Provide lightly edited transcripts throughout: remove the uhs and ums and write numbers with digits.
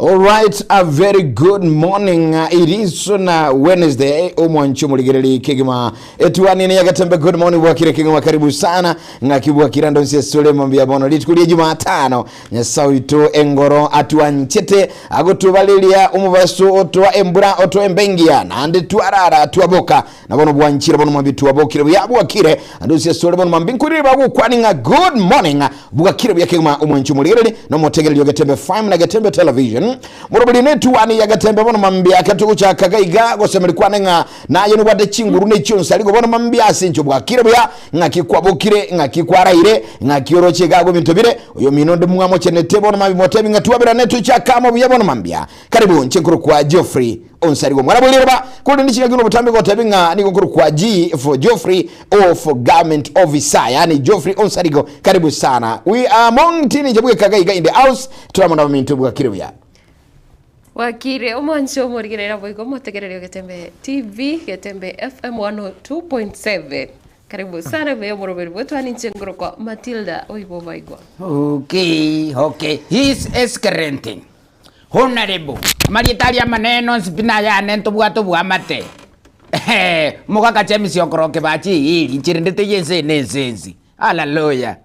All right, a very good morning. It is on Wednesday. Omwanchu muligereli kigima. Etuani ni yagatembe good morning wakire kigima karibu sana. Ngakibu wakirando nsi sole mambia bono. Litukulia Jumatano. Nyasawito engoro atuanchete. Agotubalilia umubasu otoa embura otoa embengia. Na ande tuarara atuaboka. Na bono buanchira bono mambi tuabokire. Buyabu wakire. Ando nsi sole bono mambi nkuriri babu kwani nga good morning. Bukakire buya kigima omwanchu muligereli. No motegeli yagatembe 5 na gatembe television. Murobili netu wani yagatembe bono mambia katuku cha kagaiga gosemeli kwanenga na yenu wade chinguru ne chonsali go bono mambia sincho bwakire bya ngakikwabukire ngakikwaraire ngakioroche gago bintobire uyo minondo mwamo chenete bono mambi motebi ngatuabira netu cha kama bya bono mambia karibu nchenkuru kwa Geoffrey onsarigo mwarabulireba kundi ndichingagino butambe go tabinga niko kuru kwa G for Geoffrey of government officer yani Geoffrey onsarigo karibu sana we are among tini jabuye kagaiga in the house turamona mintu bwakire bya Wakire omancho morigerera boigo motegerero Gatembe TV Gatembe FM 102.7 karibu sana veo moroberi wetu aninchengoro kwa Matilda oibo baigwa. Okay his excellent honorable maritaria maneno spina ya nento bwato bwamate muga kachemisi okoroke bachi ili chirindete yense nensensi haleluya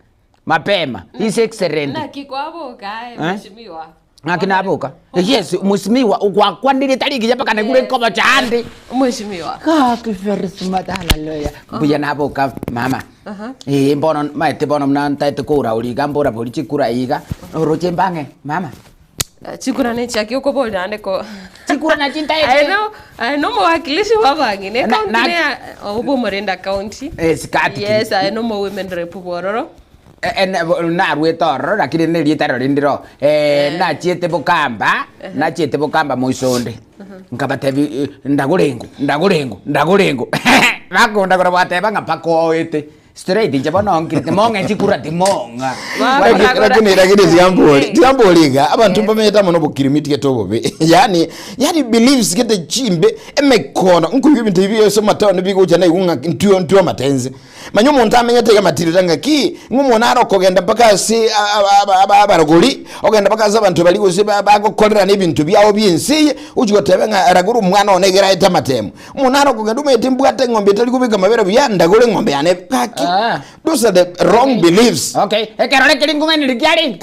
mapema his excellent na kikwabo kae mheshimiwa Akina aboka. Yes, mheshimiwa kwa ndiri tariki japa kana kule koba chande. Mheshimiwa. Very smart haleluya. Buya na aboka mama. Mbono maite bono mnanta etukura uliga mbora boli chikura iga. Roche mbange mama. Chikura ne chaki uko boli ande ko. Chikura na chinta ete. I know mwakilishi wa bangi ne county ne obo Morenda county. Sikati. Yes, I know mo women rep bororo. Na ruetoro lakini ne lietaro lindiro na chiete bokamba moisonde ngabatevi ndagulengo bakonda kora bateba ngapako oete straight nje bono ngirite monga chikura timonga lakini ziamboliga abantu bameta mono bokirimiti getobobe yani believes gete chimbe emekono nkuru ibintu ibiyo so matano bigo cyane igunga ntuyo matenze manyo muntu amenya tega matiranga ki ngumona arokogenda paka si abarogoli ogenda paka abantu bali gose bagokorera n'ibintu byawo byinsi ujigotebenga araguru umwana onegera ita matemu umuntu arokogenda umete mbwate ngombe tali kubika mabera byanda gole ngombe yane paki those are the wrong beliefs okay ekerole kilingumeni likyali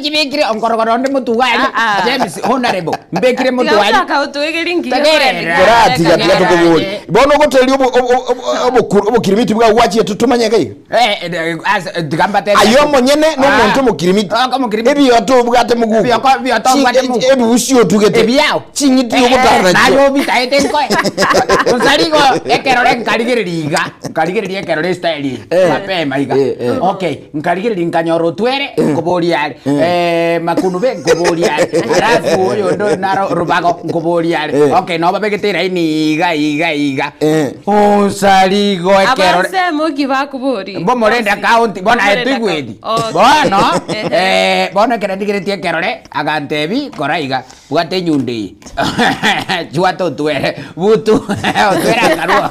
chibekire onkorogoro ndi mutuwali James honorable mbekire mutuwali aka utuwegelingi korati gatokobuli bono goteli obukirimiti bwa wachi tutumanya kai digambate ayo monyene no muntu mukirimiti ebi yoto bwate mugu ebi usio tugete ebiao chinyiti yobutara nayo bitaete nko onsarigo ekerole nkaligiriria ekerole style mapema iga okay nkaligiriria nkanyoro twere nkoboliale makunube nkoboliale alafu oyo ndo naro rubago nkoboliale okay no babegetera ini iga onsarigo ekerole abasemo kibakubori bo Morenda county bona etigwedi bono bono kerendigiretie ekerole agantebi koraiga bwate nyundi juato twere butu twera karuo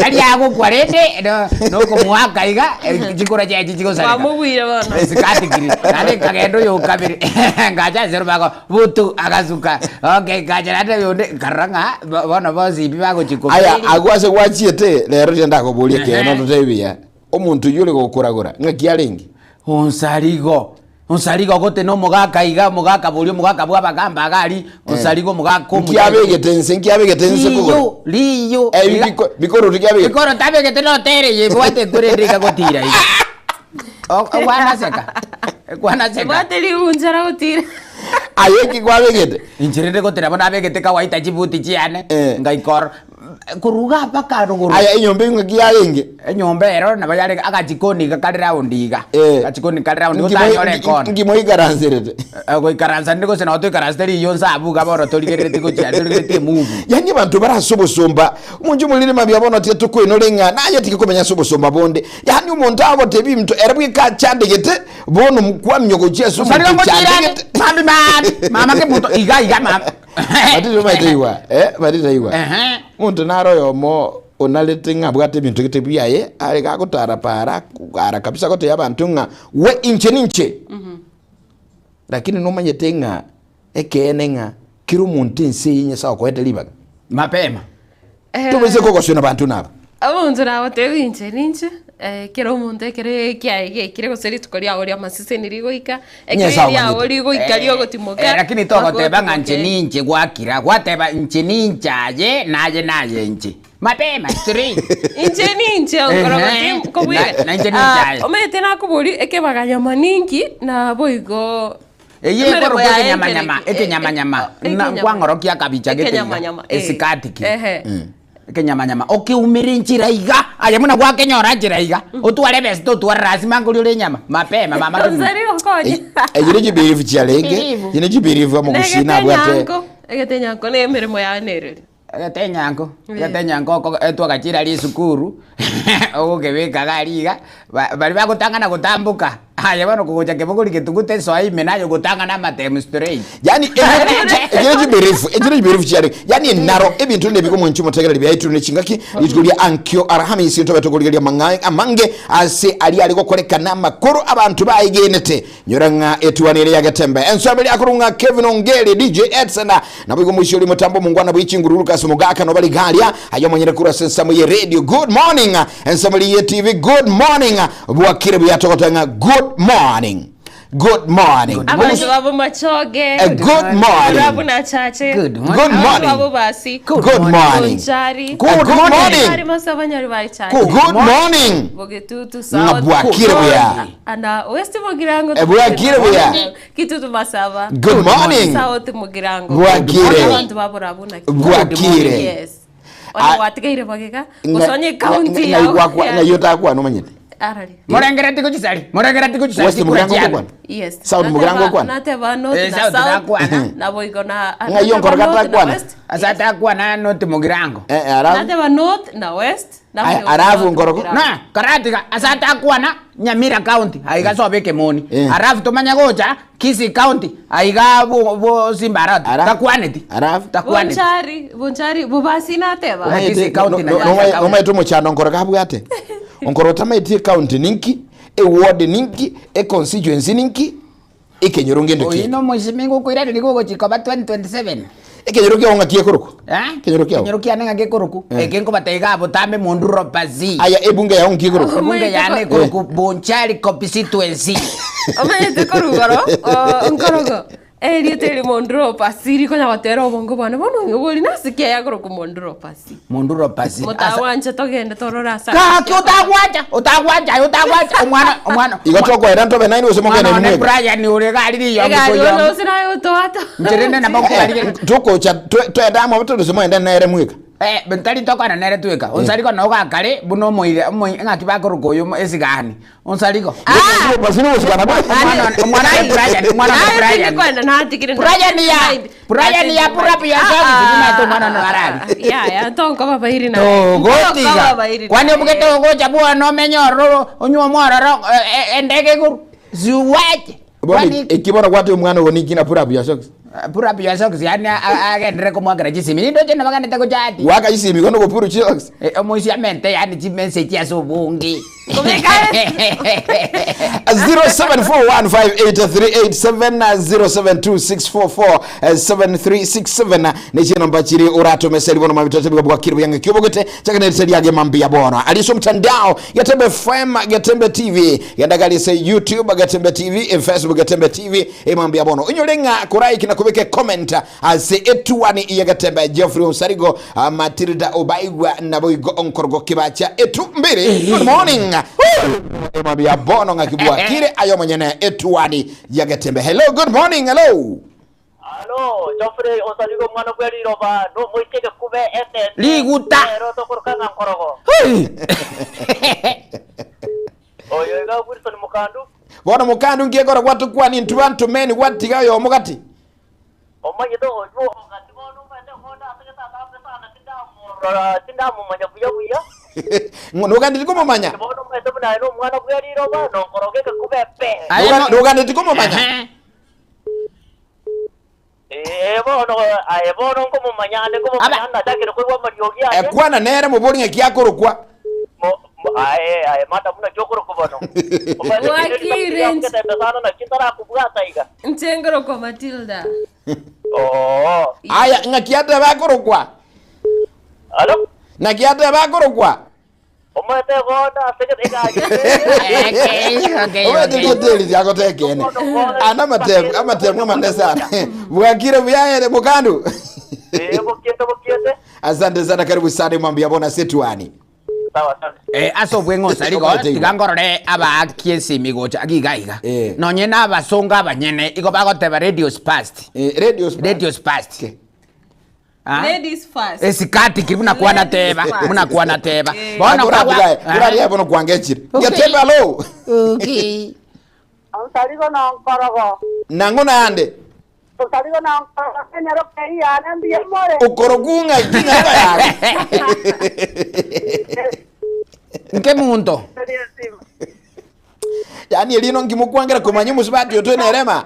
tali ago kwarete no kumuhaka iga chikora cha chichiko sari bamubwire bana sikati nale kagendo yo kabiri ngacha zero bako butu agazuka okay ngacha nate yonde karanga bona bozi bibago chiko aya agwase kwachiete lero ndako bolie keno tutebia omuntu yule gokuragura ngakialengi onsarigo gote no mugaka bulio mugaka bwa bagamba agali onsarigo mugako nkiabegetense kugo liyo bikoro tabegete no tere ye bwate kurendika gotira iga kwana seka bateli unjara gotira ayeki kwabegete injirende gotira bona abegete kawaita chibuti chiane ngaikor kuruga paka ruguru aya inyombe ngakialenge enyombero nabayale akachikoni gakalira undiga achikoni kalira undi gotanyore kon ngimo ikaranzerete go ikaranza ndiko sena oto ikaranzeri yonza abuga boro toligerete ko cyane muvu yani bantu barasobosomba umunju mulire mabiyabona tetu ko inorenga naye tikikomenya sobosomba bonde yani umuntu abo tebi mtu erabwe ka cyandegete bono mukwamnyogo cyeso cyandegete mama ke muto iga mama batitaiwa muntu naro yomo onalete ngabwate bintu kitebiyaye ari gakutara para kabisa kote yabantu nga we inche lakini no manyete nga ekene nga kiru muntu nsi inye sawa kwete libaga mapema tubese koko sio na bantu naba Abuntu nawe tevinche ninche kero omuntu ekere kiaige kire goseri tukoria ori amasise nirigoika ekere ya ori goika rio gotimoka lakini togoteba nganche ninche gwakira gwateba nche ninchaje naje nche mapema straight inche ninche okorogotim kobwire na inche ninchaje omete nakuburi ekebaganya maningi na boigo eye koro nyama na kwangorokia kabicha gete esikatiki kenyamanyama okiumira inchira iga aya muna gwa kenyora njira iga utware besto twara rasima nguri nyama mapema mama Ozari okonya ejire jibirivu cyalenge yine jibirivu mu gushina bwate egetenyanko ne mirimo ya nereri gatenyanko ko etwagachira ali sukuru ogukebeka gariga bari bagutangana gutambuka aya bano kugoja kebogori ketugute so aime nayo gutangana matemu straight yani ejire jibirivu cyalenge yani naro ebintu ne biko mu nchumo tegerere byayitu ne kingaki yitulya ankyo arahamisi ntobe togorya amange ase ali gokorekana makuru abantu bayigenete nyoranga etuwanire yagatembe ensabeli akurunga Kevin Ongeli DJ Edson nabwo mushiri mutambo mungwana bwikinguru Lucas Mugaka no bali galia ayo manyere kura sensa mu radio good morning ensabeli ye TV good morning bwakire byatokotanga good morning. Good morning. Abantu babo machoge. Good morning. Babo na chache. Good morning. Babo basi. Good morning. Good morning. Ari masabanyari bari chache. Good morning. Bogetutu sawa. Ngabwakire bya. Ana west mugirango. Bwakire bya. Kitutu masaba. Good morning. Sawa tu mugirango. Bwakire. Abantu babo rabuna. Bwakire. Yes. Oni watigaire bageka. Usonye county ya. Na yota kwa no manyete. Arari. Morengera tiko chisali. West mugirango kwa. Yes. South mugirango kwa. Nateba north na south. Na boigo na. Ngayo nkorogata kwa. Asata kwa na north mugirango. Arafu. Nateba north na west. Arafu ngorogo. Na karatika asata kwa na Nyamira county aiga sobeke moni. Arafu tomanya gocha Kisii county aiga bo Simbarat. Takwaneti. Arafu. Takwaneti. Bonchari bubasi nateba. Kisii county na. No mai tumo chano ngoroga bwate. Onkorota maiti county ninki ward ninki constituency ninki ikenyoronge ndoki ino mwishimingu kuira ndiko chikoba 2027 ikenyoronge onga kiekuruko kenyoronge ananga kekuruku ekenko bataiga botame monduro pazi aya ebunge ya onga kiekuruko ebunge ya ne kuruku Bonchari constituency omete korugoro onkorogo Teli monduro pasiri konya watera obongo bana bono ngoboli nasikia yagoro ku monduro pasi mutawanje togende torora sa ka utagwaja omwana igotoko era ntobe nine usemongene ni Brian ure gali yo no sina yo toata mterene na bako gali toko cha to damo boto semongene na ere mwika bentali tokana nere tweka onsaliko no gakale buno moire ngaki bakoruko yo esigani onsaliko basino usikana mwana Brian kwenda na hatikire Brian ya purapi ya sabu sina to mwana no arali ya tonko baba iri na gotiga kwani obugeto gocha bua no menyoro onyo mwararo endege guru zuwaje kwani ekibora kwatu mwana wonikina purapi ya socks purapi ya socks yani agendere ko mwagra jisimi ndo jena bagane tako jati waka jisimi kono ko puru socks omoisi amente yani jimense ya so bungi 0741583887 ne chino mbachiri urato meseli bono mabitote bwa kirbu yange kyobogote chakane tseli yage mambia bono aliso mtandao yatembe FM yatembe TV yandagali se YouTube yatembe TV Facebook yatembe TV mambia bono unyolenga kurai kina kubeke comment ase etuwani yatembe Geoffrey Onsarigo Matilda Obaigwa naboigo onkorgo kibacha etu mbere good morning mambia bono ngakibwa kire ayo manyene etuwani yagatembe hello good morning hello Geoffrey Onsarigo mwana kweli roba no moiteke kube ete liguta roto korkanga nkorogo oyo ga Wilson Mukandu bono mukandu ngegora gwatu kwani ntubantu meni gwatiga yo mugati omanye to ojo ngati bono mende honda ategeta tapesa na tindamu manya buya nogandi tiko mumanya bono mende buna no mwana kweli roba no korogeka kube pe nogandi tiko mumanya bono ngomo manyane ngomo manyanda dakere kwa mariogia kwana nere mubolinga kyakorokwa Ai mata muna chokoro kubono. Wakire. Ketembe sana na kitara kubwata iga. Ntengoro kwa Matilda. Oh. Aya ngakiata bakorokwa. Alo? Nakiata bakorokwa. Omete goda seket ega. Owe tete yako tekene. Ana matem ngomande sana. Bwakire buyaye mukandu. Bokiete. Asante sana, karibu sana mwambia bona setuani. Sawa sana. Aso bwengo saliko tigangorore abakie simigocha agigaiga. Nonye na abasonga abanyene iko bagoteba radios past. Radios past. Ladies first. Esikati kibuna kuwa na teba. Muna kuwa na teba. Bona kwa kurari hapo no kwangechiri. Ngeteba lo. Okay. Saliko na nkorogo. Nangona ande. Saliko na nkorogo kenyero kaya ndiye more. Ukorogunga kinga ya. Nke muntu. Yani elino ngimukwangira kumanyi musibati yoto nerema.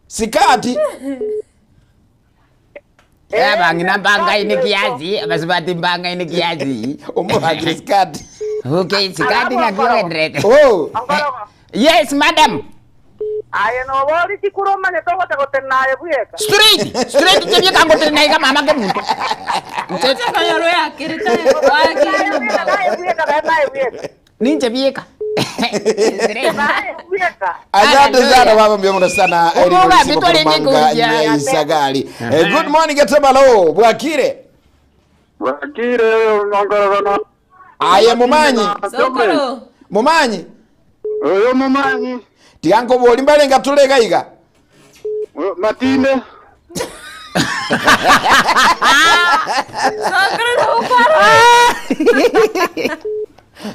Sikati. Bangina mbanga ini kiazi, abasibati mbanga ini kiazi. Omuhagire sikati. Okay, sikati ngakiwendrete. Oh. Yes, madam. Aye no boli chikuroma ne togo te gotenaye buyeka. Straight tebye kango tenaye mama ke muntu. Mtete kanyaro yake ritaye wakire numba. Naye buyeka. Ninje bieka. Asante sana baba mbona sana Isagali. Good morning Gatabalo, Bwakire. Bwakire ngororona. Aye mumanyi. Sokoro. Mumanyi. Oyo mumanyi. Tiango boli mbale ngatulega iga. Matinde. Sokoro no ukara.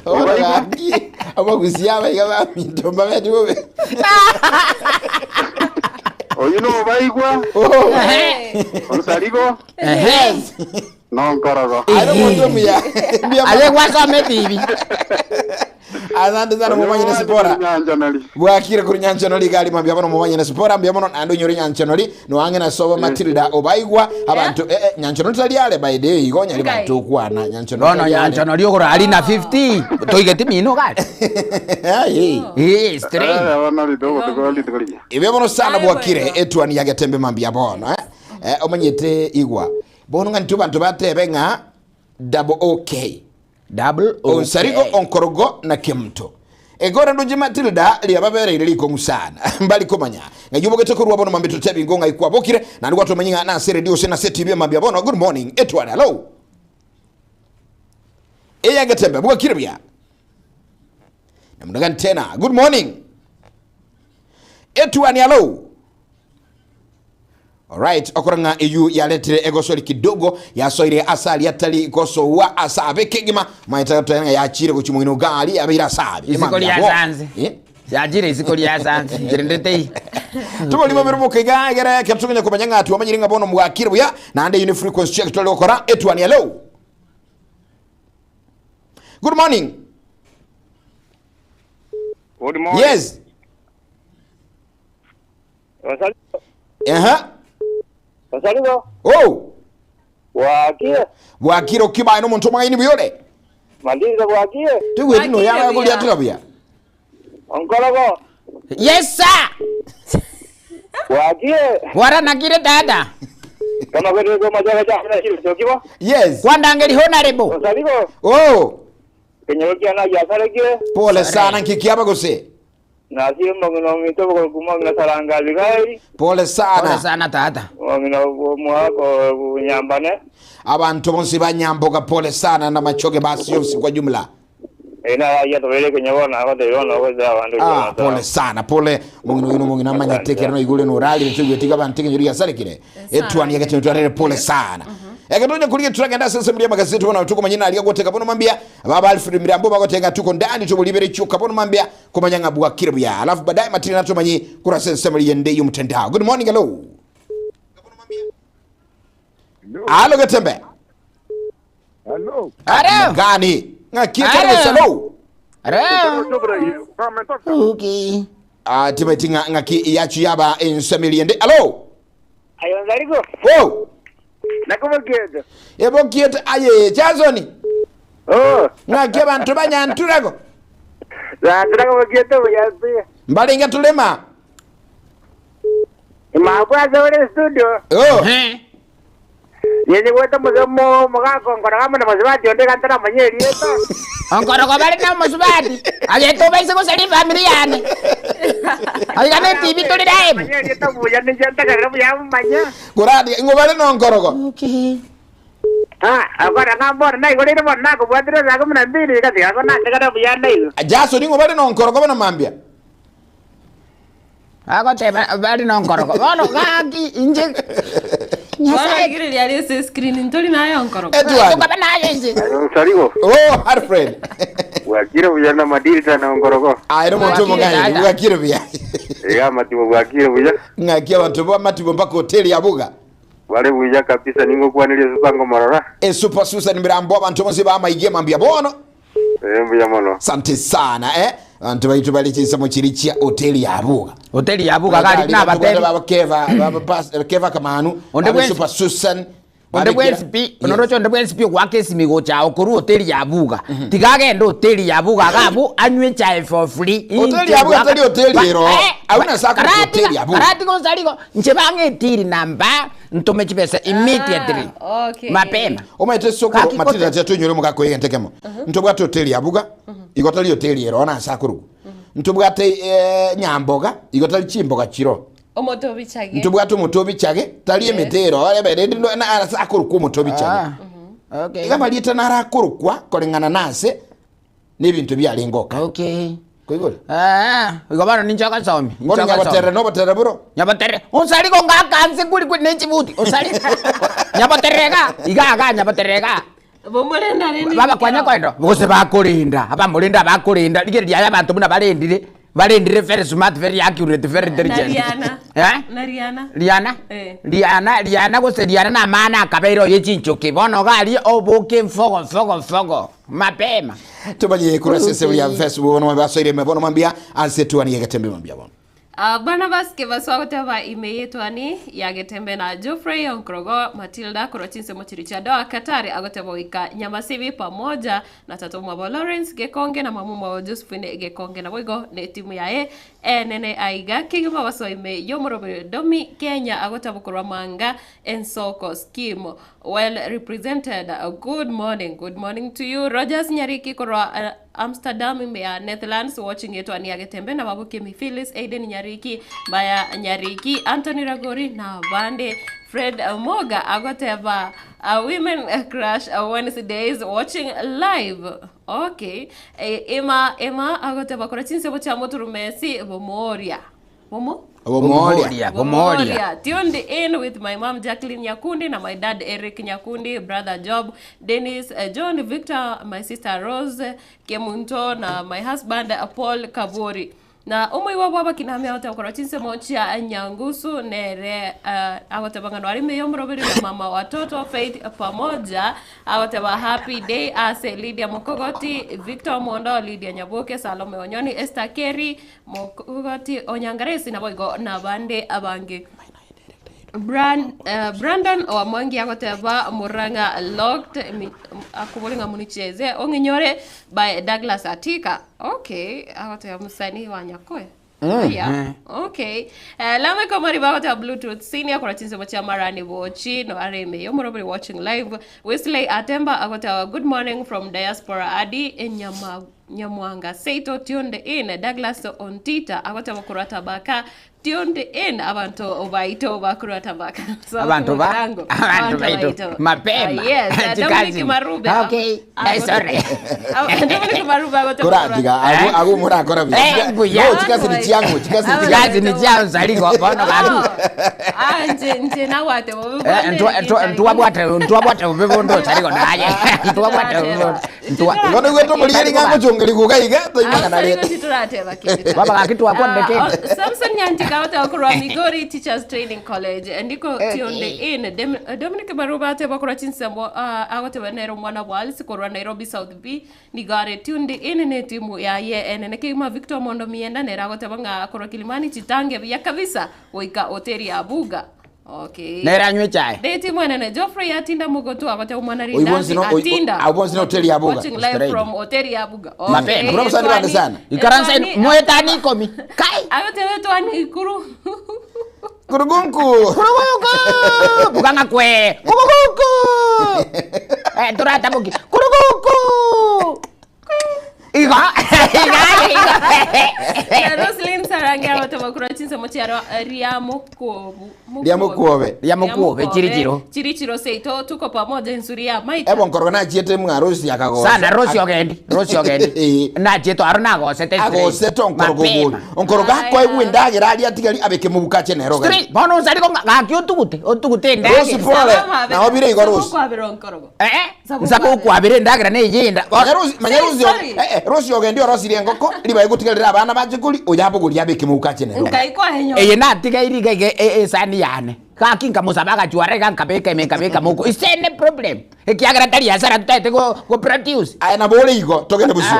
Ora aqui, abagusiaba iga ba mitomba betu we. Oyo no baigwa. Saliko. Yes. No nkorogo. Ado moto mya. Ale wasa metivi. Asante sana mumanyi na sipora. Bwakire kuri nyancha noli gali mwambia bono mumanyi na sipora mbia bono ando nyori nyancha noli no ange na soba Matilda obaigwa abantu nyancha noli tali ale by day igonya li bantu kwana nyancha noli. Bono nyancha noli ogora ali na 50. Toigeti mino gali. Straight. Ibe bono sana Bwakire etwani yagetembe mambia bono omanyete igwa. Bono ngantu bantu batebe nga double okay. Double on Sariko onkorogo na Kemto. Egora ndo Matilda lyababere iliko musana. Mbali komanya. Ngajubo getoko ruwa bono mambitu tebi ngonga ikuwa Bokire na ndi watu manyinga na radio sena seti bia mambia bono. Good morning. Etwana hello. Eya getembe Bwakire bia. Namdagan tena. Good morning. Etwani hello. Alright, okoranga EU yaletere egosori kidogo ya soire asali yatali koso wa asabe kegima maita tanga ya chire ku chimwino gali abira asabe isikoli ya zanzi ya jire isikoli ya zanzi jirendete tubali maberumo kega gere kaptunya kumanyanga atu amanyiringa bono Bwakire buya na ande uni frequency check tole okora etwani hello. Good morning. Good morning. Yes. Saliko. Oh. Bwakire okiba ino muntu mwaini biyole. Mandinga bwakire. Tuwe tino ya goli atulabya. Onkorogo. Yes sir. Bwakire. Wara nakire dada. Kama kwenda kwa majaga cha hiyo kiba? Yes. Kwanda ngeli honorable. Saliko. Oh. Kenyo kiana ya sareke. Pole sana nkikiaba gose. Na sio mangino mitobo kwa kumanga saranga ligai. Pole sana. Pole sana tata. Mangino mwako nyambane. Abantu bonsi banyamboga pole sana na machoge basi yonsi kwa jumla. Ina ya tobele kenyabona akote yona weza abantu. Pole sana pole mungino amanya tekero igule no rally tugetika bantike nyuri yasarekire. Etwani yakati twarere pole sana. Yakatonya kulige turagenda sasa muri magazeti bona tuko manyina ali goteka bono mambia baba Alfred Mirambo bagotenga tuko ndani tubulibere chuka bono mambia kumanyanga Bwakire buya alafu baadaye Matilda nato manyi kura sense muri yende yumtendao. Good morning hello. Halo Gatembe. Hello. Hello. Gani? Ngakita hello. Okay. Tibetinga ngaki yachu yaba ensemiliende. Hello. Ayo Zarigo. Wow. Nakubakieta. Ebo kieta aye chazoni. Oh. Ngake bantu banyanturako. Nakubakieta uyapi. Mbalinga tulema. Imagwa zore studio. Oh. Yeye weta muzemo mugako ngora kama na mazibati onde kantara manyeri eto. Onkoro ko bali na musubati. Aje to baise ko sali family yane. Aje kana TV to dai. Manyeri eto buya ni janta kara buya manya. Kuradi ngobale no nkoroko. Okay. Agora ngambora nai gore ni bonna ko bwadire zaga mna mbili kasi ako na kara buya nai. Jaso ni ngobale no nkoroko bana mambia. Ako te bali na onkoro ko. Ono gaki inje. Wala igiri ya ese screen ntoli nayo onkoroko. Edward. Ko bana yenje. Ayo Zarigo. Oh, Alfred. Wakire buya na madiri tana ngoroko. Aero moto mugani bwakire bya. Ega matibo wakire buya. Ngaki abantu ba matibo mpaka hoteli ya Buga. Wale buya kabisa ningo kwanile supango marara. Super Susan Mirambo abantu bose bamaige mambia bono. Buya mono. Asante sana abantu baitu balichisa mu kirikia hoteli ya Buga. Hoteli ya Buga kali na bateri. Baba Keva Kamanu. Super Susan. Onde bwensipi onorocho onde bwensipi kwake simigo cha okuru hoteli ya Buga. Tikage ndo hoteli ya Buga gabu anywe chai for free. Hoteli ya Buga hoteli ero. Auna saka hoteli ya Buga. Rati gonzaligo nchebange tiri namba ntome chipesa immediately. Okay. Mapema. Omaite soko matira chetu nyoro mugako yentekemo. Ntobwa hoteli ya Buga. Igotali hoteli ero ona sakuru. Ntobwa te nyamboga igotali chimboga chiro. Omotobi chage. Ntubwatu mutobi chage tali emetero alebe ndo na arasakuru ku mutobi chage. Okay. Kama lieta na arakurukwa kolengana nase n'ibintu byalingoka. Okay. Kwigole. Igobano ninchaka saumi. Mbona nyabatere no batere bro. Nyabatere. Unsali ko ngakanze kuli nenchibuti. Unsali. Nyabatereka. Igaga nyabatereka. Bomulenda nini? Baba kwanya kwendo. Bose bakulinda. Aba mulinda bakulinda. Ligeri ya abantu muna balendire. Valendire very smart, very accurate, very intelligent. Rihanna. Rihanna kose Rihanna na maana kabeiro yechincho kibono gali obuke mfogo mapema. Tubaje kurasese ya Facebook no basoire mebono mambia ansetuani yegatembe mambia bono. Barnabas kebaswa goteba imeyetwani yagetembe na Geoffrey Onkrogo Matilda Korochinse Mochiricha doa Katari agoteba wika Nyamasibi pamoja na Tatomwa wa Lawrence Gekonge na Mamuma wa Josephine Gekonge na Wigo ne timu yae nene aiga kigima waswa ime yomorobe domi Kenya agoteba kurwa manga ensoko scheme well represented. Good morning to you Rogers Nyariki kurwa Amsterdam ya Netherlands watching yetu ani yagetembe na babu Kimi Phyllis Aiden Nyariki Baya Nyariki Anthony Ragori na Bande Fred Moga agoteba women crush Wednesdays watching live. Okay. Emma agoteba korachinse bocha moturumesi bomoria. Bomoria. Tuned in with my mom Jacqueline Nyakundi na my dad Eric Nyakundi, brother Job, Dennis, John Victor, my sister Rose Kemunto na my husband Paul Kabori. Na umwe baba kinamya wata korachinse mochia Nyangusu nere awatabangano arime yomroberi na mama watoto Faith pamoja awataba happy day ase Lydia Mokogoti, Victor Mondo, Lydia Nyaboke, Salome Onyoni, Esther Kerry Mokogoti Onyangaresi na boigo na bande abange. Brandon Owamangi agoteba Muranga locked akubolinga municheze onginyore by Douglas Atika. Okay, agoteba musani wanyakoe. Yeah. Okay. Lame komari bagoteba Bluetooth senior korachinse mocha marani bochi no areme yomorobri watching live. Wesley Atemba agoteba good morning from diaspora adi Nyamwanga Seito tuned in. Douglas Ontita agoteba kurata baka tuned in abantu obaito bakurata baka. Abantu baito mapema. Yes, Dominic Marube. Okay. Sorry. Dominic Marube agoteba kuradiga agu murakora bya. No chikasiri chiangu Gazi ni jao zaliko bono gazi. Nje na wate ntuwabwate ubebondo zaliko naye. Ngono gweto muliyeli ngamo chongeli kugaiga toimanga na leta. Baba akitu akwondeke. Samson Nyantika wata kurwa Migori Teachers Training College ndiko tionde in Dominic Baruba ate bakura chinsembo awate wenero mwana walisi kurwa Nairobi South B nigare tionde in ne timu ya ye ene kima Victor Mondo mienda nera awate banga kurwa Kilimani Chitange ya kabisa oika hoteli ya Buga. Okay. neranywe chai Deti mwenene Geoffrey atinda mugotu agote umwana Oibonsi rindazi no- atinda. Abonsi no hoteli ya Buga. Watching live Straight. from hoteli ya Buga. Mapema. Kuna msanii bande sana. ikaransa mwetani komi kai Agote wetu ani ikuru. Kurugunku. buganga kwe kukuku turata buki kukuku iga Roslyn Sarangi agote bakura chinse mochiaro Riamukobu. Riamukobe. Riamukobe, Chirichiro. Chirichiro seito tuko pamoja nzuri ya Maita. Ebo nkorogo na chiete mga Rosi akagosa. sana Rosi ogendi na cheto aruna gosete Agosete onkorogo. Onkorogo akwa igwinda gerali atigari abeke mu bukache nero gari. street bono usari ko ngaki otugute ndage Rosi pole. Na obire igo Rosi. Kwa bironkorogo. nsako kwabire ndagira nejinda Manyaruzi Sorry. Rosi ogendi Rosi riengoko liba igutigarira abana bajikuli oyabuguri abeke mu bukache nero. Nkaikwa henyo. eye natiga iriga sani yane kaki nkamusaba chwarega nkabeka muko isene problem ekiagara tari asara tutete go produce Aya na bole igo togende busio.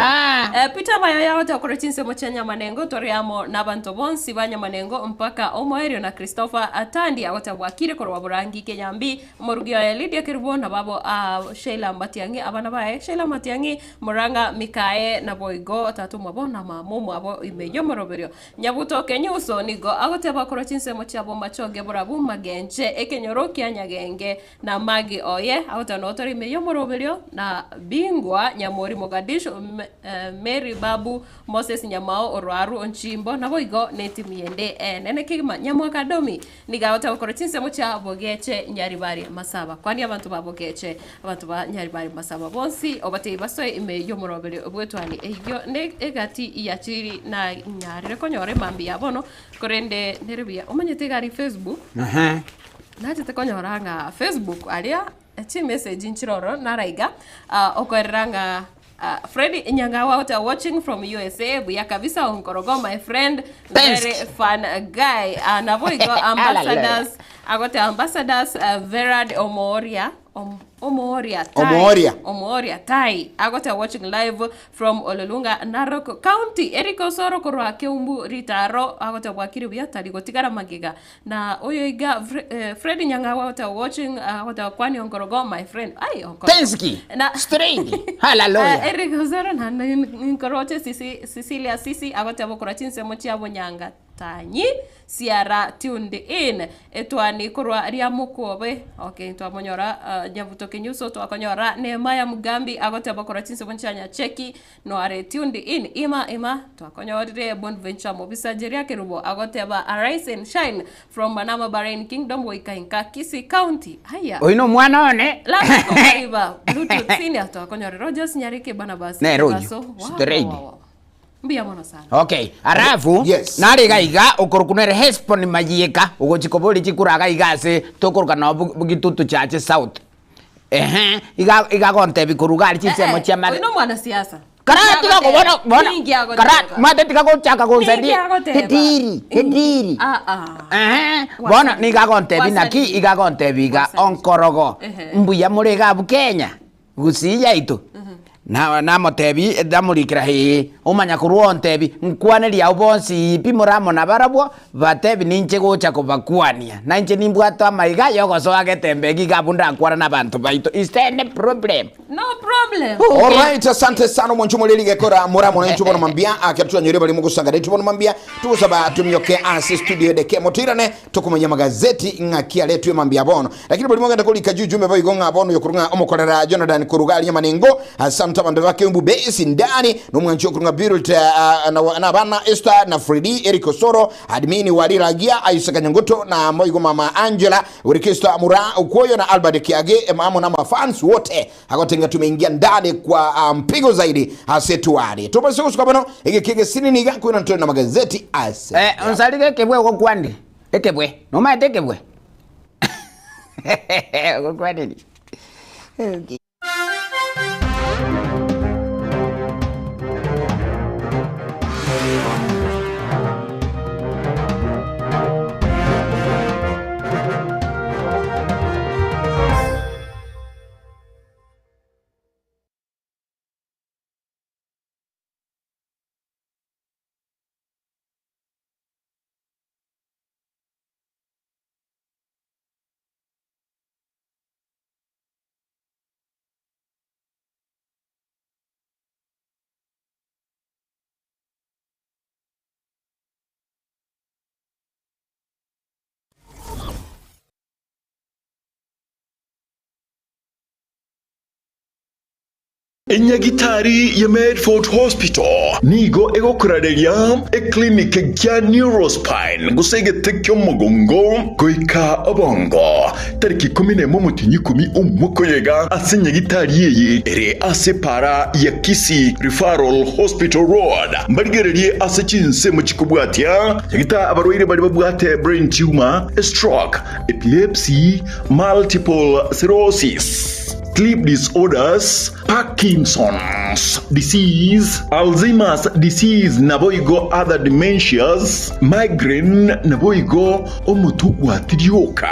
Peter Mayaya wote akora chinse mochenya manengo toriamo n'abantu bonsi banya manengo mpaka Omoerio na Christopher Atandi agote bwakire korwa burangi kenyambi morugio ya Lydia Kirbo na babo Sheila Matiangi abana bae Sheila Matiangi Muranga Mikae na boigo tatu mabona mamumu abo imeyo moroberio nyabuto kenyuso nigo agote bakora chinse mochabo machoge burabu magenje ekenyorokia nyagenge na magi oye agote notori imeyo moroberio na bingwa nyamori Mogadishu Mary Babu Moses Nyamao Orwaru Onchimbo na boigo neti miende nene kigima nyamwaka domi nigawota ukora chinse mocha bogeche nyaribari masaba kwani abantu babogeche abantu ba nyaribari masaba bonsi obate basoe ime yomorobere obwetwani eyo ne egati yachiri na nyarire konyore mambi yabono korende nerebia omanyete gari Facebook naje tekonyoranga Facebook alia chi message nchiroro naraiga okoranga Freddy Nyangawa out watching from USA buya kabisa onkorogo my friend very fun guy na boigo ambassadors agote ambassadors Verad Omoria Tai agote watching live from Ololunga Narok County Eriko Soro korwa Keumbu Ritaro agote bwakiri buya tari gotigara magiga na oyo iga Freddy Nyangawa out watching agote kwani onkorogo my friend ai onkorogo Tenski na straight hallelujah Eriko Soro na nkorote Cecilia Sisi agote bokora chinse mochi abo nyanga tanyi siara tuned in etwani korwa Riamukobe okay twamonyora nyavuto kenyuso twakonyora Nehemaya Mugambi agote bakora chinse bonchanya cheki no are tuned in ima twakonyorire Bonventure Mobisa Jeria Kerubo agote ba Arise and Shine from Manama Bahrain Kingdom Waikainka Kisii County haya oino mwana one la kokaiba Bluetooth senior twakonyora Rogers Nyarike bana basi ne rojo straight mbia mono sana okay arafu Yes. nari gaiga ukorukunere hespon majieka ugochikoboli chikuraga igase tokoruka no bugitutu chache south iga konte bikurugali chisemo chama oino mwana siasa karati ko bona karati mate tika chaka ko sadi hediri bona niga konte binaki iga konte biga onkorogo mbuya murega bukenya gusiya itu na motebi damurikira he umanya kuruontebi nkwaneria ubonsi pimoramo na barabwo batebi ninche gocha kubakwania na nche nimbwato amaiga yogoso agetembegi gabunda kwara na bantu baito is there any problem no problem All right, asante sana mwanchumo lili gekora muramo na nchumo mambia akiatua nyore bali mungu sanga nchumo mambia tusaba tumyoke asi studio de kemo tirane tukumenya magazeti ngakia letu mambia bono lakini bali mungu ndakuli kajujume bayi gonga bono yokurunga omokolera Jonathan Kurugali yamanengo asante bandu bake umbu base ndani no mwanchumo kurunga build na bana Esther na Freddy Eriko Soro admini waliragia Isaac Nyangoto na moigo mama Angela Urikista Amura Ukoyo na Albert Kiage mamo na mafans wote akotenga tumeingia ndani kwa mpigo zaidi asetuari tupase kusikabano ikikege sinini gaku na magazeti ase onsalike kebwe ko kwandi ekebwe no ma tekebwe ko kwandi Enyagitari ya Medford Hospital nigo egokurareria eklinike kya Neurospine gusege tekyo mugongo goika obongo tariki 11 mutinyi 10 umwoko yega asenyagitari yeye ere asepara ya Kisii Referral Hospital Road mbarigererie asechinse mu kikubwatya yagita abarwaire bari babwate brain tumor, stroke, epilepsy, multiple sclerosis, sleep disorders, Parkinson's disease, Alzheimer's disease, naboigo other dementias, migraine, naboigo omutu watirioka,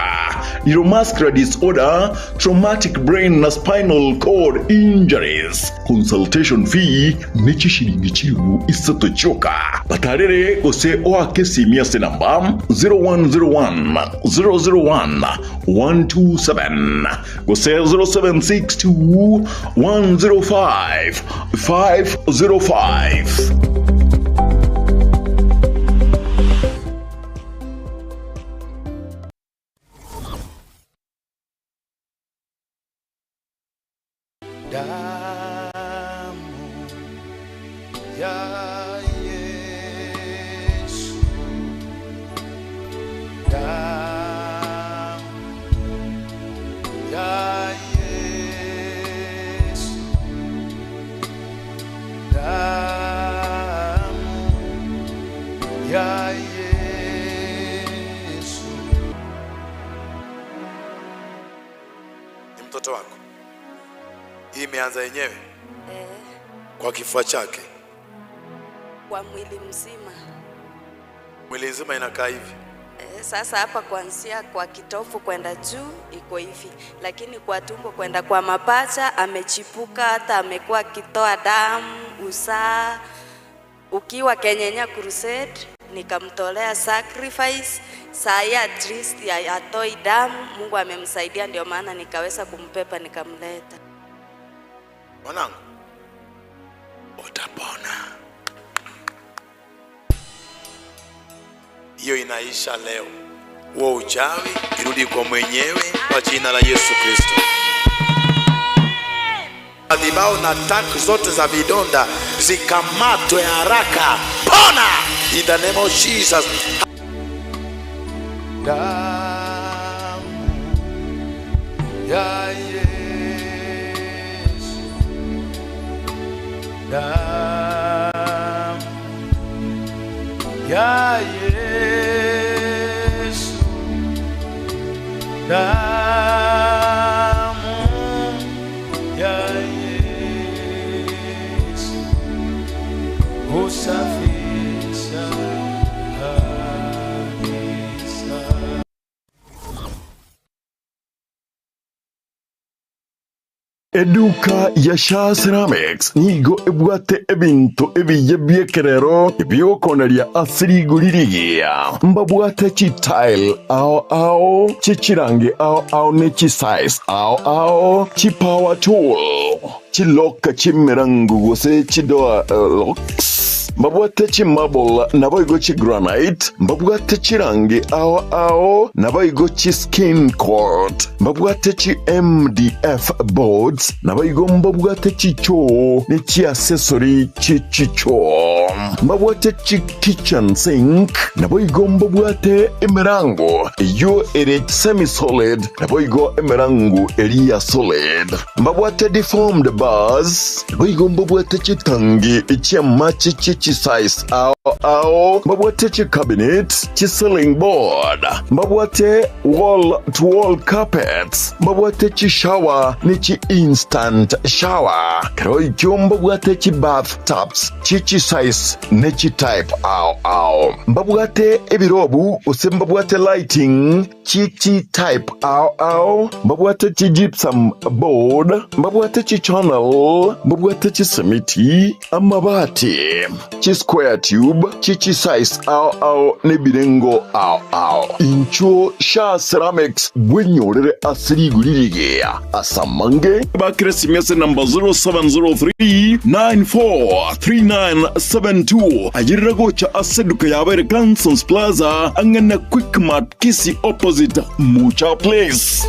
neuromuscular disorder, traumatic brain na spinal cord injuries. Consultation fee nechishiringi chiru isatochoka. Batarere gose oakesi miase namba 0101 001 127 gose 0762 105 505. Mtoto wako hii imeanza yenyewe kwa kifua chake, kwa mwili mzima. Mwili mzima inakaa hivi. Sasa hapa kuanzia kwa kitofu kwenda juu iko hivi, lakini kwa tumbo kwenda kwa mapacha amechipuka, hata amekuwa kitoa damu usaa. Ukiwa Kenyenya Crusade nikamtolea sacrifice, saa ya at least ya atoi damu. Mungu amemsaidia, ndio maana nikaweza kumpepa nikamleta. Mwanangu, utapona. Hiyo inaisha leo. Huo uchawi irudi kwa mwenyewe kwa jina la Yesu Kristo. Madhabahu na tank zote za vidonda zikamatwe haraka. Pona in the name of Jesus. Damu ya Yesu, damu ya Yesu, damu ya Yesu husafisha kabisa. Eduka ya Sha Ceramics nigo ebwate ebintu ebiye byekerero ebyokoneria asiri gulirigia mbabwate chi tile ao chichirange ao ne chi size ao chi power tool chi lock chi mirangu gose chi door locks mbabwate chi marble naboigo chi granite mbabwate chi rangi ao naboigo chi skin coat mbabwate chi MDF boards naboigo mbabwate chi choo ni chi accessory chi choo mbabwate chi kitchen sink naboigo mbabwate emirango yo ere semi solid naboigo emirango eria solid mbabwate deformed bars naboigo mbabwate chi tangi chi machi chi size ao mbabwate chi cabinet chi ceiling board mbabwate wall to wall carpets mbabwate chi shower ni chi instant shower kroikyo mbabwate chi bathtubs chi size ne chi type ao mbabwate ebirobu ose mbabwate lighting chi type ao mbabwate chi gypsum board mbabwate chi channel mbabwate chi simiti amabati chi square tube chi size ao ne birengo ao incho Sha Ceramics gwenyorere asiri gulirigia asamange bakresimese number 0703 943972 ajirira gocha aseduka yabere Glansons Plaza angana Quickmart Kisii opposite Mucha Place.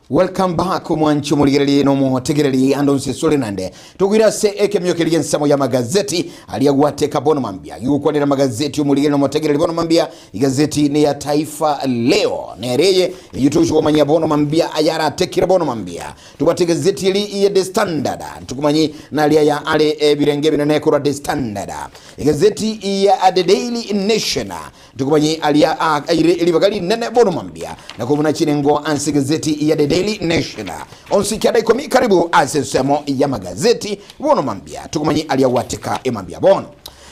Welcome back mwancho muligereri no mutegereri andonse solenande tugwira se ekemyokelige nsamo ya magazeti aliyagwateka bono mambia yukwanira magazeti umuligereri no mutegereri bono mambia igazeti ni ya Taifa Leo nereye yutusho manya bono mambia ayara tekira bono mambia tubate gazeti ili ya The Standard tukumanyi nalia ya ale birenge binene kura The Standard gazeti ya The Daily Nation tukumanyi alia ili bagali nene bono mambia na kumuna chinengo ansi gazeti ya The Daily Nation onsikiada ikomi karibu asesemo ya magazeti bono mambia tukumanyi aliyawateka emambia bono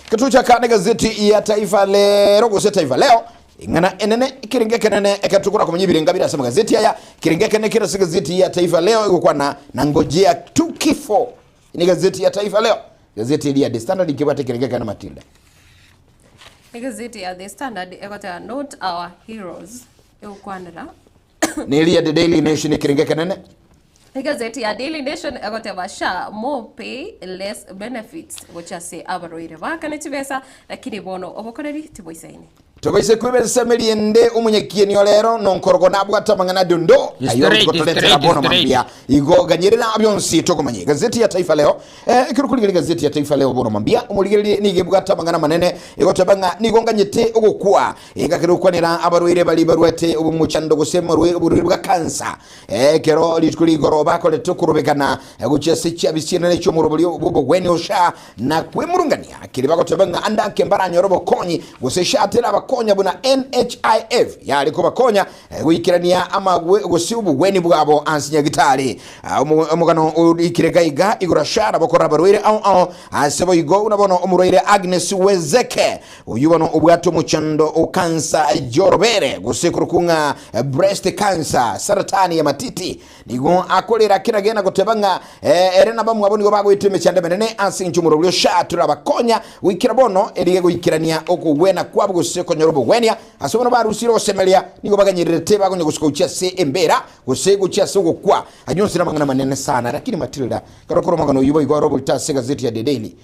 kitucha kane gazeti ya Taifa Leo gose Taifa Leo ingana enene kiringeke nene ekatukura kumanyi birenga bila sema gazeti haya kiringeke nene kira gazeti ya Taifa Leo iko na ngojea tu kifo ni gazeti ya Taifa Leo gazeti ya The Standard ikibate kiringeke na Matilda gazeti ya The Standard ekota Not Our Heroes ukwanira ni ya The Daily Nation kiringeke nene gazeti ya Daily Nation ekota basha more pay less benefits gochase abaroire bakanetibesa lakini bono obokoreri tiboisaini Tobaise kwebesa meliende umunyekieni olero nonkorogo nabwata mangana dondo ayo gotoleta bono mambia igo ganyerera abyonsi tokomanye gazeti ya Taifa Leo kirukuligiri gazeti ya Taifa Leo bono mambia umuligiri nigebwata mangana manene igotabanga nigonganyete ogokwa igakirukwanira abarwire bali barwete ubumuchando gusema ruwe bwa kansa kero litkuli goroba ko letokurubekana guchese cyabisine cyo murubuli bubo gweni osha na kwemurungania kiribago tabanga anda kembara nyorobo konyi gusesha atera konya buna NHIF yali ko bakonya wikirania ama gusibu gweni bwabo ansinya gitari umugano ikirega igurashara bakora barwire au asebo igo unabono umuroire Agnes Wezeke uyubono ubwato muchando ukansa jorobere gusekurukunga breast cancer saratani ya matiti nigo akolera kiragena gotebanga erena bamwe aboni go bago iteme cyande menene ansinju murobyo shatura bakonya wikirabono erige gukirania okugwena kwabo guseko nyorobo gwenya asobono barusiro semelia nigo baganyirete bagonye gusukucha se embera gusego cyasego kwa anyonsira mangana manene sana lakini Matilda karokoro mangano yubo igwa robo itase gazeti ya The Daily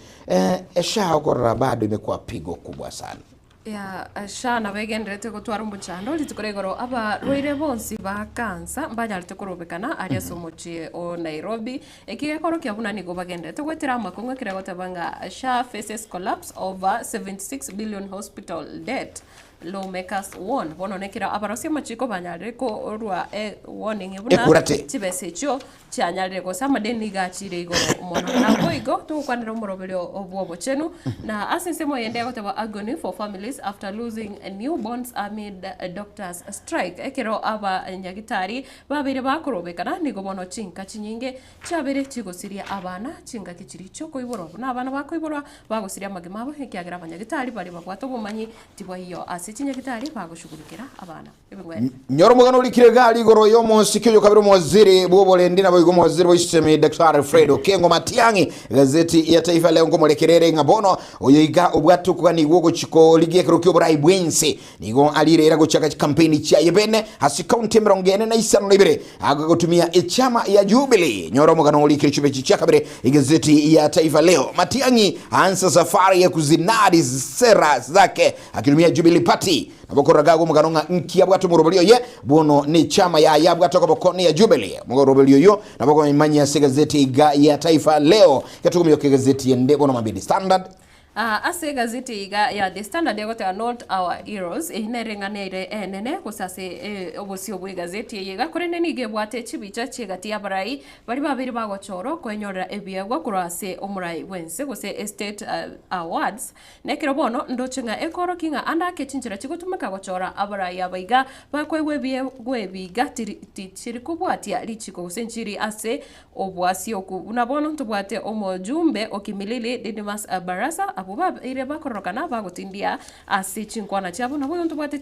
esha okora bado imekuwa pigo kubwa sana ya shana begendrete gutwara umuchando litukoregoro aba roire bonsi ba kansa mbanya litukorobekana aria somochie o Nairobi ekigekoro kiabuna nigo bagendrete gwetera makongwe kiragotabanga SHA faces collapse over 76 billion hospital debt lawmakers warn bono nekira abarosia machiko banyare ko rwa warning ibuna tibesecho cyanyare ko samadeni gachire igoro mono nabo igo tukwanira umurobelyo obwo chenu na asensemo yende gotaba agony for families after losing newborns amid doctors strike ekero aba nyagitari babire bakorobekana nigo bono chinka chinyinge cyabere kigosiria abana chinga kichiricho ko iboro na abana bakoibora bagosiria magimabo ekiagira abanyagitari bari bagwato bumanyi tibwa hiyo chinya kitari bagushugurikira abana ibingwene nyoro mugano likire gali goro yo monsike yo kabiro mwaziri bobolendi na boigo mwaziri boiseme Dr. Alfredo Kengo Matiangi gazeti ya Taifa Leo ngo molekerere ngabono oyiga ubwatu kwani wogo chiko ligie krokyo brai bwense nigo alirera gochaka campaign cha yebene hasi county mrongene na isano libere agagotumia echama ya Jubilee nyoro mugano likire chibe chicha kabire gazeti ya Taifa Leo Matiangi ansa safari ya kuzinadi sera zake akitumia Jubilee Party nabokora gago muganonga nki yabwato murobelyo ye bono ni chama ya yabwato kabokoni ya Jubilee murobelyo yo naboko imanya gazeti ya Taifa Leo katukumyo gazeti yende bono mabidi Standard ase gazeti ya The Standard yagote Not Our Heroes inerenganire enene kusase obosio bwe gazeti yega kurene nige bwate chibicha chegati abarai bari babiri bagochoro kwenyorera ebyagwa kurase omurai wense gose estate awards nekero bono ndochenga ekoro kinga anda kechinjira chigutumika gochora abarai abaiga bakwegwe biga tiri kubwatia lichiko gusenchiri ase obwasio ku unabono ntubwate omojumbe okimilili Didimas Barasa abuba ire bakorokana bagotindia ase chinkwana chabo nabo ntubwate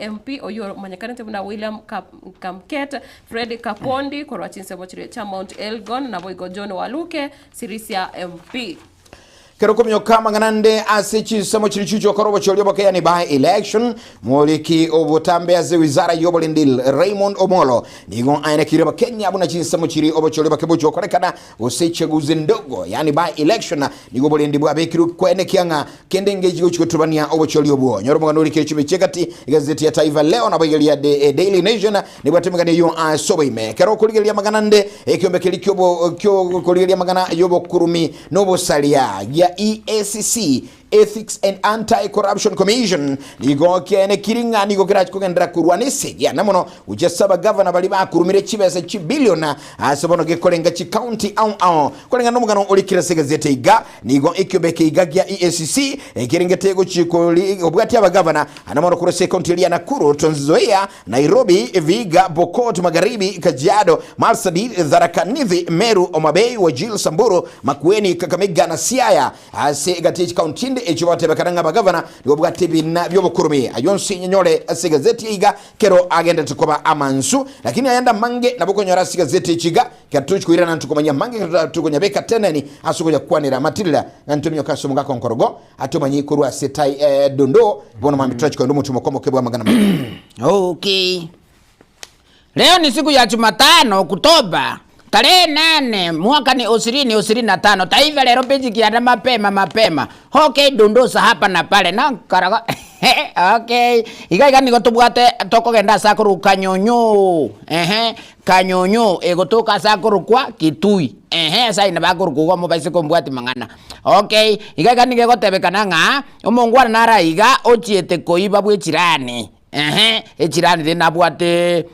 MP oyo manyakanete buna William Kamket Fred Kapondi korwachinse bochire cha Mount Elgon nabo igo John Waluke Sirisia MP kero komyo kama ganande asechi samo chirichucho korobo choliobo kaya ni by election moliki obotambe aze wizara yobolindil Raymond Omolo nigo aina kireba Kenya abuna chinsamo chiri obo choliobo kebucho korekana osechaguzi ndogo yani by election nigo bolendi bwa bekiru kwene kianga kende ngeji uchikotubania obo choliobo nyoromo ganori kechibe chekati gazeti ya Taifa Leo na bagelia Daily Nation ni batemegani yo sobeime kero kuligelia maganande ekiombe kelikyobo kyo kuligelia magana yobo kurumi nobo salia ya EACC Ethics and Anti-Corruption Commission nigo kene kiringa nigo kirachi kugendera kurwanise ya namono ujasaba governor bali bakurumire chibese chibiliona asobono gekolenga chi county au kolenga nomugano olikira segazete iga nigo ekyobeke iga ya EACC ekiringetego chikoli obwati aba governor anamono kurese county ya Nakuru, Trans Nzoia, Nairobi, Vihiga, Pokot Magharibi, Kajiado, Marsabit, Tharaka Nithi, Meru, Omabei, Wajir, Samburu, Makueni, Kakamega na Siaya ase gati county echibote bakaranga bagavana ngobwate bina byobukurumi ayonsi nyonyole asigazeti iga kero agenda tukoba amansu lakini ayanda mange nabokonyora sigazeti chiga katuchikuirana tukomanya mange tukonya beka teneni asukonya kwanira matilda ntumyo kasomunga konkorogo atumanyi kurwa setai dondo bono mambitrachi kwa ndumu tumokomo kebwa magana Okay. Leo ni siku ya Jumatano Oktoba tarehe 8 mwaka ni 2025. Taifa leo peji kianda mapema. Okay, dondosa hapa na pale na karaga. Okay. Iga niko tubwate toko genda sakuru kanyonyo. Kanyonyo egotoka sakuru kwa Kitui. Sasa inabakuru kugo mobaise kombwati mangana. Okay. Iga niko gotebekana nga omongwana nara iga ochiete koiba bwechirani. Echirani de nabwate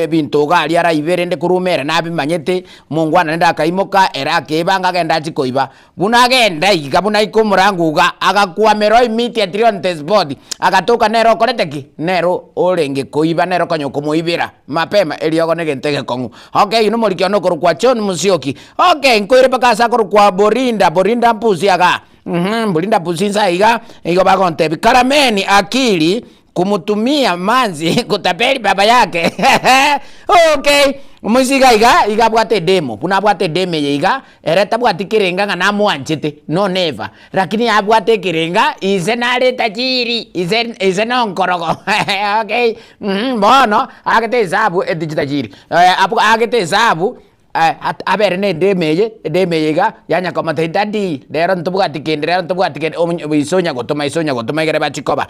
bintu gali ara iberende kurumera nabimanyete mungwana nenda akaimoka era kebanga genda chikoiba buna genda ikabuna ikomuranguga agakwamero immediately on the spot agatoka nero koreteki nero orenge koiba nero kanyoko moibira mapema eliogo negentege kongu. Okay, ino molikio no kwa John Musyoki. Okay, nkoire bakasa kwa Borinda mpuzi aga Borinda mpuzi saiga igo bagonte karameni akili kumutumia manzi kutapeli baba yake. Okay, umusiga iga bwate demo puna bwate deme iga ereta bwate kirenga ngana mwanchete no never lakini abwate kirenga izenale tajiri izen onkorogo. Okay, bono agete zabu editajiri agete zabu abere ne demeye ga yanya kama tadi dero ntubwati isonya gotoma igere bachikoba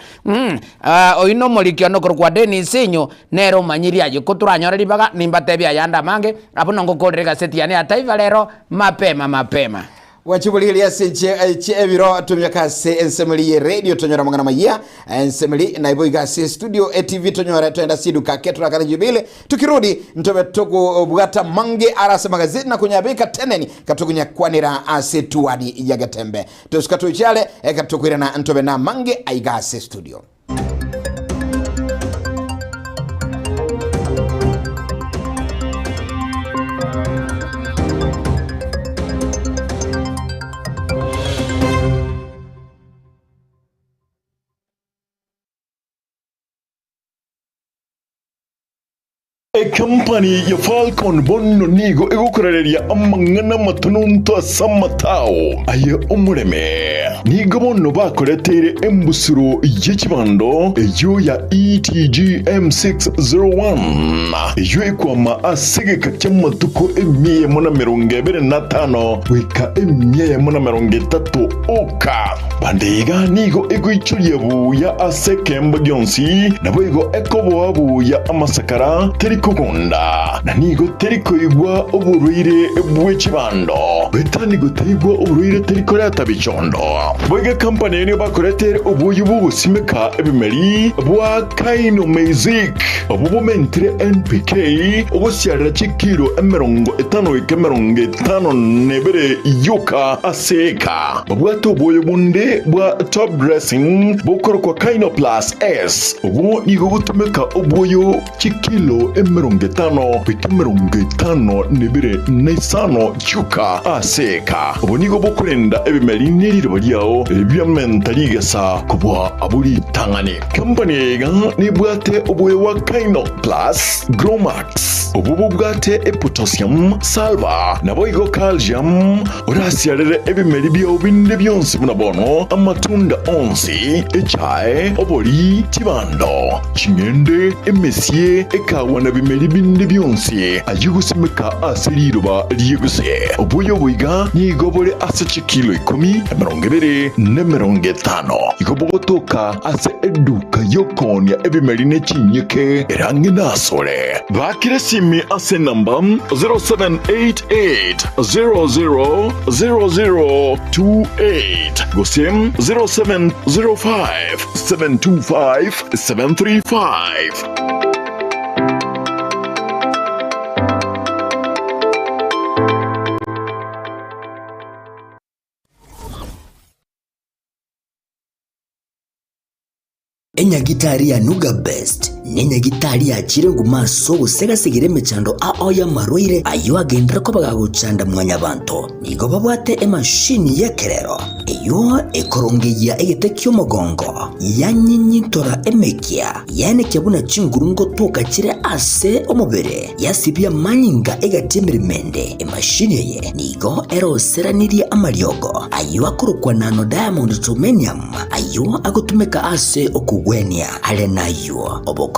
oino molikio no kwa Denis Sinyo nero manyiri ayo kuturanyora libaga nimbatebya yanda mange apuno ngokorega seti ya Taifa lero mapema wachibulilia seche ebiro tumyakase ensemeli radio tonyora mangana maya ensemeli naiboiga se studio TV tonyora twenda siduka ketura kana jibile tukirudi ntobe toko bugata mange arasa magazeti na kunyabeka teneni katukunya kwanira asetuadi yagatembe tuskatu chale katukwira na ntobe na mange aiga se studio. Company ya Falcon Bonno nigo egukorereria amangana matununto asamatao aye umureme nigo bonno bakoretere embusuro y'ekibando eyo ya ETG M601 eyo ekwama asegeka kyamatuko emiye mona 25 wika emiye mona 30 oka bandega nigo egoichuria buya asekemba gyonsi nabo ego ekobo buya amasakara kugonda na nigo teriko igwa oburuire bw'ekibando beta nigo terigwa oburuire teriko leta bichondo boga company ni bakoretere obuyu busimeka ebimeri bwa Kaino Music obubumentre NPK obusyarira chikiro 50 nebere yuka aseka bwato boyo bunde bwa top dressing bukoro kwa Kaino Plus S obu nigo gutumeka obuyo chikilo 50 piki 52 chuka aseka obonigo bokurenda ebimeri niriro lyao ebyamentarigesa kubwa abuli tangani company ga nibwate obwe wa Kaino Plus Gromax obubu bwate potassium salva naboigo calcium orasiarere ebimeri byo binde byonse bunabono amatunda onsi echai oboli tibando chingende emesie ekawa na bimeri binde byonse ayigusimeka asiriroba lyeguse obuyo buiga ni gobole ase kilo 10 igobogotoka ase eduka yokonya ebimeri nechinyeke erangi nasole bakire simi ase namba 0788000028 gosim 0705725735. Enyagitari ya Nuga Best nenyagitari ya chirengu maso gusegasigire mechando ao ya marwaire ayo agendera ko bagagucanda mwanya bantu nigo babwate emashini yekerero iyo ekorongeya egete kyomogongo yanyinyitora emekia yane kyabuna chingurungo toka kire ase omubere yasibya manyinga egatemirmende emashini ye nigo eroseranirie amaryogo ayo akurukwa nano diamond titanium ayo agutumeka ase okugwenia ale nayo obokoreri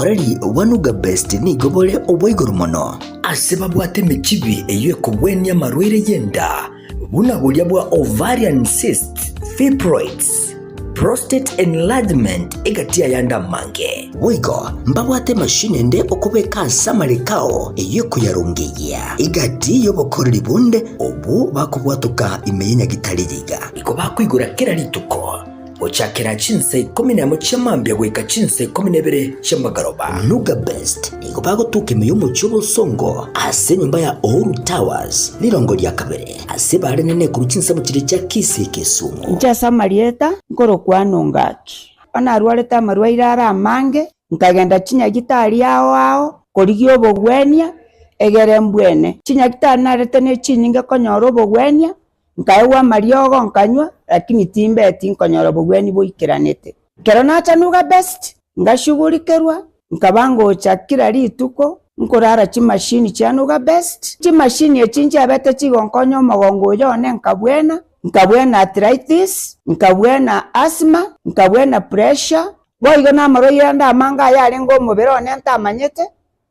wanuga best ni gobole oboigoro mono ase babwate mechibi eyo ekugwenia marwire yenda buna bulya bwa ovarian cyst fibroids prostate enlargement egatia yanda mange wigo mbabwate mashine nde okubeka samarikao eyo kuyarungiya igati yobokoreri bunde obu bakubwatuka imenya gitaririga iko bakwigura kera lituko ochakera chinse 11 chamambya gweka chinse 12 chambagaroba Nuga Best iko bagotuka imiyumu chubo songo ase nyumba ya Oru Towers lirongo lya kabere ase bare nene ku chinse mu kire cya Kisi Kisumu ncha samarieta ngoro kwanongaki ona arwareta marwaire ara mange nkagenda chinya gitari ao korigio obogwenia egere mbwene chinya gitari narete ne chinyinga konyoro obogwenia nkaewa mariogo nkanywa lakini timbeti nkonyoro bugweni boikiranete kero nacha Nuga Best ngashugulikerwa nkabango chakira lituko nkorara chimashini cha Nuga Best chimashini echinja abete chigonkonyo mogongo yone nkabwena arthritis nkabwena asthma nkabwena pressure boigo na maroya nda manga yale ngo mubero ntamanyete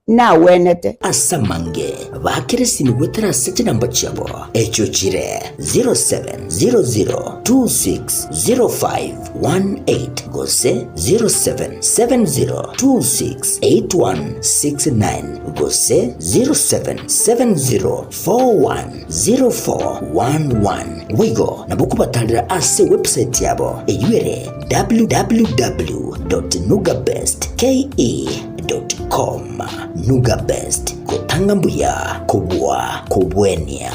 na wenete asamange bakiresini wetera sete namba chabo echo chire 0700260518 gose 0770268169 gose 0770410411 wigo nabukubatalira ase website yabo eyuere www.nugabestke.com Nuga Best kutanga mbuya kubwa kubwenia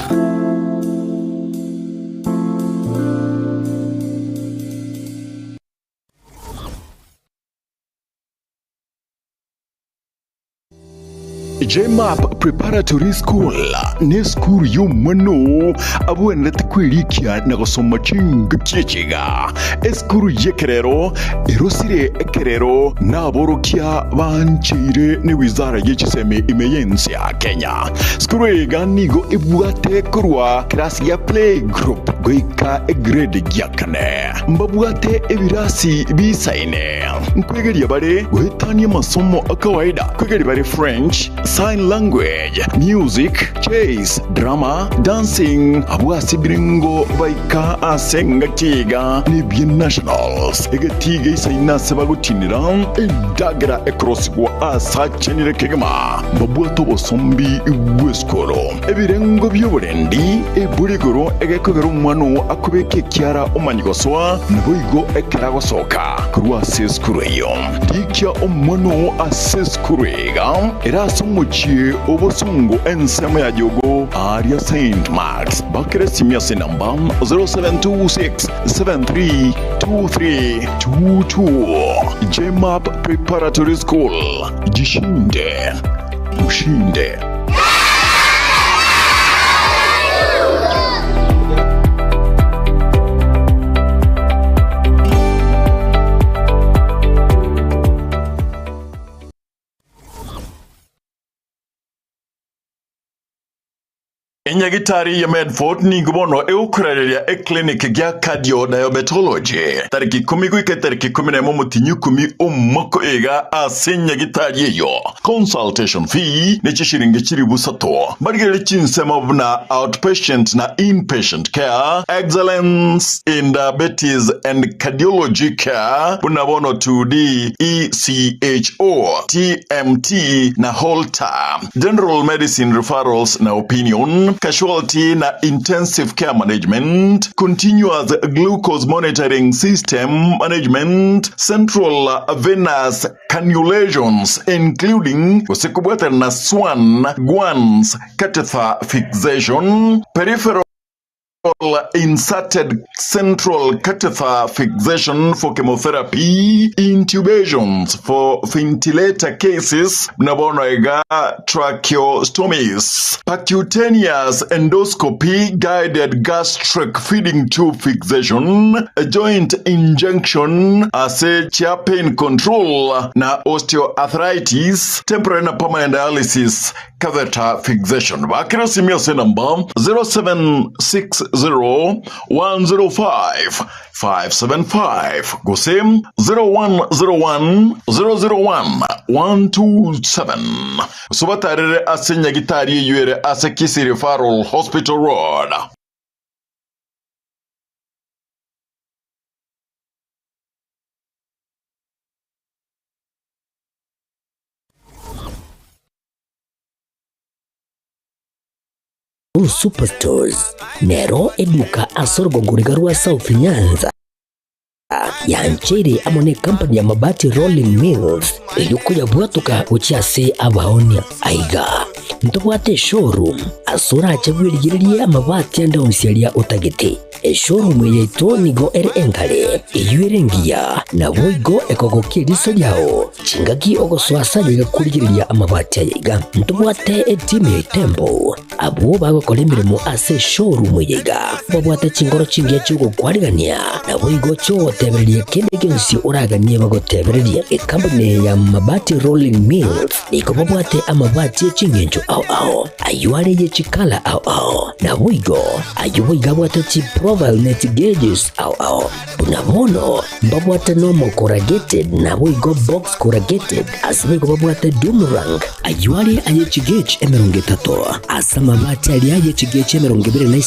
JMAP Preparatory School ni school y'umwana abuenete kwirikia na gusoma chinga kichiga school yekerero erosire ekerero naborokia banchire ni wizara y'ekiseme imeyensi ya Kenya school eganigo ibwate kurwa class ya play group goika grade ya kane mbabwate ebirasi bisaine nkwegeria bare guhitania masomo akawaida kwegeria bare French, sign language, music, chess, drama, dancing, abwasi biringo baika asenga kiga ni nationals egetiga isaina sebagutinira endagera across gwa asachenire kegama babwato bosombi ibweskolo ebirengo by'oburendi eburigoro egekogero umwano akubeke kyara omanyigoswa naboigo ekeragosoka kurwa seskureyo dikya omwano aseskurega erasumuchie obosungu ensema ya jogo aria St. Mark's bakere simyase namba 0726732322 JMAP Preparatory School jishinde ushinde. Enyagitari ya Medford ni gubono eukurereria clinic gya cardiodiabetology tariki 10 gwike tariki 11 mutinyu 10 omoko ega asenyagitari yo. Consultation fee ni chishiringi chiri busato barigere chinsema na outpatient na inpatient care, excellence in diabetes and cardiology care bunabono 2D ECHO TMT na Holter, general medicine referrals na opinion, casualty na intensive care management, continuous glucose monitoring system management, central venous cannulations including usikubwete na swan guans catheter fixation, peripheral inserted central catheter fixation for chemotherapy, intubations for ventilator cases, nabonoega tracheostomies, percutaneous endoscopy, guided gastric feeding tube fixation, a joint injection, chair pain control, na osteoarthritis, temporary na permanent dialysis, catheter fixation. Bakira simio se number 0760-105-575. Gosim 0101-001-127. Subatarere asenya gitari yuere asekisi referral hospital road. Superstores nero eduka asorogongoriga rwa South Nyanza yanchere amone company ya mabati Rolling Mills yuko yabwatuka ucyase abaonia aiga ntobwate showroom asura achabwirigirie amabati andonsialia utagete showroom yeto nigo engale iyurengia na boigo ekogokiriso yao chingaki ogoswasa yiga kurigiriria amabati yiga ntobwate team tembo abo bagokora imirimo ase showroom yiga babwate chingoro chingiye cyugo kwarigania na boigo cyo tebererie kende gensi uraganie bagotebererie company ya mabati Rolling Mills niko babwate amabati chingenjo ao ayuare ye chikala ao na boigo ayuiga bwate chi profile net gauges ao unabono babwate normal corrugated na boigo box corrugated asibego babwate Dumerang ayuare aye chigage emerongetato asama mabati ali aye chigage emerongibire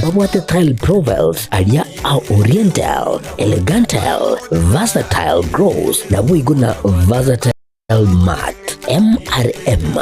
babwate tile profiles alia au oriental elegantal versatile grows na boigo na versatile mat MRM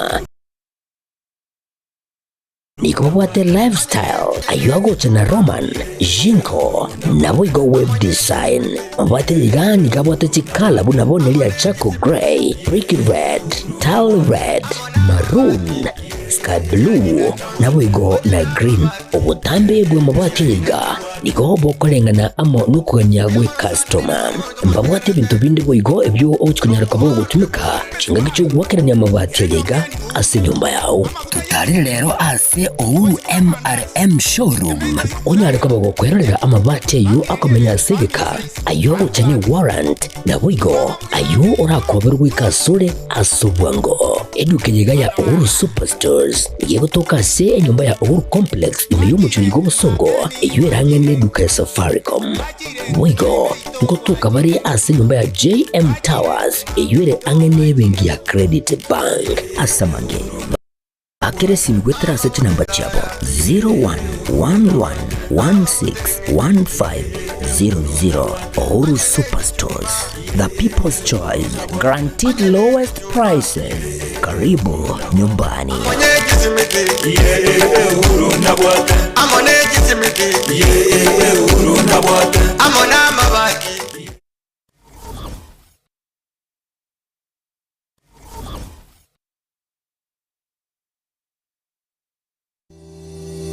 niko babwate lifestyle ayuago chana Roman Jinko na boigo web design babwate yiga nikabwate chikala bunabonelia Chaco Grey, Brick Red, Tile Red, Maroon, Sky Blue na boigo na Green obutambe bwe mabwate yiga niko bokorengana amo nukuganya gwe customer mbabwate bintu bindi boigo ebyo ochikunyara kwabo gutumika chinga cyo gwakeranya amabati yiga ase nyumba yao tutari rero ase Ouru MRM showroom onyare kwabo gukwerera amabati yu akomenya segeka ayo uchanye warrant na boigo ayo orakoberwa ikasure asubwango edukenyiga ya Ouru Superstores yego toka se nyumba ya Ouru Complex imiyo muchurigo busongo iyo erangene duka ya Safaricom boigo ngotoka bari ase nyumba ya JM Towers iyo ere angene bengi ya Credit Bank asamange akere simgwetera seti namba chabo 0111161500 Ouru Superstores, the people's choice, guaranteed lowest prices. Karibu nyumbani.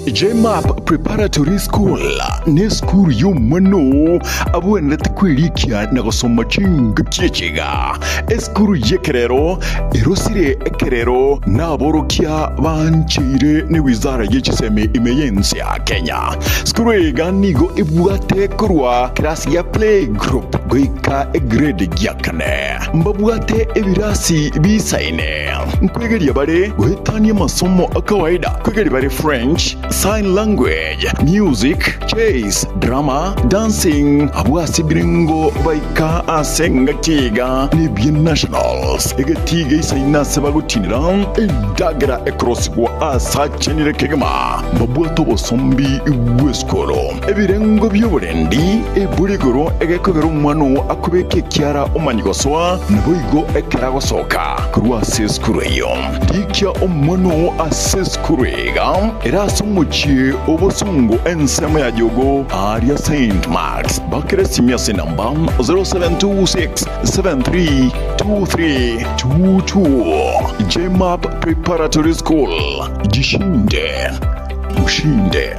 JMAP Preparatory School ni skuru y'umwano abwene kwirikia na gusoma chinga kichiga. Eskuru yekerero erosire ekerero naborokia banchire ni wizara y'ikiseme imeyensi ya Kenya. Skuru iganigo ibwate kurwa klasi ya play group goika grade ya kane. Mbabwate ebirasi bisaine. Nkwegeria bare guhitania masomo akawaida. Kwegeri bare French, sign language, music, chess, drama, dancing. Abwasi biringo baika asenga kiga ni bien nationals. Egetiga isaina sebagutinira indagera across kwa asachenire kegama. Mbabwato bosombi ibweskolo. Ebirengo by'oburendi eburigoro egekogero umwano akubeke kiara omanyigoswa naboigo ekeragosoka kurwa seskureyo. Dikya omwano aseskurega erasumuchie obosungu ensema ya jogo Aria St. Mark's bakere simyase namba 0726732322 JMAP Preparatory School. Jishinde ushinde.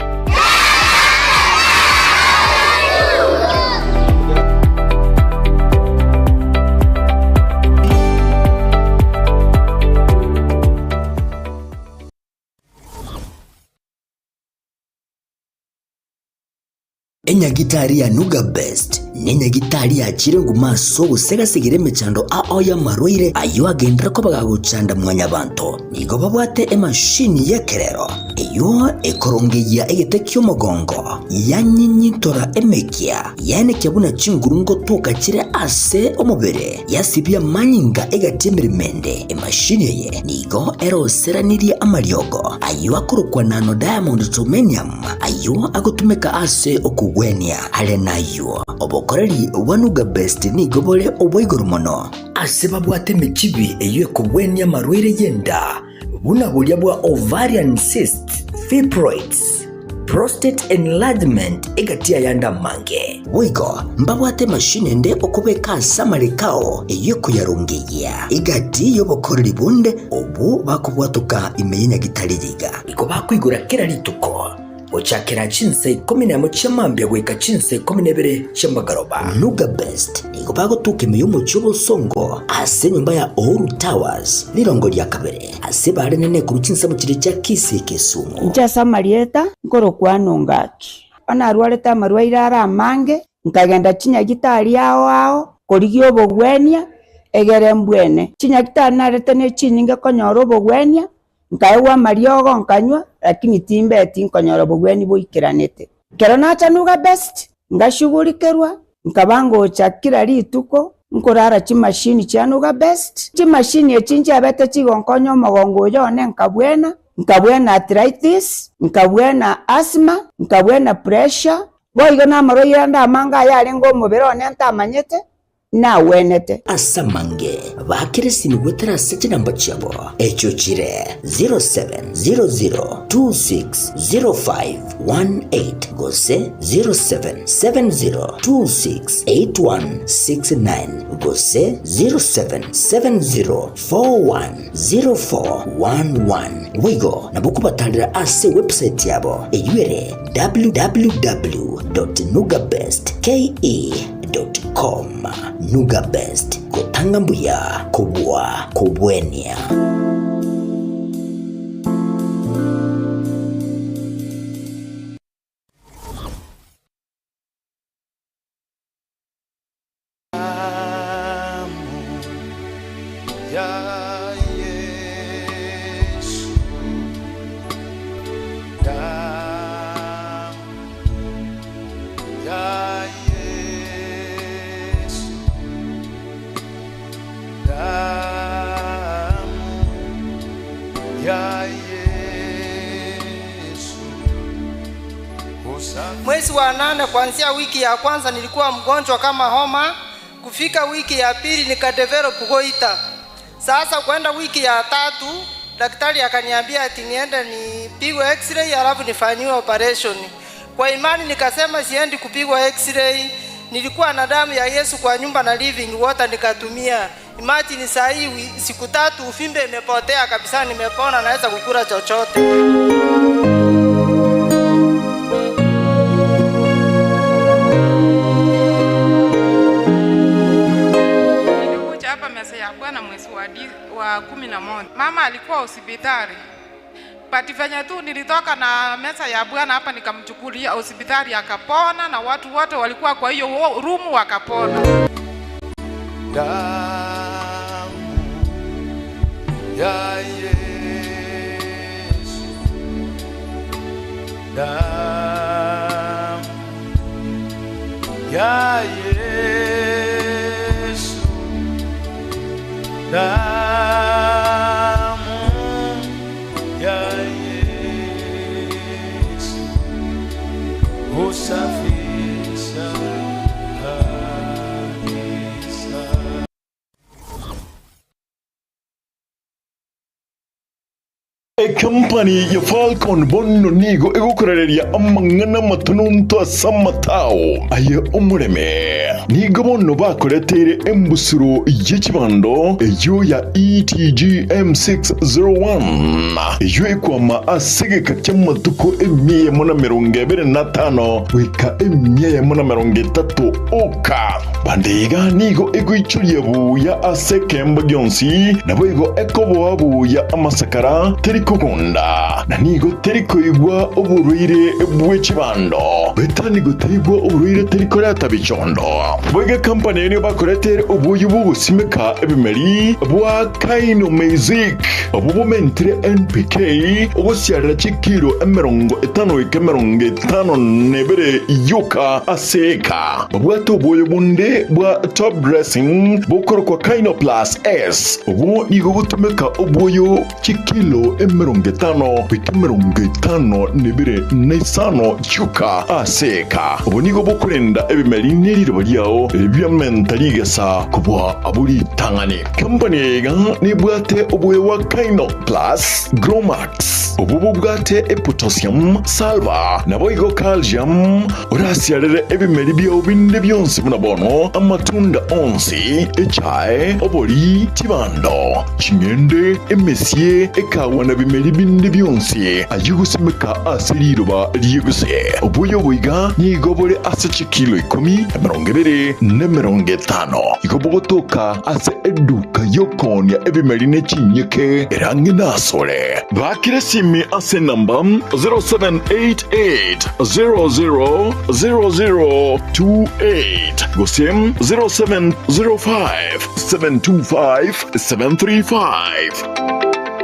Enyagitari ya Nuga Best nenyagitari ya chirengu maso gusega sigire mechando ya marwaire ayo agendera ko bagagucanda mwanya banto nigo babwate emashini yekerero iyo ekorongeya egetekyo mogongo yanyinyitora emekia yane kyabuna chingurungo tukakire ase omubere yasibya manyinga egatemerimende emashini ye nigo eroseranirie amaryogo ayo akorokwa nano diamond titanium ayo agotumeka ase okugwenia ale nayo obokoreri wanuga best nigo bole obwoigoro mono ase babwate mechibi eyo ekugwenia marwaire yenda buna bulya bwa ovarian cyst, fibroids, prostate enlargement egatia yanda mange. Wigo, mbabwate mashine nde okubeka samarikao eyeko yarungeya. Egati yobokoreri bunde obu bakubwatuka imeyenya gitaririga. Iko bakwigura kera lituko. Ochakera chinse 11 chamambya gweka chinse 12 chambagaroba. Nuga Best niko bagotuka imeyumo chobo songo ase nyumba ya Oru Towers lirongo lya kabere ase bare nene ku chinse mu kire cya Kisi Kisumu. Njasa Marieta ngoro kwano ngaki. Ana arwareta marwaire ara mange nkagenda chinya gitari ao korigyo bogwenia egere mbwene. Chinya gitari narete ne chininga konyoro bogwenia nkaewa mariogo nkanywa lakini timbe eti nkonyoro bogweni boikiranete. Kero nacha Nuga Best ngashugulikerwa nkabango chakira lituko nkorara chimashini cha Nuga Best. Chimashini echinja abete chigonkonyo mogongo yone nkabwena arthritis, nkabwena asthma, nkabwena pressure. Boigo na maroira nda manga yale ngo mubero one ntamanyete na wenete asamange bakirisi ni wetera sete namba chabo echo chire 0700260518 gose 0770268169 gose 0770410411 wigo nabukubatalira ase website yabo eyuere www.nugabestke.com. Nuga Best kotanga mbuya kubwa kubwenia. Mwezi wa 8 kuanzia wiki ya kwanza nilikuwa mgonjwa kama homa, kufika wiki ya pili nikadevelop goita. Sasa kwenda wiki ya 3 daktari akaniambia ati niende nipigwe x-ray alafu nifanyiwe operation. Kwa imani nikasema siendi kupigwa x-ray. Nilikuwa na damu ya Yesu kwa nyumba na living water nikatumia. Imagine saa hii siku 3 ufimbe imepotea kabisa, nimepona, naweza kukula chochote. hospitali. But venye tu nilitoka na mesa ya bwana hapa nikamchukulia hospitali akapona, na watu wote walikuwa kwa hiyo room wakapona. Ya Yesu, damu ya Yesu, damu ya Yesu husafisha kabisa. Company ya Falcon Bonno nigo egukorereria amangana matununto asamatao aye umureme nigo bonno bakoretere embusuro y'ekibando eyo ya ETG M601 eyo ekwama asegeka ky'amatuko emye muna 25 wika emye muna 30 oka bandega nigo egoichulia buya asekemba gyonsi nabo ego ekobo buya amasakara teriko Kunda na nigo teriko igwa uburuire bw'ekibando betanigo terigwa uburuire teriko leta bichondo bwege company ni bakoretere ubuyu bubusimeka ebimeri bwa Kaino Music obubumentre NPK obusyarira chikiro 50 nebere yuka aseka bwato ubuyu bunde bwa top dressing bukoro kwa Kaino Plus S obu nigo butumeka ubuyu chikilo 50 nebere nesano chuka aseka ubunigo bokurenda ebimeri niriro baliao ebyamentaliga kubwa aburi tangani company ga nibwate obuye wa Kaino Plus Gromax obubu bwate potassium salva naboigo calcium urasiarere ebimeri byo binde byonse munabono amatunda onsi echae obori tibando chingende emesie ekawa na bimeri binde byonse ayugusimeka asiriroba liyuguse obuyo buiga nigobore ase chikilo 10 igobogotoka ase eduka yokonya ebimeri nechinyeke erangi nasore bakire simi ase namba 0788000028 gosem 0705725735.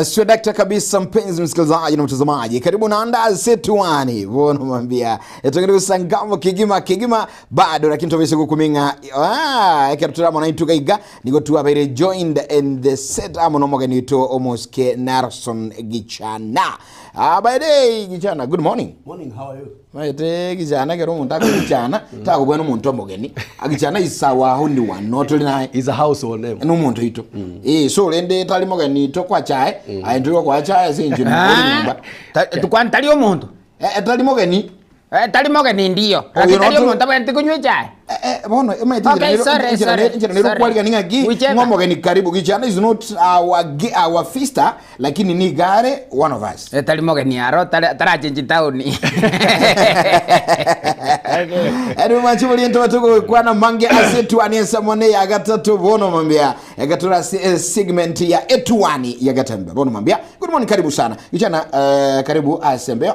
Sio dakta kabisa, mpenzi msikilizaji na mtazamaji, karibu na Andazi Setuani vono mwambia etongere usangamo kigima bado lakini tobeshe kukuminga ekatura mona ituka iga nigo tu abere joined in the set amono mogani ito omoske Narson Gichana. By day Gichana, good morning. Morning, how are you? Maite Gichana kero munta Gichana ta kubweno muntu mogeni Gichana isawa hundi one not naye is a household name no muntu ito so lende tali mogani to kwa chae aindiro kwa chae sinje tukwani tali omuntu tali mogeni Tali mogeni ndio. Lakini muntu abwente kunywa chai. Bono nero kwali ninga gi ngomogeni karibu gichana is not our feaster lakini ni gare one of us. Tali mogeni aro tarachenji tauni. Ero machibuli ento batuko kwana mange asetu anesa mone ya gatatu bono mambia gatura segment ya etuani ya gatembe bono mambia. Good morning, karibu sana gichana karibu asembe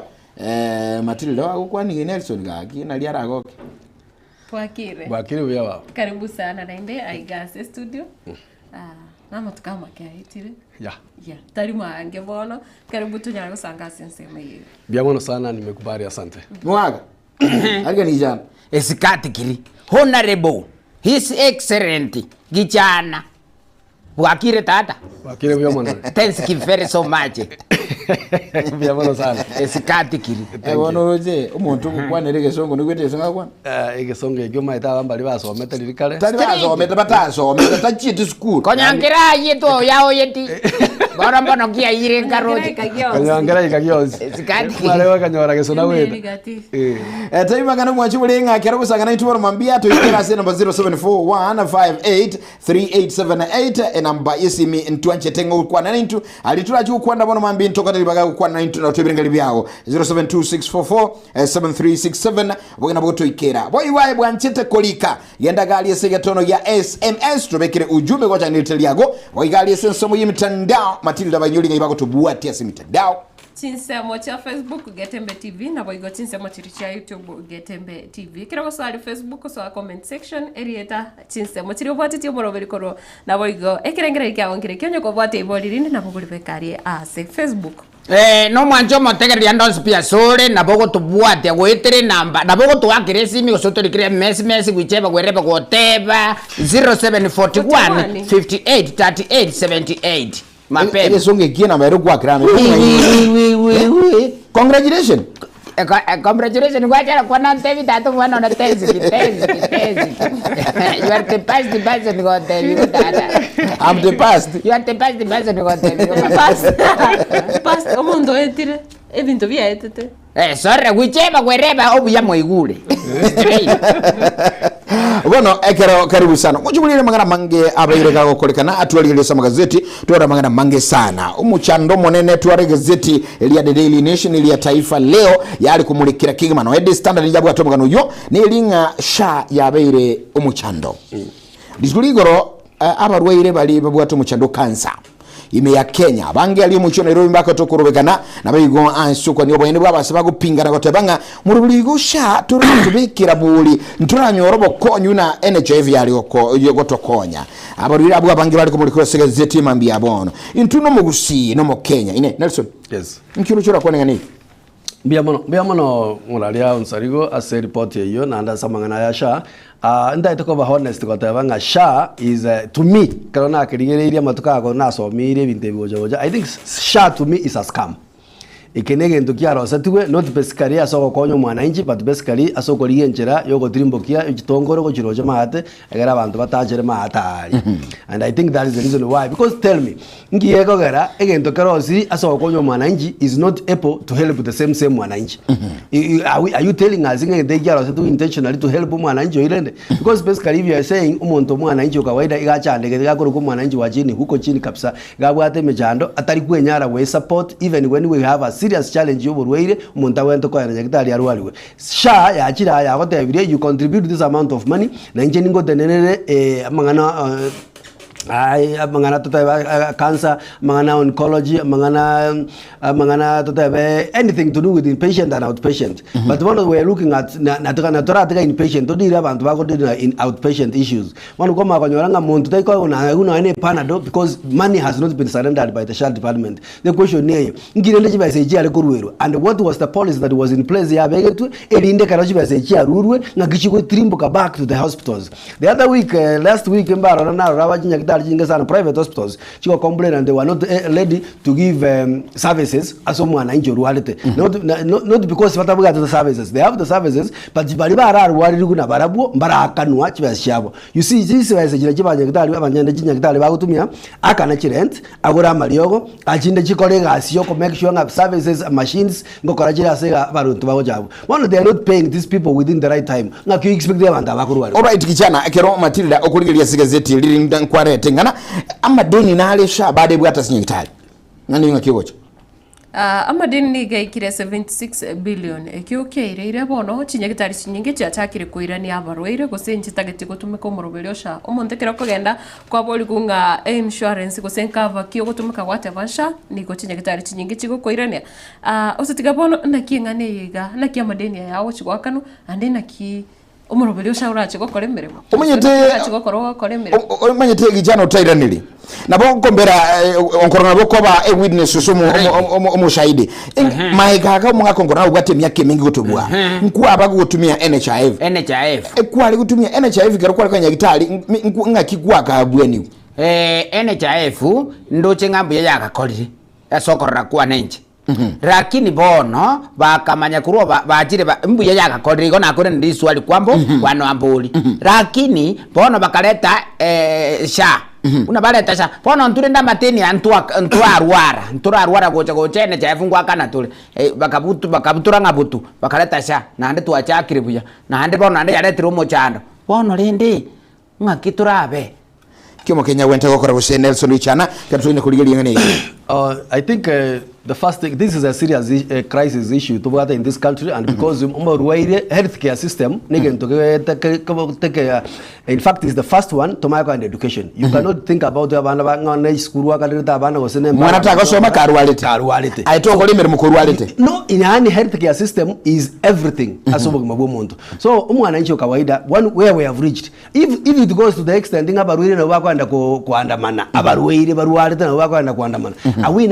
Matilda wako kwani Nelson gaki na liara goke Wakire uya wao. Karibu sana naende aigase studio. Nama tukama kia hitire. Yeah. Tari mwange bono. Karibu tunyara kusanga sensema hiyo. Biamono sana, nimekubali, asante. Mwaga. Alga ni jana. Esikati kili. Honorable. His Excellency Gichana. Wakire tata. Wakire biamono. Thank you very so much. Biamono sana. Esikati kili. Bono roje umuntu kwanere songo nigwete songa kwana. Songo egyo maita bambali basomete lirikale. Tali basomete batasomete tachiti school. Konyangira yeto yao yeti. Bora mbono kia ire karoti. Konyangira ikagyozi. Esikati. Malewa kanyora gesona wetu. Taima kana mwachibulenga kera kusanga na itwara mambia to ikera se number 0741583878 namba yesimi ntwanche tengo kwa 92 alitula chu kwanda bono mambi ntoka talibaga kwa 92 na tubirengali byao 0726447367 bogena boto ikera boy wae bwanchete kolika yenda gali yesega tono ya SMS tubekere ujumbe kwa channel yago boy gali yesensomo yimitandao Matilda banyulinga ibako tubuati ya simitandao Chinsemo cha Facebook Getembe TV na boigo chinsemo cha YouTube Getembe TV. Kira wasali Facebook so comment section erieta chinsemo chiri obwati ti omoroberi koro na boigo ekirengera ikawongire kyonyo ko bwati ibolirinde na buguri bekari ase Facebook. No mwanjo motegeria ndonsi pia sore na bogo tubwate gwetere namba na bogo tuwakire simi osotori kire mess gwicheba gwereba goteba 0741 583878 Mapema. Songe kiena mero kwa krame. Congratulations. Congratulations kwa jana kwa nante vitatu mwana na tenzi. You are the past person got tell you dada. I'm the past. You are the past person got tell you. Past omundo etire. Ebintu bya etete. Sorry, wicheba gwereba obuya moigule. Bueno, ekero karibu sana. Mujubulire mangana mange abayireka gokolekana atwalire sa magazeti twara mangana mange sana. Umuchando monene tware gazeti elia The Daily Nation elia Taifa Leo yali kumulikira Kigman Ed Standard njabu atomagano yo ni linga sha yabeire umuchando. Disuligoro abarwaire bali babwato umuchando kansa. Ime ya Kenya bange ali mucho Nairobi mbaka tokurubekana na bayigo ansuko niyo boyene bwabasaba gupingana gotebanga murubuligo sha turabikira buli nturanyorobo konyu na NHIV yali gotokonya abarira abwa bange bali kumulikira segazeti mambi abono intuno mugusi no mu Kenya ine Nelson. Yes. Nkiro chora kwanenga ni biamono muralia unsarigo ase report yeyo na anda samangana ya sha nda to ba honest ko tabanga sha is to me kana akirigereria matuka ko na somire binte boja I think sha to me is a scam ikenege ndukia rosa tuwe not basically asoko konyo mwananchi but basically asoko lienjera yoko trimbokia igitongoro ko chiroje mahate agara abantu batajere mahatari and I think that is the reason why, because tell me ngiyeko gara egento karosi asoko konyo mwananchi is not able to help the same mwananchi. Are you telling us ngende gyaro to intentionally to help mwananchi irende? Because basically if you are saying umuntu mwananchi kawaida igachande gakoro ko mwananchi wa chini huko chini kabisa gabwate mejando atari kwenyara we support even when we have a serious challenge yoburweire umuntu wento ko yana gitari yarwaliwe sha yakira yagote you contribute this amount of money na nje ningo denene mangana mangana tota cancer mangana oncology mangana tota anything to do with inpatient and outpatient. But one we are looking at natora inpatient to dira abantu bako in outpatient issues one koma konyoranga muntu taiko una ene panado because money has not been surrendered by the Health Department. The question here ngirende chiba seji ale kurweru and what was the policy that was in place ya begetu elinde karachi ba seji arurwe ngagichiko trimbo ka back to the hospitals. The other week last week mbaro na rawajinya hospitali jingi sana private hospitals chiko complain and they were not ready to give services aso mwananchi rualite not because batabuga the services, they have the services but bali bararwari kuna barabu mbarakanwa chibashabo. You see this wise chibanye kitali abanyende chinya kitali bagutumia akana chirent agura mariogo achinde chikore gasi yo make sure nga services machines ngokora chira sega baruntu bagojabu. One they are not paying these people within the right time. Nga you expect them and abakurwari. Alright kichana kero Matilda okurigiria sigazeti liri ndankware ngana amadeni nalesha bade bwata sinya kitali. Ngani ngakigocho. Amadeni nigaikire 76 billion ekiukeire ire bono chinyagitari chinyingi chiachakire kuirania abarwaire gusenji tageti gutumika umurubirosha omontekera kugenda kwa boli kunga insurance gusenka vakio gutumika gwate vansha niko chinyagitari chinyingi chigo kuirania ositiga bono nakingane yiga naki amadeni yawo chigwakano ande naki umurubirosha urache gukora imirimo umanyete gijana utairaniri nabo ngombera onkorona bokoba e witness usumu umushahidi maikaga mungakongora ubwate myake mingi gutubwa nku abaga gutumia NHIF ekwali gutumia NHIF kero kwali kanya gitali ngakigwa kabweni NHIF ndoche ngambo yakakorire yasokorera kwa nenje lakini bono bakamanya kuruwa bajire mbuye yakakorire gona akore ndi swali kwambo wano ambuli lakini bono bakaleta sha una baleta sha bono nture nda mateni arwara gocha NHIF ngwa kana tule bakabutura ngabutu bakaleta sha na ande twachakire buya na ande bono ande yaretiro mochando bono rindi ngakiturabe kimo Kenya wente gukora guse Nelson Wichana katune kuligeria ngene. I think the first thing, this is a serious crisis issue to in this country, and because healthcare system, in fact, is the first one to make an education. You cannot think about the no, in any healthcare system is everything. So, where we have reached, if it goes to the extent, are we in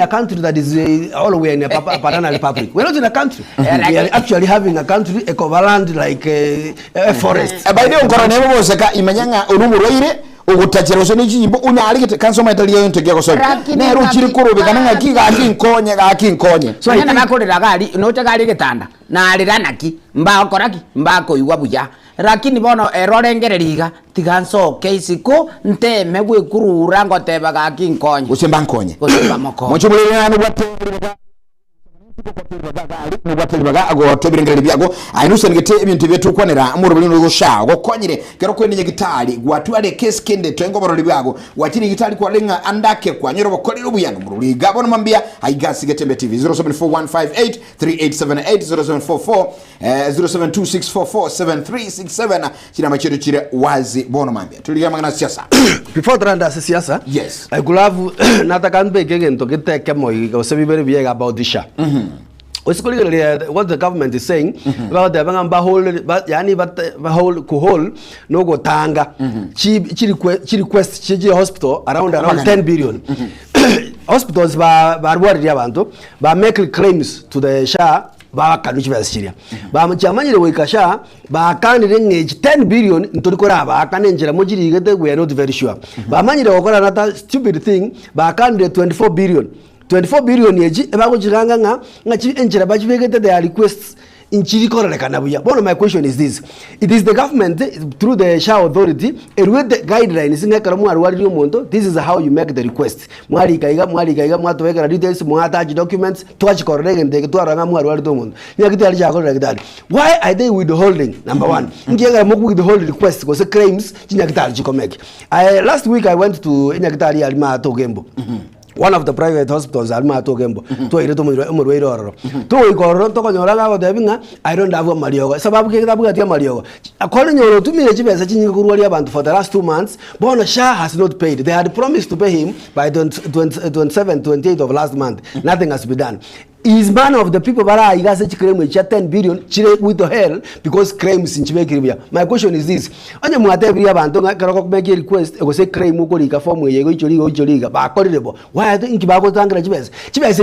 a country that is all we are in a banana republic? We're not in a country. We are actually having a country, a coverland like a forest. By the way, imanyanga urumurwaire ugutachero n'ijimbo unyarigite kanso matali yo ntegeko so ne ruchiri kurubi kananga kiga akinkonye so yana nakorera gali nocha gali gitanda na aliranaki mbakoraki mbako igwa buya lakini bono erorengereriga tiganso keisiko nteme gwikurura ngoteba gakinkonye usemba nkonye muchumulire nanu bwate nubwatelibaga ago tobirengere byago ainuse ngete ibintu byetukwanira murubuli n'ugusha gokonyire kero kwenye gitali gwatwale keskende twengoboro byago wakiri gitali kwa lenga andake kwa nyoro bokoliro buyano murubuli gabo nomambia aigasi getembe TV 0741583878 0726447367 china machedo chire wazi bono mambia tuligama na siasa before tranda siasa yes I could have nataka nbeke ngento geteke moyi osebibere biega about this sha what the government is saying about the bangamba hold no go tanga chi request chi hospital around 10 billion hospitals ba worry abantu ba make claims to the SHA ba kanuchi ba Syria ba mchamanyire wikasha ba kanire ngeji 10 billion ntorikora ba kanenjera mujiri gete we are not very sure ba manyire okora another stupid thing ba kanire 24 billion yeji ebago jiranga ngachi enjera bajibegete their requests inchiri korelekana buya. Bono my question is this: it is the government through the SHA authority with the guidelines ngekara mu arwari omuntu. This is how you make the request. Mwari kaiga mwatoweka details mwataji documents twachi korelege ndege twaranga mu arwari omuntu. Nyakiti ali chako rekdali. Why are they withholding? Number one, ngiyanga mu withhold request because claims chinyakitali chikomeke. Last week I went to Nyakitali Alma Togembo. One of the private hospitals Alma Togembo to ireto murweiro ororo to igoro to konyoraga go debinga I don't have mariogo sababu ke kitabu gatia mariogo according to tumire chibesa chinyi kuruwalia abantu for the last 2 months bono SHA has not paid. They had promised to pay him by 28 of last month. Nothing has been done. is man of the people bara igase chikremu cha 10 billion chire with the hell because crimes in chibekiribya. My question is this: onye mwatebiri abantu ngakaro kubeke request ego se crime uko lika form yego icholiga ba korirebo why do inkibago tangira chibese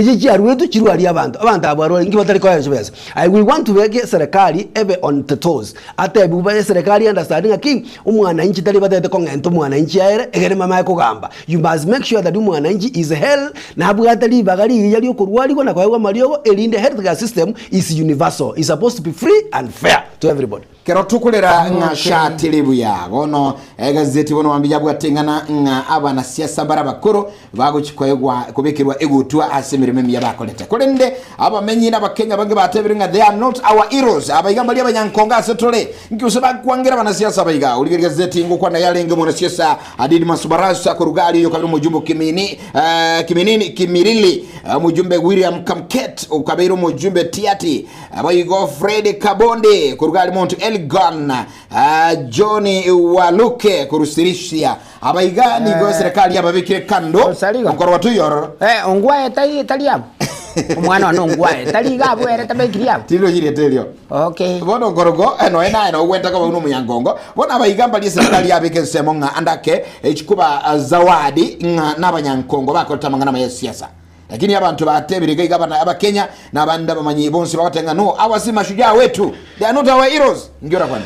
chichi arwetu chiru ali abantu abaro inkibatari kwa chibese. I will want to get serikali ebe on the toes ate buba serikali understanding king umwana inchi tali batete kongento mwana inchi aere egere mama yako gamba. You must make sure that umwana inchi is hell na abwatali bagali yali okurwaliko na kwa the healthcare system is universal. It's supposed to be free and fair to everybody. Kero tukulera nga shatilibu ya gono gazeti bono wambija bwatengana nga abana siasa baraba koro bago chikoyegwa kubekirwa egutwa asemirime miya bakoleta kolende abamenyi n'abakenya bange batebiringa they are not our heroes abayiga bali abanyankonga asetole nkiusaba kwangira bana siasa abayiga uli gazeti ngo kwa nayalenge mwana siasa Adidi Masubarasa kurugali yo kabiri mujumbe kimirili mujumbe William Kamket ukabiri mujumbe Tiati abayigo Fred Kabonde kurugali Mount Elgon Johnny Waluke kurusirishia abaigani go serikali ababikire kando okoro watu yororo ongwae taliam umwana wa ongwae taliga bwere tabekiriam tilo jire telio okay bono ngorogo eno eno weta ko uno munyangongo bona abaigamba li serikali abike semonga andake echikuba zawadi n'abanyankongo bakota mangana ya siasa lakini abantu batebirika igabana abakenya nabanda bamanyi bonsi bawatenga no awasi mashujaa wetu they are not our heroes ngiora kwani.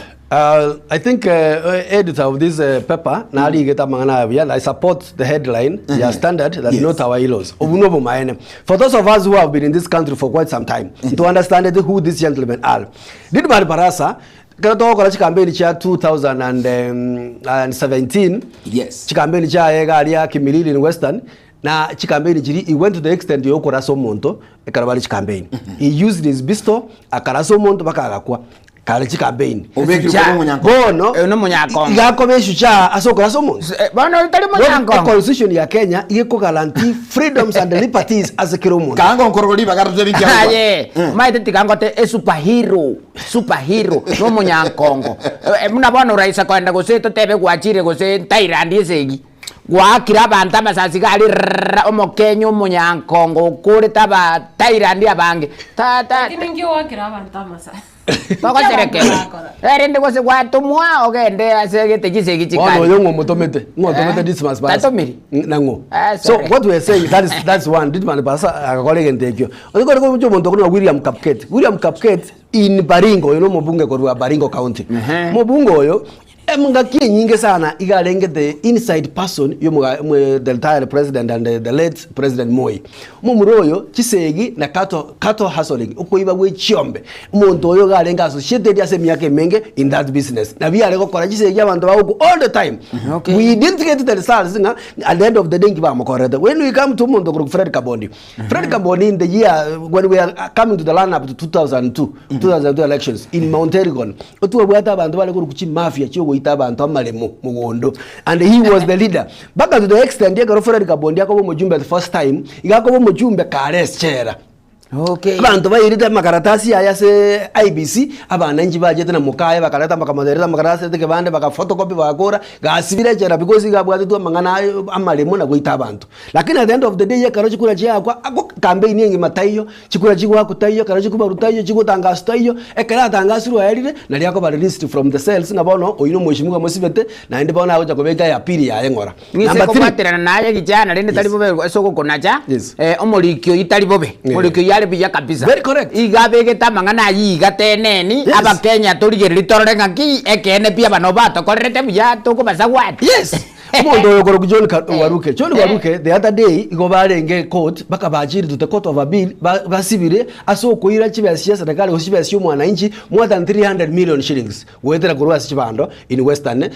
I think editor of this paper nali geta mangana and I support the headline ya standard that not our heroes obunobo maene. For those of us who have been in this country for quite some time to understand who these gentlemen are. Did Barasa kato kwa chikambeni cha 2017 yes chikambeni cha yega alia Kimilili in Western na chikambeni jiri he went to the extent yo koraso monto ekarabali chikambeni he used his pistol akaraso monto baka agakwa kale chikambeni bono no munyakongo igakomeshu cha asokoraso monto bono tali munyakongo constitution ya Kenya iko guarantee freedoms and liberties as a kiromo kango nkorogoli bagaruze binkya aye maite tikangote superhero no munyakongo muna bono raisa kwenda gosete tebe gwachire gose Thailand yesegi gwakira abantu amasasigari omokenyo munyankongo kuri taba Thailand abange tata kiningyo wakira abantu amasasa bako sereke erinde gose gwatumwa ogende asegete gisegi chikani ono yongo motomete this must pass tatomiri nango so what we are saying that's one did man pasa akakole ntekyo odiko ko mjo muntu kuna William Kapket in Baringo mobunge kwa Baringo County mobunge oyo Mungaki nyinge sana igalenge the inside person yo the entire president and the late President Moi. Mumuroyo chisegi na kato hustling uko iba we chiombe. Muntu oyo galenga associated ya semiyake menge in that business. Na bia leko kora chisegi abantu bauko all the time. Okay. We didn't get the results at the end of the day kiba makoreta. When we come to muntu kuru Fred Kabondi. Fred Kabondi in the year when we are coming to the lineup to 2002 elections in Mount Elgon. Otuwa bwata abantu bale kuru kuchi mafia chiyo itabantu amalemo mugondo and he was the leader back to the extent ya Fred Kabondi yakobo mujumbe the first time igakobo mujumbe kares chera. Okay. Abantu bayirita makaratasi ya se IBC abana nji baje tena mukaya bakaleta makamodereza makaratasi teke bande baka photocopy bakora gasibire chera because igabwate tu mangana amalemo na goita abantu lakini at the end of the day yakaro chikura chia kwa ako campaign yengi matayo chikura chigwa kutayo karo chikuba rutayo chigutanga stayo ekara tangasuru ayirire na lyako ba released from the cells ngabono oyino mwishimwa mosibete na inde bona aho jakobeka ya pili ya engora number 3 kwaterana naye kijana rende talibobe soko konacha omolikyo italibobe molikyo biya kabisa. Very correct. Igabege tamangana yiga teneni aba Kenya toligeri torenga ki ekene pia banobato korete biya to ko basagwati. Yes. Mondo yogoro John Waruke. John Waruke the other day igo barenge court baka bajiri to the court of appeal basibire aso koira chibasiya serikali hosibasiyo mwananchi more than 300 million shillings. Wetera kurwa chibando in western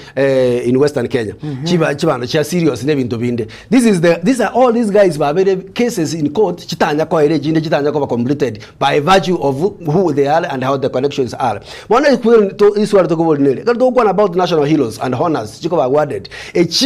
Kenya. Chibando cha serious ne bintu binde. These are all these guys babere cases in court chitanya kwa ile jinde chitanya kwa completed by virtue of who they are and how the connections are. Mwana to iswara to go nile. Kato kwa about national heroes and honors chiko awarded.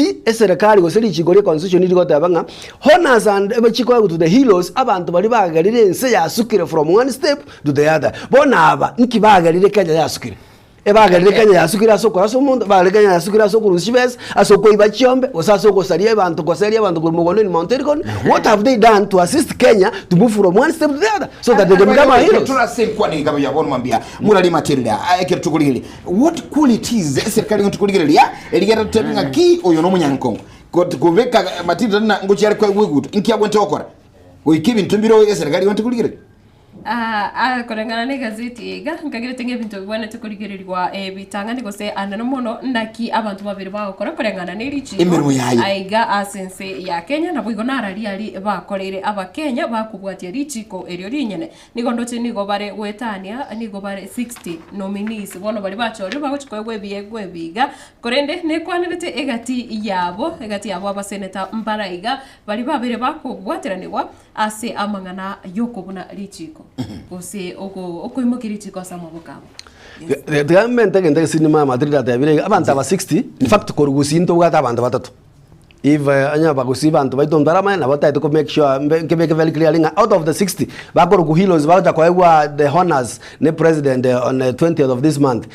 Serikali goseli chigore constitution iri gotabanga honors and chiko to the heroes abantu bali bagalire nse yasukire from one step to the other bona aba nkibagalire Kenya yasukire Ebagerire Kenya yasukira sokora so mundu bagere Kenya yasukira sokuru shibes asoko ibachombe osasa kosaria abantu kosaria abantu mugondo ni Mount Elgon. What have they done to assist Kenya to move from one step to the other so that they can become heroes? Turase kwa ni kama yabona mwambia murali Matilda eketukulire what qualities serikali ngotukulire ya eligera tutenga ki oyo no munyankongo kuveka Matilda na ngochi yari kwa wigutu inkia gwente okora oikibi ntumbiro serikali ngotukulire kurengana ni gazeti iga ngagire tenge bintu bwana tukurigirirwa bitanga ni gose anano mono naki abantu babiri bagokora kurengana ni richi aiga asense ya Kenya na bwigo narari ari bakorere aba Kenya bakubwatia richiko erio rinyene nigondo nigo bare gwetania nigo bare 60 nominees bono bari bachore bagochiko gwebiga korende ne kwanirete egati yabo abaseneta Mbaraiga bari babiri bakubwatiranirwa ase amangana yokobuna richiko ose oko imokirichi kwa samabukabo. The government agenda sinema Madrid at abantu aba 60 in fact korugusinto bwata abantu batatu. If anya bagusi bantu baitondara na bata to make sure make very clearly out of the 60 bakorugu heroes bata kwa the honors ne president on the 20th of this month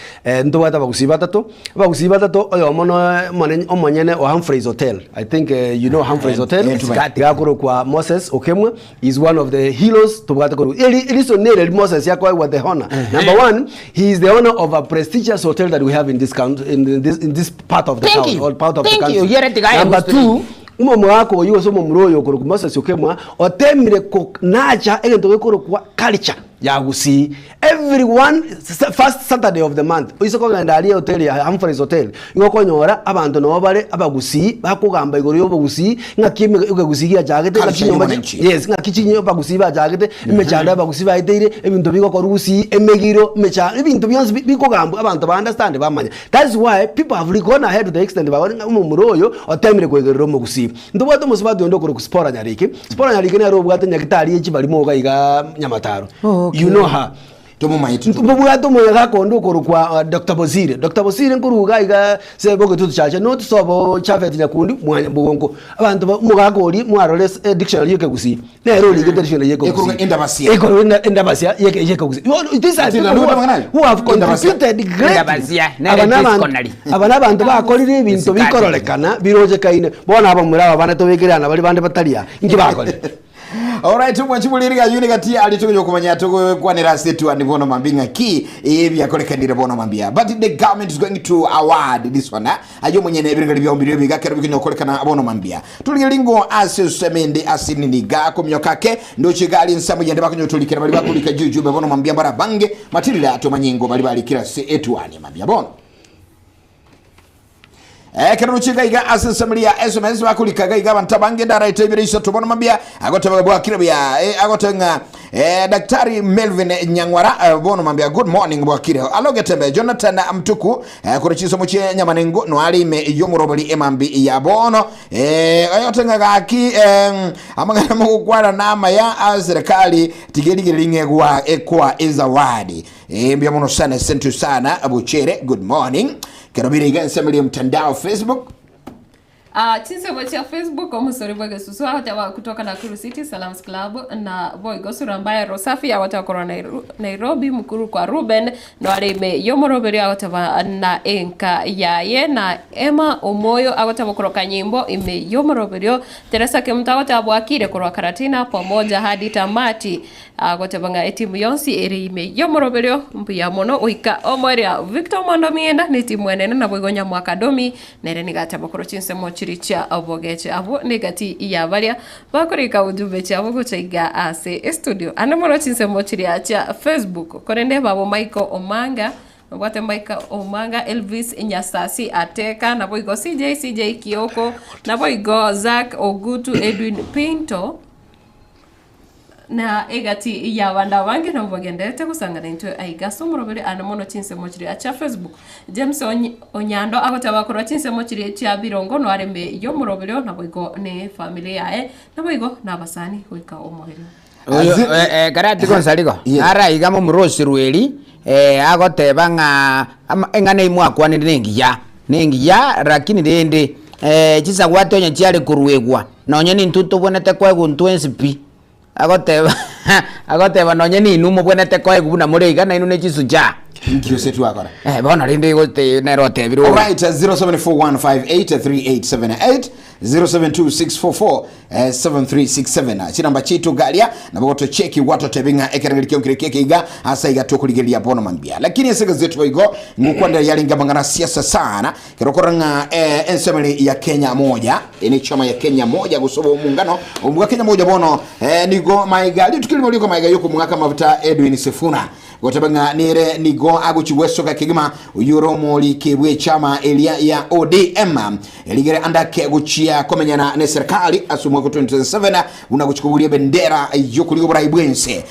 ndo bata bagusi batatu oyo mono omonyene o Humphreys Hotel. I think you know Humphreys Hotel. Gakoro kwa Moses Okemwa is one of the heroes to bata koru. It is on Moses yakwa the honor. Number 1, he is the owner of a prestigious hotel that we have in this country in this part of the town or part of the country. Number 2, umo wako yuko somo mroyo kuru kumasa siokemwa otemire ko naja egento ko kwa culture ya gusi everyone first Saturday of the month isoko gandalia hotel ya Humphreys Hotel yuko nyora abantu no bare abagusi bakugamba igoro yo bagusi ngakime ugagusigia jagete ngakinyomba yes ngakicinyo bagusi ba jagete imechanda bagusi ba iteire ebintu biko ko rusi emegiro mecha ebintu byonse biko gambo abantu ba understand bamanya. That's why people have gone ahead to the extent ba umo mroyo otemire ko igoro mo gusi ndobwato musibado ndo ko spora nyarike na ro bwato nyakitari echi barimo ga Nyamataro. You know her. Tumubugato moya kondo kwa Dr. Bozire nkuruga iga sebo getu chacha not sobo chafet nyakundi mwanya bugongo abantu mugakori mwarores dictionary yeke gusi na ero lige dictionary yeke gusi endabasia yeke gusi this are who have contributed great abana abantu bakorire ibintu bikorolekana biroje kaine bona aba muraba bana tobekirana bali bande batalia inki bakore. Alright, mwachibuliriga yuni kati alitukujo kumanya tuko kwa nerasetu anivono mambinga ki ebi akorekandire bono mambia. But the government is going to award this one. Ayo mwenye nebirga libya umbirio biga kero bikinyo korekana bono mambia. Tuligelingo asesemende asinini ga kumyokake ndo chigali nsamu yende bakunyo tulikera bali bakulika juju bono mambia bara bange Matilda tomanyingo bali bali kira se etuani mambia bono. Kero chiga iga asesemlia SMS bakulika iga bantabange dara itebirisha tobono mambia agota bwa kirabia agota Daktari Melvin Nyangwara bono mambia good morning bwa kire alogetembe Jonathan Mtuku kurichiso muche nyamanengo no alime yomurobali emambi ya bono ayotenga gaki amagana mukwana nama ya serikali tigerigelinge gwa ekwa ezawadi mbia mono sana sentu sana abuchere good morning kerobiri gansemeli mtandao Facebook Chinse wacha Facebook omusori bwege susu hata kutoka Nakuru City Salams Club na boy gosura ambaye Rosafi ya wata korona Nairobi mkuru kwa Ruben no alime yomoroberi awata na enka yaye na Emma Omoyo awata bokoroka nyimbo ime yomoroberio Teresa Kemtawata abwakire korwa Karatina pamoja hadi tamati agote banga etimu yonsi eri ime yomoroberio mpuya mono uika omoria Victor Mondomienda ni timu enene na bwigonya mwakadomi nere nigata bokoro chinse mochiricha abogeche abo negati ya balia bakorika ujumbe chabo gochaiga ase studio anamoro chinse mochiria cha Facebook korende babo Michael Omanga Mwate Michael Omanga, Elvis Nyasasi Ateka, na boigo CJ Kioko, na boigo Zach Ogutu, Edwin Pinto, na egati ya wanda wange na ubagendete kusangana into aiga somorobere anamono chinse mochiri acha Facebook. James Onyando agotabakora chinse mochiri cha birongo no arembe yo morobere na boigo ne familia yae na boigo na basani hoika omohero. Karati Gonzaligo. Ara igamo murosi rueli agoteba nga engane imwakwa nengiya rakini dende chisa gwate onye chiale kuruegwa na onye ni ntuto bonete kwa guntu ensipi agoteba agoteba nonye ni numo bwenete koe kubuna muriga na inu ne chisuja Nkio setu akora. Bona rinde gote nerote biro. Alright, 0741583878 0726447367 chiramba chitu galia na bogoto cheki watu tebinga ekerangilikio kirikeke iga hasa iga tokuligelia bono mambia lakini esega zetu igo ngukwanda yalinga bangana siasa sana kirokoranga ensemble ya Kenya moja ni chama ya Kenya moja gusobo muungano umbuga Kenya moja bono nigo maigali tukilimo liko maiga yuko mwaka mafuta Edwin Sifuna gotabanga nire nigo aguchweso ka kigima uyuro moli kebwe chama elia ya ODM eligere andake guchia komenyana ne serikali asumwa ko 2027 unaguchukulia bendera yokuligo buraibwense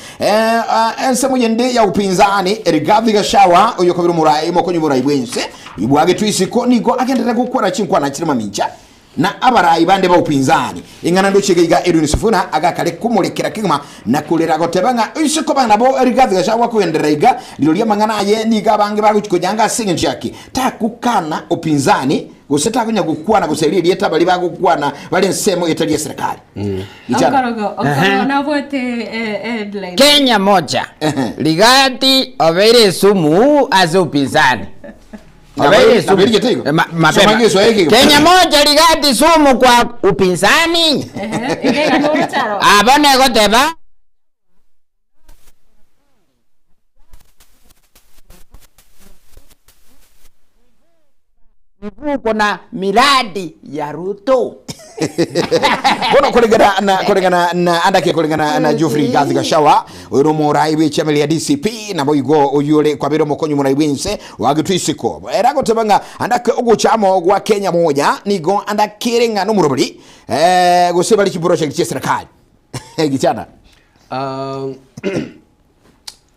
ense muyende ya upinzani Rigathi Gachagua uyokobiro murai mokonyo buraibwense ibwage twisiko nigo agendera gukora chinkwa na kirima mincha na abarayi bande ba upinzani ingana ndo chegeiga Edwin Sifuna agakale kumulekera kiguma na kulera gotebanga isiko bana bo Rigathi Gachagua kuendereiga lilolia mangana ye niga bange bagukujanga sinjaki takukana upinzani guseta kunya gukwana gusaidia dieta bali bagukwana bali nsemo etali ya serikali Okorogo na vote headline Kenya moja Rigathi obere sumu azo upinzani Kenya moja Rigathi sumu kwa upinzani abone goteba kuna miradi ya Ruto Bona kolegana na andake kolegana na Geoffrey Rigathi Gachagua uyo murai we chama ya DCP na boigo uyule kwa biro mokonyo murai wense wagitwisiko era gotebanga andake oguchamo gwa Kenya moja nigo andakirenga no murobali gosebali ki project ya serikali gichana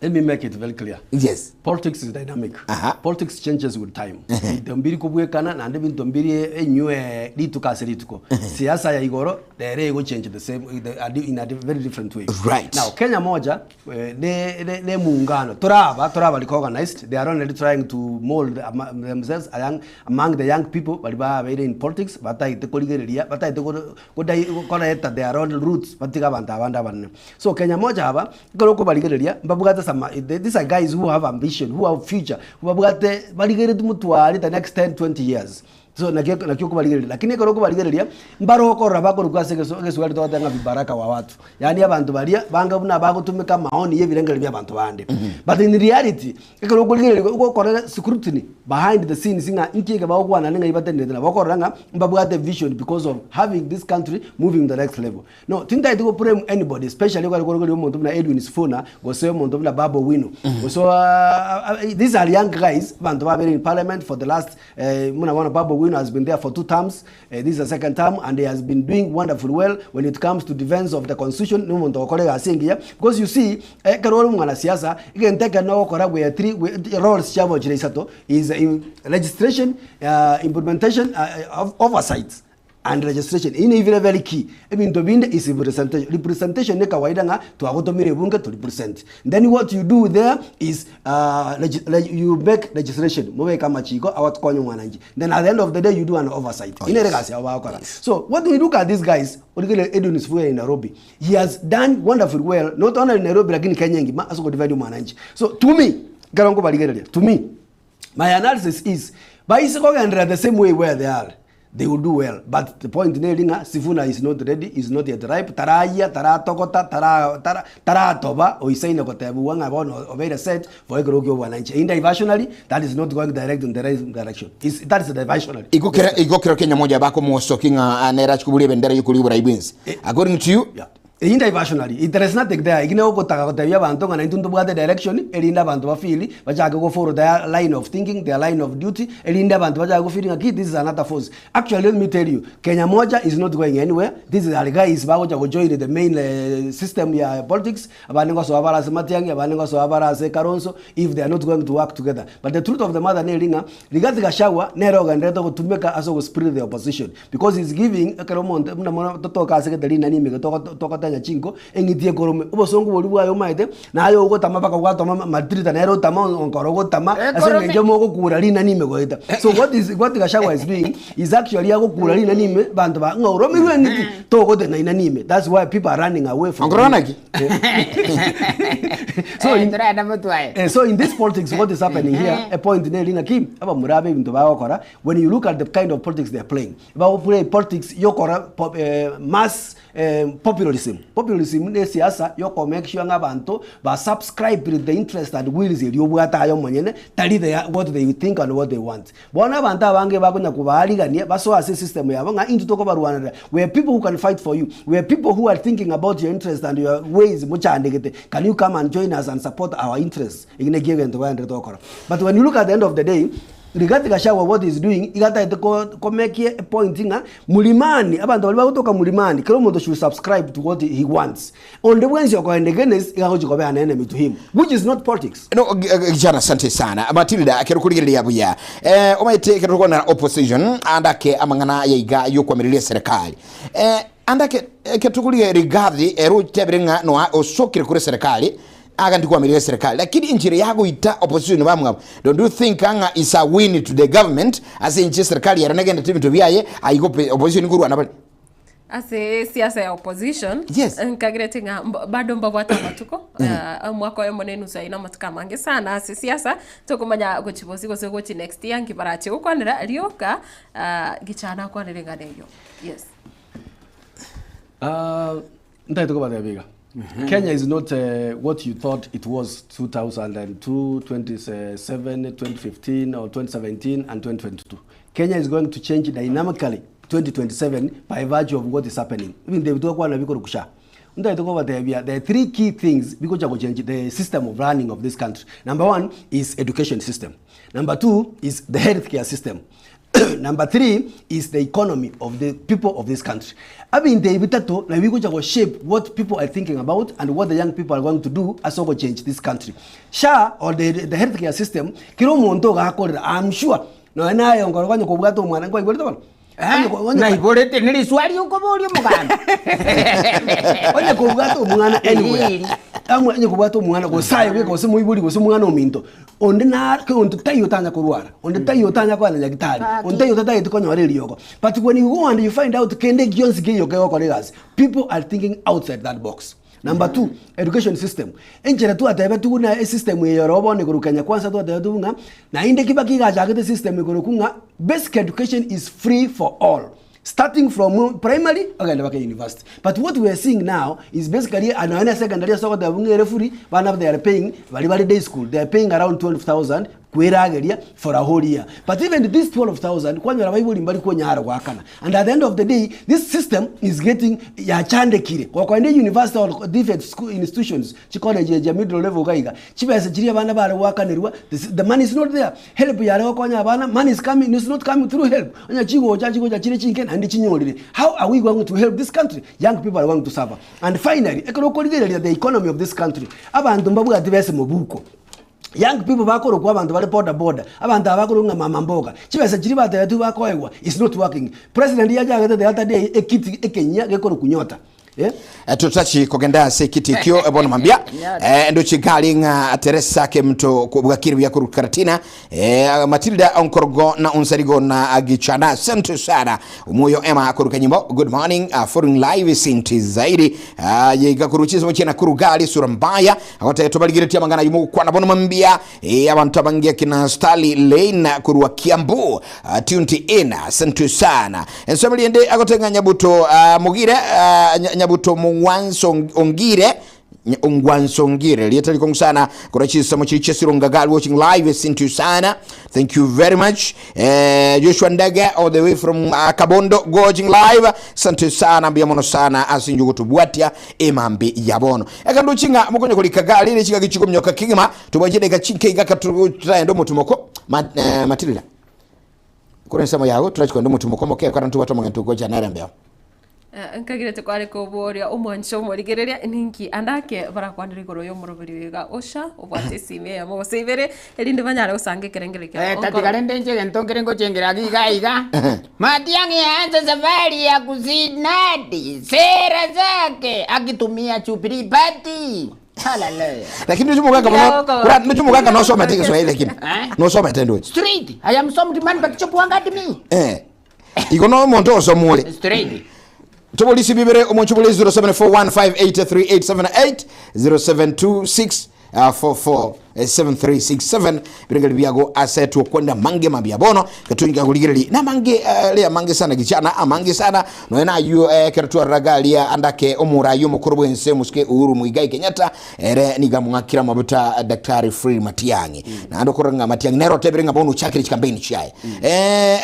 Let me make it very clear. Yes. Politics is dynamic. Politics changes with time. Ndombiri kubwekana na ndebe ndombiri enywe litukasirituko. Siasa ya igoro they go change the same in a very different way. Right. Now Kenya moja ne muungano. Toraba liko organized. They are already trying to mold themselves among the young people but very in politics but I tekoligeria but I ko they are all roots batika banda banne. So Kenya moja haba ko baligeria mbabugata these are guys who have ambition, who have future, who have got the next 10-20 years. So nakio kubaligirira lakini ko kubaligirira mbaro ko rabako rugase geswali to tanga bibaraka wa watu yani abantu balia banga buna bagutumika maoni ye birengere bya abantu bande but in reality ko kubaligirira ko korera scrutiny behind the scenes inga inkiga bagwana ninga ibatende na bakoranga mbabwate vision because of having this country moving the next level. No tinta ito problem anybody especially ko umuntu na Edwin Sifuna go say umuntu na Babo Wino. So these are young guys abantu ba in parliament for the last muna wana Babo Wino has been there for 2 terms. This is the second term, and he has been doing wonderful well when it comes to defense of the constitution. Because you see, you can take a no where 3 roles is registration, implementation, oversight. And registration in even very key. I mean to win is representation ne kawaida nga to agotomire bunge to represent. Then what you do there is you make legislation mowe kama chiko awatkonyo mwananchi. Then at the end of the day you do an oversight. So what do we look at these guys? Edwin Sifuna in Nairobi. He has done wonderful well not only in Nairobi lakini Kenya ngima aso divide mwananchi. So to me my analysis is by the same way where they are they will do well, but the point Nelinga Sifuna is not ready, is not yet ripe. Taraya, Taratokota, Taratoba, or Isaina Kotabuanga or very set for Egorogio Wananchi. Individually, that is not going direct in the right direction. That is a diversionary. Igokero Kenya moja bako mo soking and Erachkubuli bendera yukuli ibins. According to you? Yeah. Individually, it is not there. Ignore Kotakotavia Bantonga and into the direction, Elinda Bantua Fili, but I go for their line of thinking, their line of duty, Elinda Bantua go feeling a kid. This is another force. Actually, let me tell you, Kenya Moja is not going anywhere. This is a guy is about to join the main system here, politics. Abango so Avaras Matiang, Abango so Avaras Caronso, if they are not going to work together. But the truth of the matter, Nelinga, Rigathi Gachagua, Nero and Reto to make us spirit the opposition because he's giving a Karomont, Toka Secretary Nani, Toka kanya chinko engitie korome obosongo boli bwayo maite na ayo gotama baka gwatoma matrita na ero tama onkoro gotama ase nje mogo kura lina nime goita. So what Gachagua is doing is actually agokura lina nime bantu ba ngorome ngiti to gote na ina nime. That's why people are running away from so in this politics what is happening here a point in Elina Kim aba murabe bintu ba okora when you look at the kind of politics they are playing about play politics yokora mass populism ne siasa yoko make sure ngabantu ba subscribe to the interest and wills yobwata ayo monyene tali what they think and what they want bona abantu abange bakunya kubaligania baso ase system yabo nga into toko barwana where people who can fight for you where people who are thinking about your interest and your ways muchandegete can you come and join us and support our interests igine given to okora. But when you look at the end of the day regarding Gachagua what is doing igata to make a point nga mulimani abantu bali bakutoka mulimani kero muntu should subscribe to what he wants on the ones you go and against igaho an enemy to him which is not politics. No jana asante sana Matilda kero kuligeria buya omaite kero na opposition andake amangana yaiga yokwamiria serikali andake ketukulie rigathi erutebrenga no osokire kure serikali agandi kwamiria serikali lakini injire yago ita opposition bamwe don't you think anga is a win to the government as injire serikali yaranagenda timu to biaye ayigo opposition kuru anabali ase siasa ya opposition nkagretinga bado mbabwata matuko mwako yo monenu saina matuka mange sana ase siasa tokumanya gochibosi gose gochi next year ngibarache ukonera rioka gichana kwanere nganeyo. Yes ndaito ko badabiga Kenya is not what you thought it was 2002, 2007, 2015 or 2017 and 2022. Kenya is going to change dynamically 2027 by virtue of what is happening. Even they talk one biko kusha. There are three key things because I change the system of running of this country. Number one is education system. Number two is the healthcare system. Number three is the economy of the people of this country. I mean, they will shape what people are thinking about and what the young people are going to do as we change this country. SHA or the healthcare system, I'm sure. No, and I am going to go to one and go to na iborete nili swali uko boli muganda onye kugato mwana anyway amwe onye kugato mwana go sai go se muibuli go se mwana ominto onde na ke onto tayo tanya kurwara onde tayo tanya kwa na gitari onde tayo tayo tukonyo reli yoko but when you go and you find out kende gionsi ke yoke ko legas people are thinking outside that box. Number two, education system. Enjera tu atebe tu na system ye robo ne kurukanya kwanza tu atebe tu nga na inde kibaki ga jagete system ye kurukunga basic education is free for all. Starting from primary okay university. But what we are seeing now is basically an secondary so they are paying very day school. They are paying around 12,000 for a whole year. But even this 12,000 and at the end of the day this system is getting university or different school institutions middle level the money is not there. Help money is coming, it's not coming through help. How are we going to help this country? Young people are going to suffer. And finally, the economy of this country. Young people bakoro kwa abantu bali border abantu abakoro nga mama mboga chibese chiri batatu bakoegwa is not working. President yajaga the other day ekiti ekenya gekoro kunyota tutachi kugenda sekiti kyo ebona mambia ndo chigali nga Teresa ke mto kubwakiri ya kurukaratina Matilda onkorgo na unsarigo na agichana sente sana umoyo ema kuruka nyimbo good morning foreign live sinti zaidi yega kuruchizo mchina kurugali sura mbaya akote tobaligireti mangana yumu kwa nabona mambia abantu abangia kina Stali Lane kuruwa Kiambu tunti ina sente sana ensomeli ende akote nga Nyabuto Mugire Nyabuto Ongire lieta likong sana kurachisa mochiche Sirungagal watching live sintu sana. Thank you very much. Joshua Ndaga all the way from Kabondo watching live santu sana biamono sana asinjugo tubwatia emambi yabono ekando chinga mukonyo kulikagali ile chinga kichiko mnyoka kigima tubajide gachinke gakatutaya ndo mutumoko Matilda kuna nsemo yago tulachiko ndo mutumoko moke kwa ntu watu mwantu goja narambeo nkagire tukwari kuboria umwancho murigereria ninki andake barakwanira igoro yo murubiri wiga osha ubwate sime ya mo severe elinde banyara usange kerengereke tatigare ndenje gentongere ngo chengera giga Matiang'i aanza safari ya kuzinadi sera zake akitumia chupiri pati. Hallelujah. Lakini ndio muganga no soma tike Swahili lakini no soma tendo street I am some man but chopu wangati mi ikono monto so mule street Tubolisi bibere omonchubule 0741583878 0726447367 birengali biago asetu kwenda mange mabiabono katunga kuligireli na mange le mange sana gichana amange sana no na yu keratu ragalia andake omura yu mukuru wense muske Uhuru Muigai Kenyatta ere nigamwakira mabuta Daktari Free Matiang'i na ando kuranga Matiang'i nero tebiringa bonu chakiri campaign chiaye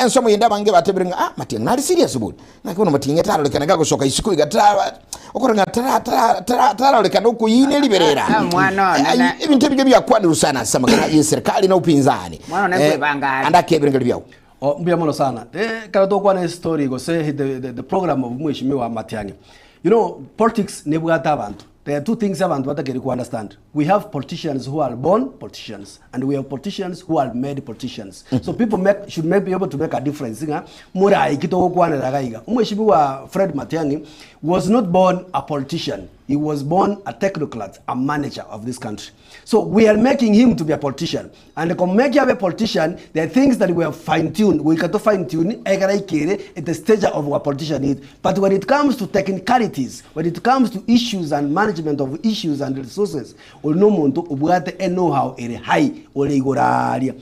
ensomo yenda mange batebiringa Matiang'i nali serious bud na kono Matiang'i taro lekanaga kusoka isiku igatara okuranga tara lekana kuyine liberera mwana ibintu bya kwani rusana samagana ya serikali na upinzani mwana nekwe banga andake birengali byao mbia mono sana kana to kwana story go say the program of Mheshimiwa Matiang'i. You know, politics nebugata abantu. There are two things abantu batakeri ku understand. We have politicians who are born politicians and we have politicians who are made politicians. So people should be able to make a difference. Mura ikito kwana ragaiga. Mheshimiwa Fred Matiang'i was not born a politician. He was born a technocrat, a manager of this country. So we are making him to be a politician. And to make him a politician, there are things that we have fine-tuned. We can fine-tune at the stage of our politician need. But when it comes to technicalities, when it comes to issues and management of issues and resources, no muntu ubwate know-how ere high ole igoraria.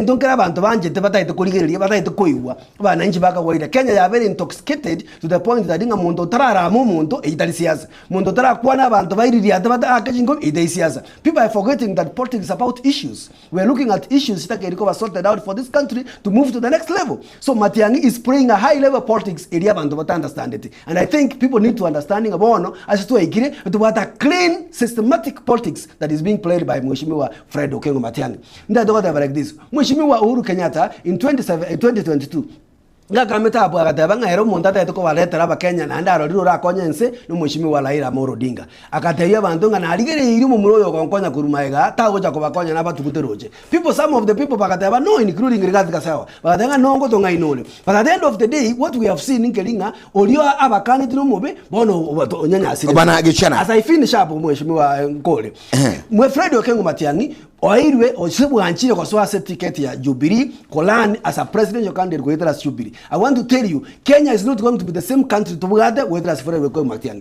Ndongera abantu banje tebataite kuligereria bataite koiwa. Bana nchi baka waida. Kenya are very intoxicated to the point that inga muntu tarara mu muntu eitali siasa. Muntu tara kwana abantu bairiria tabata akajingo eitali siasa. People are forgetting that politics is about issues. We are looking at issues that can be sorted out for this country to move to the next level. So Matiang'i is playing a high-level politics area bantu bata understand it. And I think people need to understanding about as to a clean, systematic politics that is being played by Mheshimiwa Fred Okengo Matiang'i. Like this. Mheshimiwa Uhuru Kenyatta in 2022 ngakameta apo agatebanga hero montata etoko baletera bakenya na ndaro riro rakonyense no Mheshimiwa Raila Amolo Odinga akateya abantu ngana aligere iri mu muroyo konkonya kurumaega tago jako bakonya na batukuteroje some of the people bakateba no including Rigathi Gachagua bakatenga nongo tonga inole but at the end of the day what we have seen in Kelinga olio abakani tino mobe bono onyanya asiri bana gichana as I finish up Mheshimiwa Nkole mwe Fred Okengo Matiang'i oirwe osebwanchire kwa so accept ticket ya Jubilee Kolan as a presidential candidate go as Jubilee. I want to tell you Kenya is not going to be the same country to bugade whether as Fred Okengo Matiang'i.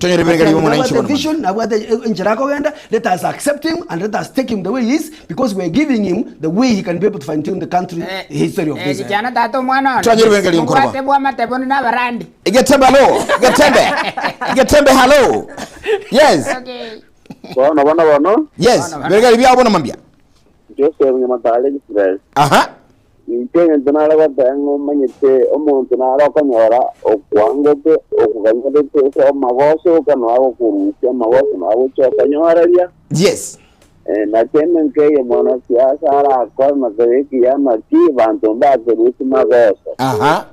Let us accept him and let us take him the way he is because we are giving him the way he can be able to fine tune the country history of this. Jana tato mwana. Kwate bwa mateboni na barandi. Igetembe hello. Igetembe hello. Yes. Okay. Bana. Yes. Birengali byao bona mambia. Joseph Nyamatale Express. Aha. Intenge ntanara batango manyete omuntu nara kanyora okwangote okuganyete so magoso kana abo kurusha magoso nabo cho kanyoraria. Yes. Na temen ke mona siasa ara kwa mazeki ya maki bantu mbaze rusi magoso. Aha.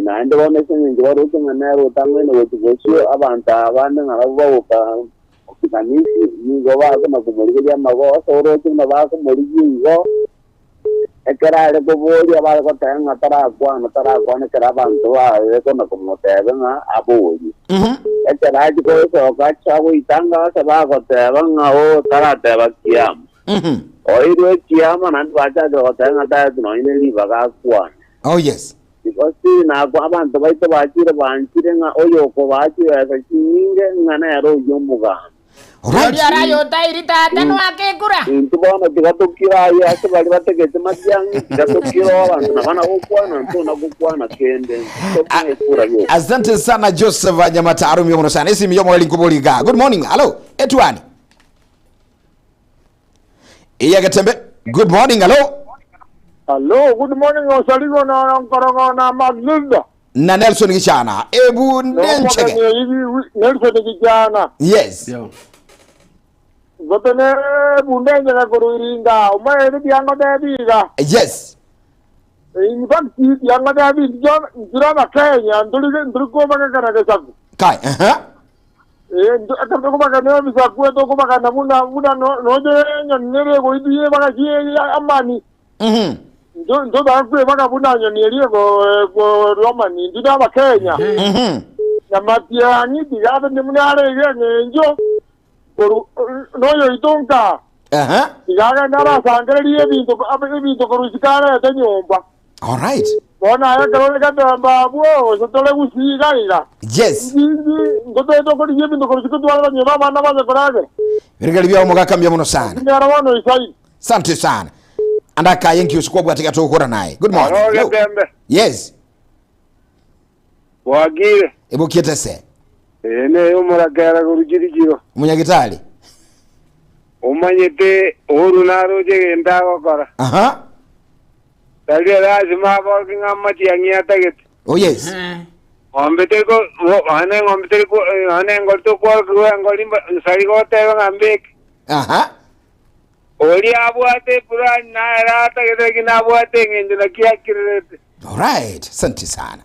Na ndo bone senye rusi manero tamene wotugoso abanta abande nabo kanisi nigo baza makumuriga magoso oroche nabaza murigo ekerale kubori abaza tanga tarakwana kerabantu eko nakumotebe nga aburi ekeraje ko so kachawo itanga sabago tebe nga o tarateba kiam oiro kiam nandu bacha go tanga ta no ile libaga kwa. Oh yes. Because na kwa abantu baito bachire banchire nga oyo ko bachire akinge ngana yaro yomuga. Right. Rayo tairita tano akekura. Intubona tigatukira ya sebali bategete Matiang'i tigatukira abantu nabana okwana ntona gukwana kende. Asante sana Joseph Nyamata arumi yomo sana isi miyomo linkuboliga. Good morning. Hello. Etwani. Iyagetembe. Good morning. Hello. Hello. Good morning. Osaligo na nkorogo na Maglinda. Na Nelson Gichana. Ebu nenchege. Nelson Gichana. Yes. Yo. Gotene bundenye na kuruiringa umae biango debiga. Yes. In fact, yang ada di John Kenya, nduri ko magkakana ka sagu. Kai, Akan ko magkana bisa ko to ko magkana muna no de nere ko idiye magaki amani. Ndo ba ko magabuna nyeri ko Romani ndida ba Kenya. Na matia ni diga de munare njo. No yo itonka. Diga na sangre ye binto ko rusikana ya nyomba. All right. Bona ya karo ka babu so tole usiga ila. Yes. Ngoto to ko diye binto ko rusikana wala nyoma bana bana korage. Virgali bya mugakambya muno sana. Ngara wano isai. Asante sana. Andaka yenki usikwa katika tukora naye. Good morning. Hello, Gatembe. Yes. Wagire. Ebo kietese. Ene umuragara kurugirigiro. Munyagitali. Umanyete orunaro je ndago kora. Aha. Dali lazima bogi ngamati yangiata get. Oh yes. Ombete ko ombete ko ngolto ko ngolimba sari ko te ngambek. Aha. Ori abwate pura na rata get na abwate ngendina kia kirete. All right. Asante sana.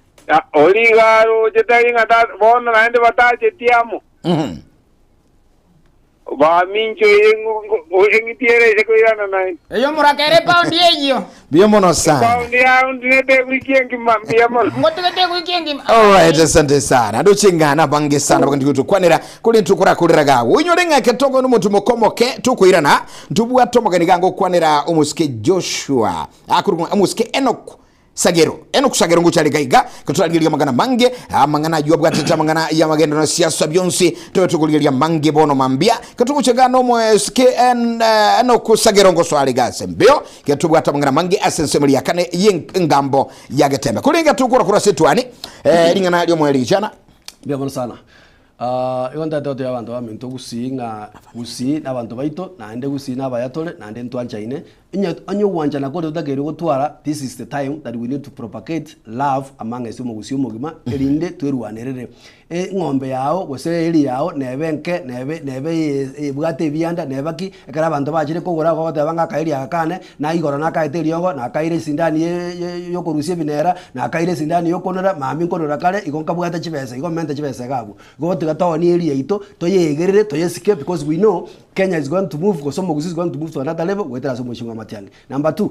Ori garo jetari ngata bona nande bata jetiamu. Ba mincho yengu tiere se koirana nai. Eyo murakere paundi eyo. Biyo mono sana. Paundi ya ndete wikengi mambia mono. Ngotete wikengi. All right, asante sana. Ndochingana bange sana bakandi kutukwanira kuli ntukura kuliraga. Unyolenga ketoko n'umuntu mukomoke tukuirana ntubu atomoga nigango kwanira umuske Joshua. Akuru umuske Enoch Sagero nguchali gaiga kutulagiriya magana mange amangana yuabwa tata mangana ya magendo na siasa byonsi tukuligiria mange bono mambia katukuchagano muske Enoch Sagero ngoswali gasembyo ketubwa tamangana mange asensemeli yakane yengambo yagetembe kulinga tukura kura setwani lingana lyo mweli chana bya sana. Igonda toto ya bantu baminto gusinga gusi n'abantu baito nande gusi n'abayatole nande ntwanchaine anyo wanja na kodo dagere gutwara. This is the time that we need to propagate love among us mu gusi umugima erinde tweruwanerere ngombe yao gose eri yao nebenke nebe bwate byanda nebaki ekara abantu bajire kogora ko tabanga kairi akane na igoro na kaite riongo na kaire sindani yo korusie binera na kaire sindani yo konora mami konora kale igonka bwate chibese igomenta chibese gabu gote gatawa ni eri ito toyegerere toyesike because we know Kenya is going to move, because some is going to move to another level. Wait as much matiani. Number 2.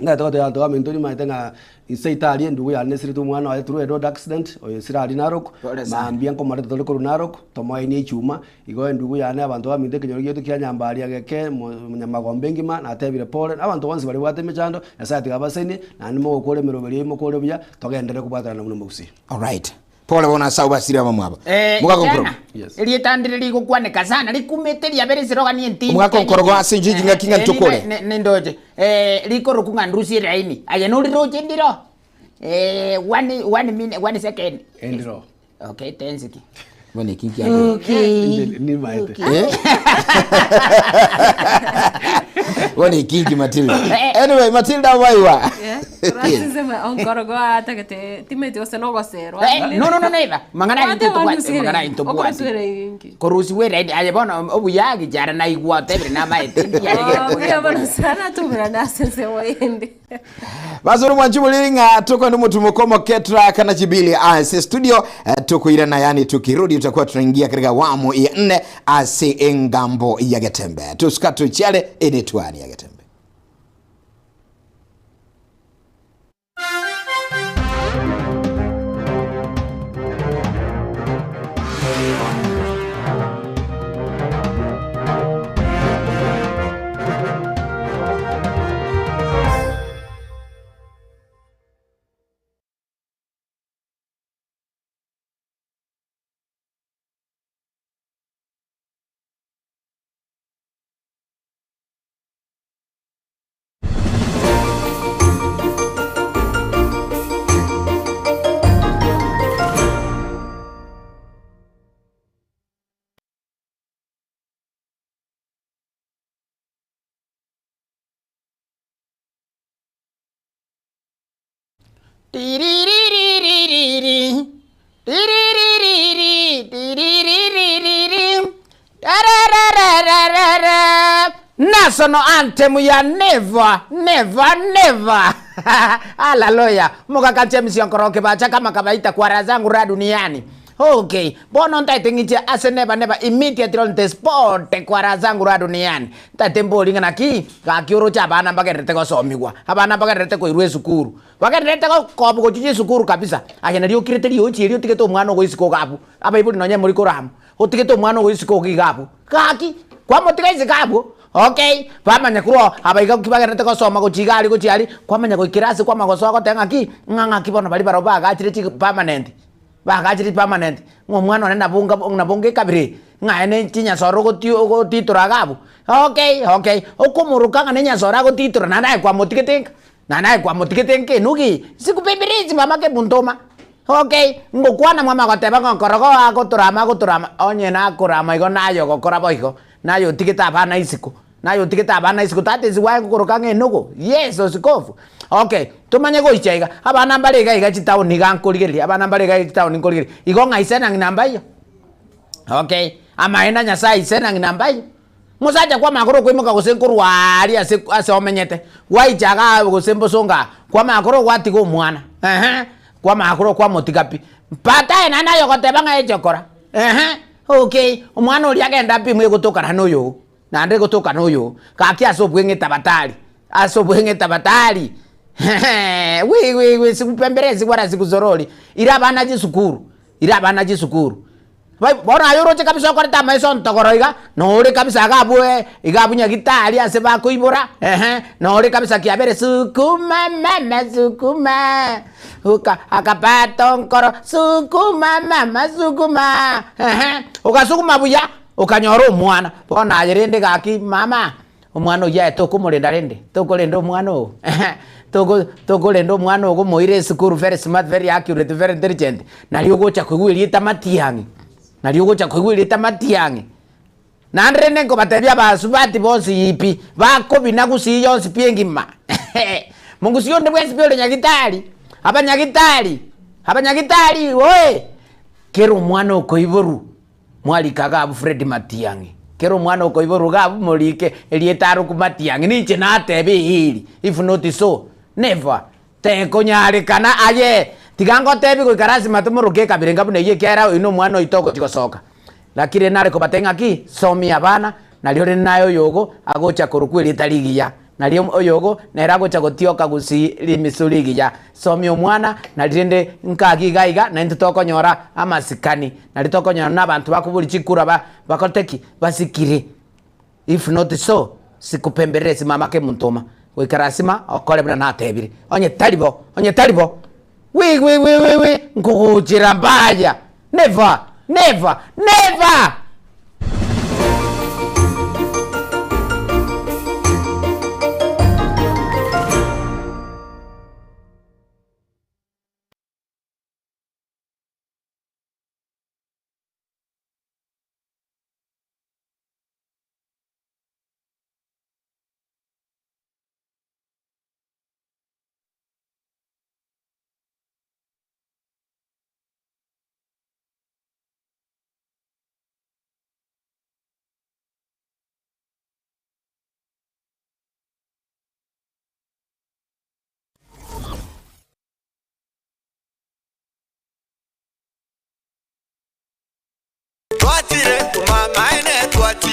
Nga to ya to amintoni maitenga isaitali ndugu ya nesiri tu mwana wa through a road accident o sira ali narok maambia ko mare tole ko narok to moy ni chuma igo ndugu ya ne abantu baminde kinyo yetu kya nyambali ageke munyamagombe ngima na tebire pole abantu bonse bali bwate mechando yasati gabaseni na nimo okole mirobeli mo kole bya togendere kubata na muno musi. All right. Pole bona sauba sira mamwaba. Muga konkoro. Yes. Elietandire liko kwaneka sana likumeteria bere siroga ni ntini. Muga konkoro kwa sinjiji ngakinga ntukole. Nendoje. Liko rukunga ndusi raini. Aya no roje ndiro. 1 minute 1 second. Endiro. Okay, 10 seconds. Bone kinki okay. Ni maite. Bone kinki Matilda. Anyway, Matilda waiwa. Rasisema onkorogo atakete timeti osenogo sero. No neiba. Mangana into kwa mangana into kwa. Korusi we right ayebona obuyagi jara na igwa tebre na maite. Ya bana sana tumira na sense waende. Bazuru mwanchumulinga tuko ndi mutu mukomo ketra kana chibili ase studio tukuira na yani tukirudi tutakuwa tunaingia katika awamu ya 4 ase engambo ya Getembe. Tusikatu chale enetwani ya Getembe. National anthem ya never. Haleluya. Mukakache msionkoroke bacha kama kawaita kwa raha zangu ra duniani. Okay, bono ntaitengiche ase neba immediately on the spot kwa raha zangu ra duniani. Ntatemboli ngana ki gakioro cha bana bagerete gosomigwa. Abana bagerete koirwe sukuru. Bagerete ko chiche sukuru kabisa. Agena rio kirete rio chirio tiketo mwana go isiko gabu. Aba ibuli nonya muri koramu. Otiketo mwana go isiko gigabu. Kaki kwa motika isikabu. Okay, pamanya kuro abaiga kibagerete gosoma go chigari go chiari kwamanya go kirasi kwa magoso go tenga ki nganga kibono bali baroba gachire chi permanent. Bagachiri permanent ngomwana one nabunge kabiri ngaene chinya soro go titura gabu. Okay okumurukanga nenya sora go titura nanae kwa motiketenke nugi sikupembirizi mama ke buntoma. Okay ngokwana mama goteba ngokorogo agoturama onye na kurama igo nayo gokora boigo nayo tiketa bana isiko that is why ngokorokange enugo yes osikofu. Okay tumanye go ichaiga abana mbarega iga chitao nigankurigeri abana mbarega chitao nikurigeri igo ngaisena nginamba iyo. Okay amaenda nyasa isena nginamba iyo musaja kwa makoro kwimuka gusenkurwari ase omenyete waichaga gusembosonga kwa makoro gwatigo mwana kwa makoro kwa motikapi pata ena nayo goteba nga echokora okay omwana uri agenda pimwe gutokana noyo nande gutokana noyo kaki asobwenge tabatari we sikupemberezi wala sikuzoroli ira bana jisukuru bona yoroche kabisa kwa tama iso ntokoroiga no uri kabisa agabwe igabunya gitari ase bakoibora no uri kabisa kiabere sukuma akapato nkoro sukuma ukasukuma buya ukanyora omwana bona ayerende gaki mama omwana oya tokumurenda rende tokulenda omwana o tokulenda omwana ogo moire school very smart very accurate very intelligent nalio gocha kwigwirita matiangi nandrene ngo batebya basubati bosi ipi bakobi nagusi yonsi piengima Mungu sio ndebwesi pyo abanyagitari oe kero mwana okoiboru mwali kagabu Fred Matiangi kero mwana okoiboru gabu molike elietaru ku Matiangi niche na tebe hili if not so never te konyari kana aye tigango tebi ko karasi matumuruke kabirenga bune ye kera ino mwana itoko tikosoka lakini nare ko batenga ki somi abana naliore nayo yogo agocha korukweli taligiya nalio oyogo neragocha gotioka gusi limisuligiya somi omwana nalirende nkagigaiga na ntotoko nyora amasikani nalitoko nyora nabantu bakubuli chikura bakoteki basikire if not so sikupemberezi mama ke muntoma we karasima okole bana natebire onye talibo we ngujira mbaya never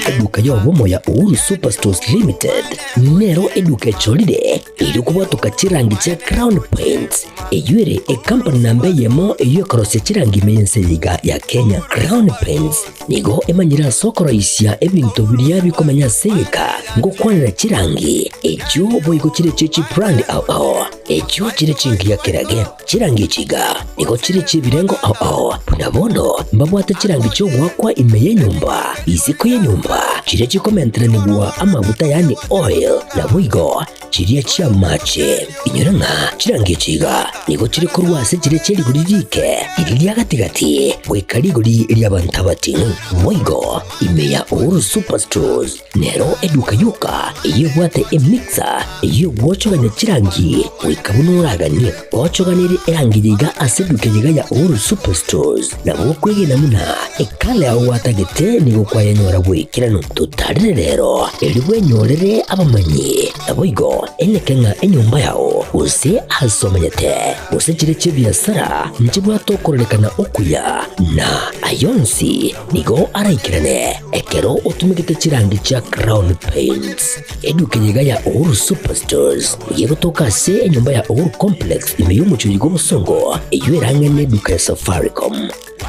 Eduka yobomo ya Uhuru Superstores Limited nero eduka echolide iri kubwatuka chirangi cha Crown Paints eyure company nambe yemo eyo korose chirangi mense liga ya Kenya. Crown Paints nigo emanyira sokoro isya ebintu biriya bikomanya seka ngo kwanira chirangi ejo boyiko chire chichi brand ao ejo chire chingi ya kerage chirangi chiga nigo chire chibirengo ao punabono mbabwata chirangi cyo gwakwa imeye nyumba isiko ye nyumba chire chikomentre nigwa amavuta yani oil na bwigo chiriya chia mache inyuranga chirangi chiga nigo chire kurwase chire chiri guririke iriya gatigati wekariguri iriya bantabati bwigo imeya Uhuru Superstores nero eduka yuka iyo bwate emixer iyo bwochoganya chirangi wekabunuragani bwochoganire erangiriga aseduke yiga ya Uhuru Superstores na bwokwege namuna ekale aho watagete nigo kwayanyora gwikirano tutarire rero eri bwenyorere abamanyi na bwigo enekenga enyumba yao use asomanyete use chireche biasara njibwa tokorekana okuya na ayonsi nigo araikirane ekero utumikite chirangi cha Crown Paints edukenyega ya Uhuru Superstores yegotoka se enyumba ya Uhuru Complex imeyumucho yigo busongo eywerangene duka ya Safaricom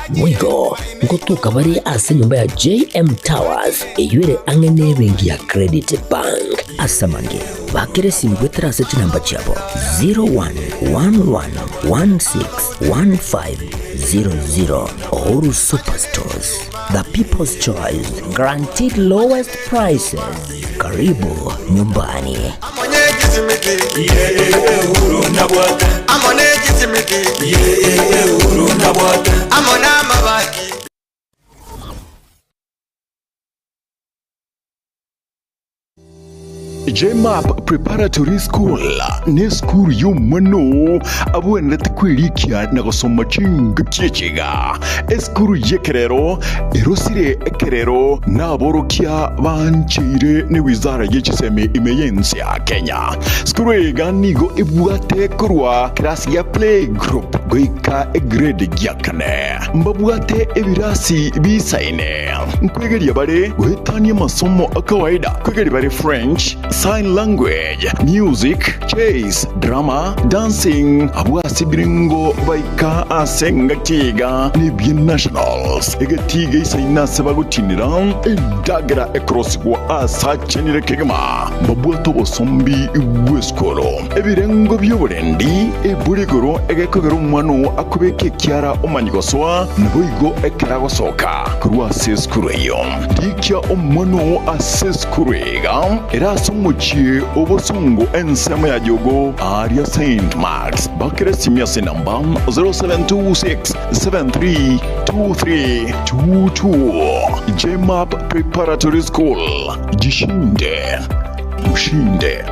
Mwigo ngotuka bari ase nyumba ya JM Towers eyure angene bengi ya Credit Bank asamange bakere simbwetera ase chinamba chabo 0111161500 Uhuru Superstores, the people's choice, guaranteed lowest prices. Karibu nyumbani. JMAP Preparatory School ni school y'umwana abwene kwirikia na gusoma chinga cyeciga eskuru yekerero erosire ekerero naborokia bancire ni wizara y'ikiseme imeyensi ya Kenya skuru iganigo ibwate kurwa class ya play group goika grade ya kane mbabwate ebirasi bisaine nkwegeria bare guhitania masomo akawaida kwegeria bare French, sign language, music, chess, drama, dancing, abwasi biringo baika asenga kiga ni bien nationals egetiga isaina sebagutinira indagera across kwa asachenire kegama babwato bosombi ibweskolo ebirengo byoburendi eburigoro egekogero umwano akubeke kyara omanyigoswa naboigo ekerago soka kurwa seskureyo dikya omwano aseskurega eraso muchie obosungu ensema ya jogo Aria St. Mark's bakere simya sinamba 0726732322 JMAP Preparatory School jishinde mushinde.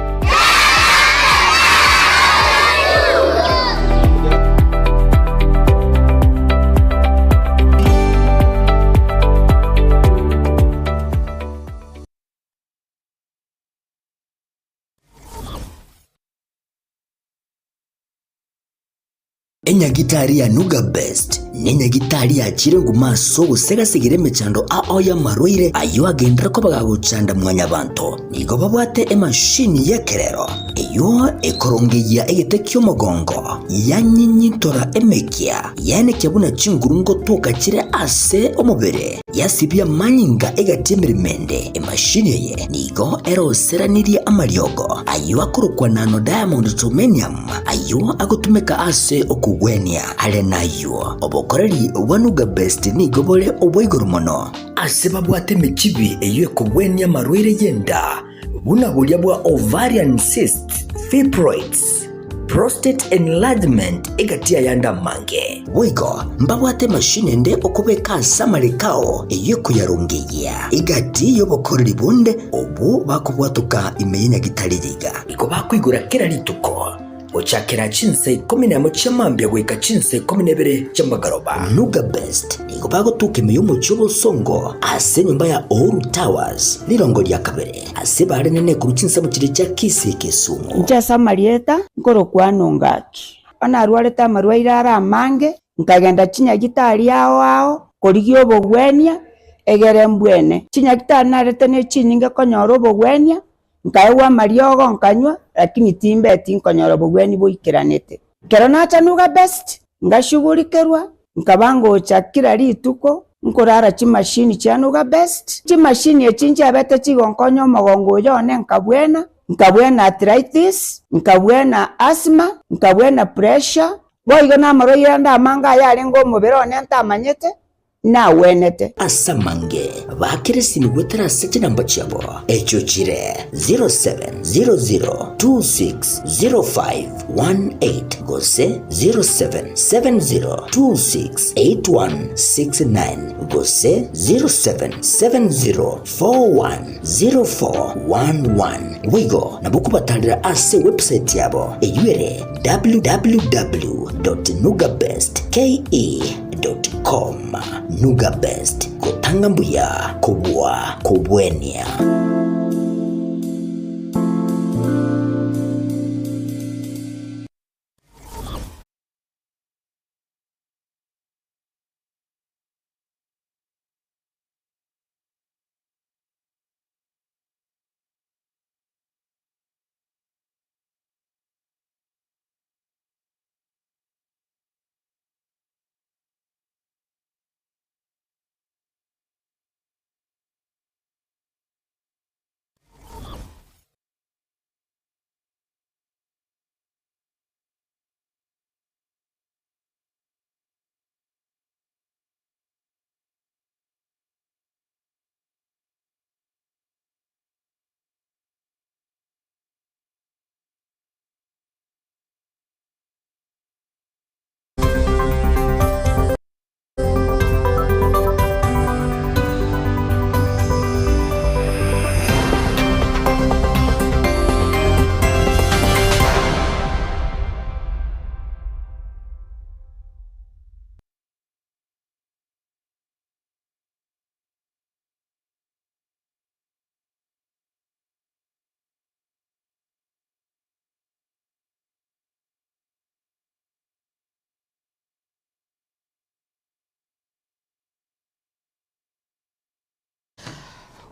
Enyagitari ya Nuga Best nenyagitari ya chirengu maso gusegasigire mechando aoya marwire ayo agendera ko bagagucanda mwanya banto nigo babwate emashini yekerero eyo ekorongeya egetekyo mogongo yanyinyitora emekia yane kyabuna chingurungo toka kire ase omubere yasibya manyinga egatemiremende emashini ye nigo eroseranirie amaryogo ayo akurukwa nano diamond titanium ayo agutumeka ase okugwenia ale nayo obokoreri wanuga best nigo bole obwoigoro mono ase babwate mechibi eyo ekugwenia marwire yenda buna bulya bwa ovarian cyst, fibroids, prostate enlargement egatia yanda mange wigo mbabwate mashine nde okubeka samarikao eyo kuyarungeya igati yobokoreri bunde obu bakubwatuka imenya gitaririga iko bakwigura kera lituko ochakera chinse 11 chamambya gweka chinse 12 chambagaroba Nuga Best nigo bagotuke miyumo chobo songo ase nyumba ya Uhuru Towers lirongo lya kabere ase bare nene ku chinse mu kire cya Kise Kisumu nja samarieta ngoro kwanongaki ana arwareta marwaire ara mange nkagenda chinya gitari yao korigio bogwenia egere mbwene chinya gitari narete ne chininge konyoro bogwenia nkaewa mariogo nkanywa lakini timbe tinkonyoro bogweni boikiranete kero nacha Nuga Best ngashugurikerwa nkabango chakira lituko nkorara chimashini cha Nuga Best chimashini echinja abete chigonkonyo mogongo yone nkabwena arthritis nkabwena asthma nkabwena pressure boigo na maroira ndamanga yale ngo mubirone ntamanyete na wenete asamange bakirisi nigwetera sete namba chabo echo chire 0700260518 gose 0770268169 gose 0770410411 wigo nabukubatandira ase website yabo eyure www.nugabestke.com Nuga Best kutanga mbuya kubwa kubwenia.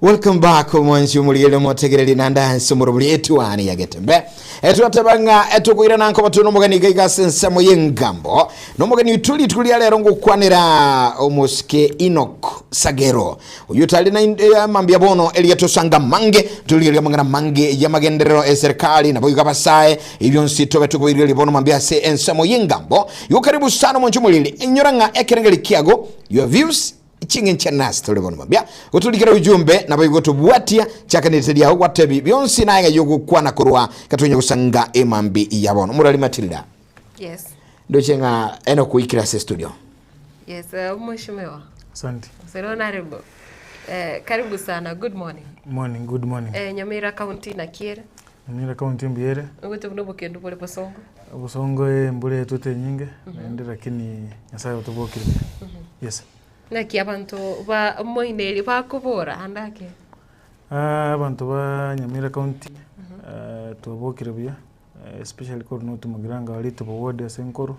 Welcome back mwanzi muligele motegereri nanda somorobuli etwani yagetembe etwatabanga etukwira nanko batuno mugani gaiga sensa moyengambo no mugani tuli alero ngukwanira omuske Enoch Sagero uyutali na mambia bono eliato sanga mange tuli mangana mange ya magenderero serikali na boyuka basaye ibyo nsito betukwira bono mambia se ensa moyengambo yukaribu sana mwanzi mulili enyoranga ekerengeli kiago your views chingencha nas tolebono mabya utulikira ujumbe na bayigoto bwatia chakanitedia watebi byonsi naye yogo kwana kurwa katonye kusanga emambi yabono murali Matilda. Yes. Dochenga Enoch kuikira se studio. Yes, mheshimiwa. Asante. Serona rebo. Karibu sana. Good morning. Morning, good morning. Nyamira County na Kiere. Nyamira County mbiere. Ngote kunobo kendo pole Bosongo. Bosongo mbule tote nyinge nende lakini nyasaye utobokire. Yes. Naki abantu ba moineli ba kubora andake. Abantu ba Nyamira County tubokire bya especially ko no tumugiranga wali tubowode senkoro.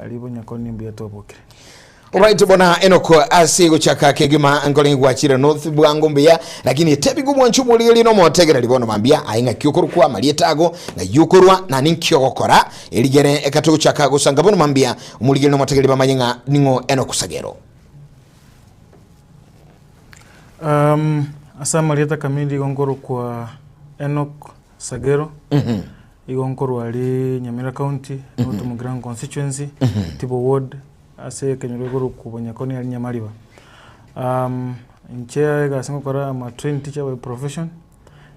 Alibo nyakoni mbya tubokire. Alright bona Enoch asigo chaka kegima angoli gwachira north bwango mbya lakini tebigu mwanchumu lili no motegera libono mambia ainga kyukuru kwa malietago na yukurwa na ninkyokora eligere ekatugo chaka gusanga bono mambia umuligere no motegera bamanyenga ningo Enoch Sagero. Asa malieta kamili gongoro kwa Enoch Sagero. Igongoro ali Nyamira County no tumugiranga constituency Tibo ward ase kenyogoro kubanya koni ali Nyamaliba. Nchea ga singo kora ma trained teacher by profession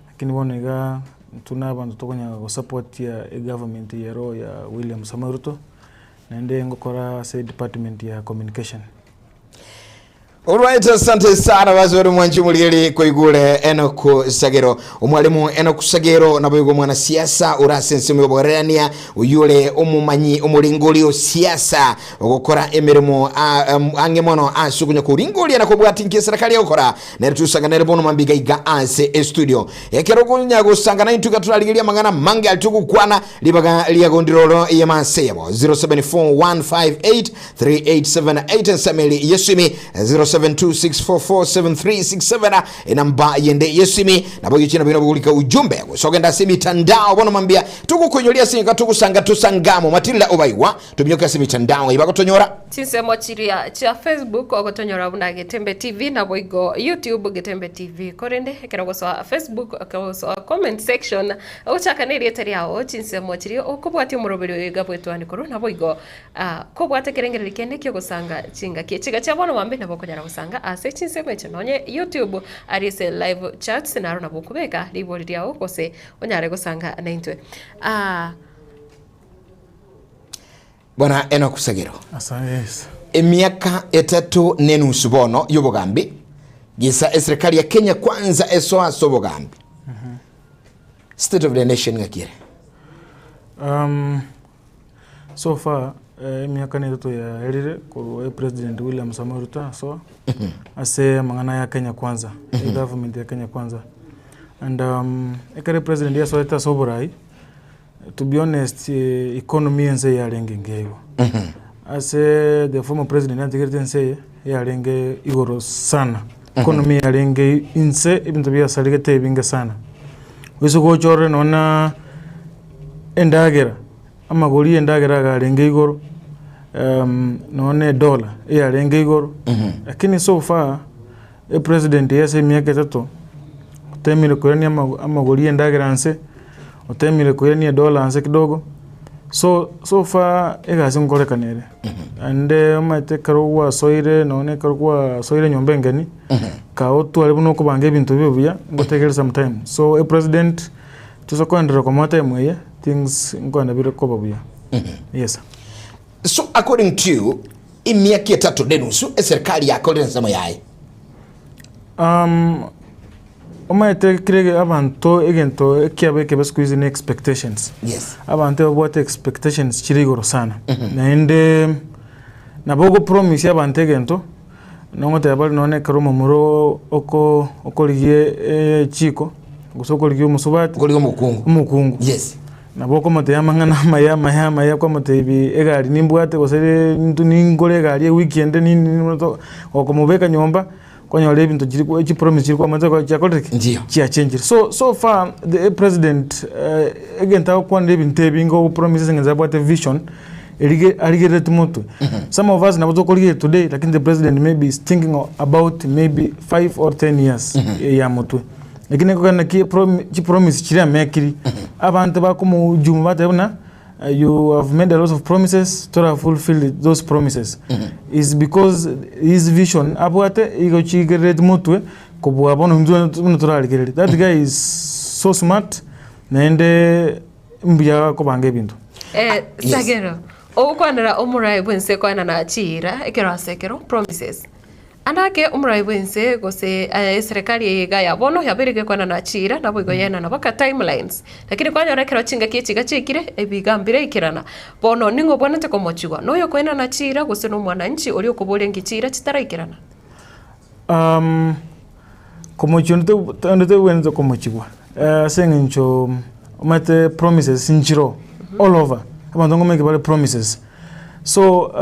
lakini bonega tuna bantu tokonya go support ya government ya ro ya William Samaruto nende ngokora se department ya communication. Alright, asante sana bazori mwanchi muligeli koigule Enoch Sagero umwalimu Enoch Sagero naboyugo mwana siasa urasense muyoborania uyule umumanyi umulingoli siasa ogokora emirimo angemono asukunya kuringoli na kubwati nke serikali yakora nerutusanganere bono mambiga iga ase studio ekero kunya gusangana intuka turaligelia mangana mange alituku kwana libaga liagondirolo yemanse yabo 0741583878 Sameli Yesimi 0726447367 enamba yende Yesimi naboyo china bino bugulika ujumbe kusogenda simi tandao bono mambia tukukonyolia singa tukusanga tusangamo Matilda Obaiwa tubyoka simi tandao ibako tonyora Tinsemo chiria cha Facebook ogotonyora buna Getembe TV na boigo YouTube Getembe TV korende ekero so Facebook akaso comment section ochaka neri teriao tinsemo chiria okobwati umurobero egabwetwani korona boigo kobwate kerengere kende kyo gusanga chinga kichiga cha bono mambe nabo konyara gusanga ase chinsemo chenonye YouTube arise live chats na rona bokubeka libori lyao kose onyare gusanga naintwe Bwana Enoch Sagero. Yes. Emiaka etatu nenusu bono yobogambi gisa serikali ya Kenya kwanza esoa sobogambi. State of the nation ngakire. So far emiaka netu ya elire kwa President William Samoei Ruto so ase mangana ya Kenya kwanza government ya Kenya kwanza and ekare president ya so eta soborai. To be honest, economy ense ya lengengego. As the former president antigirten say ya lenge igoro sana. Economy ya lenge inse ibintu bya saligete binga sana. Wiso go chore nona endagera. Amagori endagera ga lenge igoro. None dollar ya lenge igoro. Lakini so far president yase miaka tatu temile kurani amagori endagera anse otemile kuyenia dola anse kidogo so far ega singore kanere ande omate karuwa soire none karuwa soire nyombengeni ka otu alibuno ko bange bintu bibya ngotegere sometime so a president tusokwandira ko mata emwe things ngona bire ko babya yes so according to you imiaka etatu denusu serikali ya Collins Moyai Omate kirege abantu egento ekiabe ke basqueeze in expectations. Yes. Abantu what expectations chirigoro sana. Na ende na bogo promise abantu egento nongote abali none karumo muro okoliye chiko gusokoliye musubati okoliye mukungu. Yes. Na boko mate yamangana maya kwa mate ibi egari nimbwate gosere ntu ningole gari weekend nini okomubeka nyomba konyole ebintu chiri chi promise chiri kwa mateko cha kotrek chia change so far the president again ta kwa ebintu ebingo promises ngenza bwate vision aligere tumutu some of us na bozo kolige today lakini the president maybe is thinking about maybe 5 or 10 years ya mutu lakini kwa ki promise chiri amekiri abantu bakumu jumu batebona you have made a lot of promises to fulfill those promises is because his vision abwate igo chigere mutwe kubwa bono mtu turaligereri that guy is so smart nende mbya ko bange bintu sagero okwanira omurai bwense kwana na chira ekero asekero promises anake omurai bwense gose serikali ya bono yabirige kwana na chira nabo igoyena na baka timelines lakini kwanya rekero chinga kichiga chikire ebigambire ikirana bono ningo bonete komochigwa noyo kwena na chira gose no mwananchi ori okobole ngichira chitaraikirana komochonto tande wenzo komochigwa sengincho mate promises inchiro all over abantu make about promises so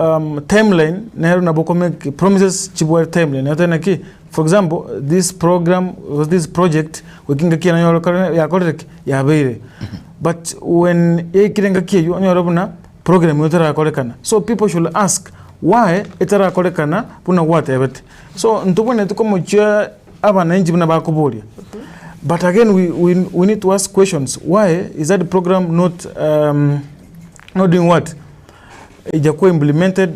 timeline nero na boko make promises chibwa timeline atana ki for example this program was this project working kina ya korek ya beire but when ekirenga kiyo nyoro buna program yotara korekana so people should ask why etara korekana buna what ebet so ntubone tukomocha abana inji buna bakubolia but again we need to ask questions why is that program not doing what ijakuwa implemented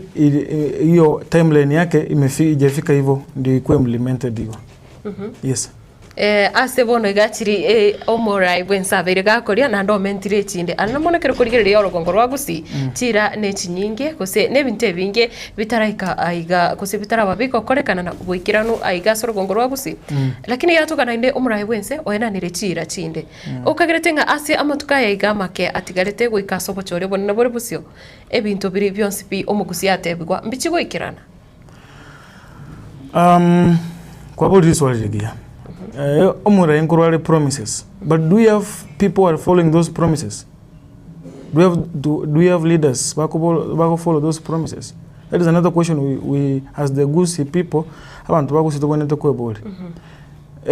hiyo timeline yake ijafika hivyo ndio ikuwa implemented hiyo yes ase bono igachiri omorai bwensa bere gakoria na ndo mentire chinde anamona kero kurigerere orogongo rwagusi chira ne chinyinge gose ne binte binge bitaraika aiga gose bitarababiko korekana na guikiranu aiga sorogongo rwagusi lakini yatugana inde omorai bwense oena nire chira chinde ukagerete nga ase amatuka yaiga make atigarete guika sobo chore bonna bore busio ebintu biri byonsi bi omugusi atebigwa mbichi guikirana kwa bodi swali giya omura enkorwale promises but do we have people who are following those promises do we have leaders bako follow those promises that is another question we as the Gusii people abantu bako sitobonete kwebole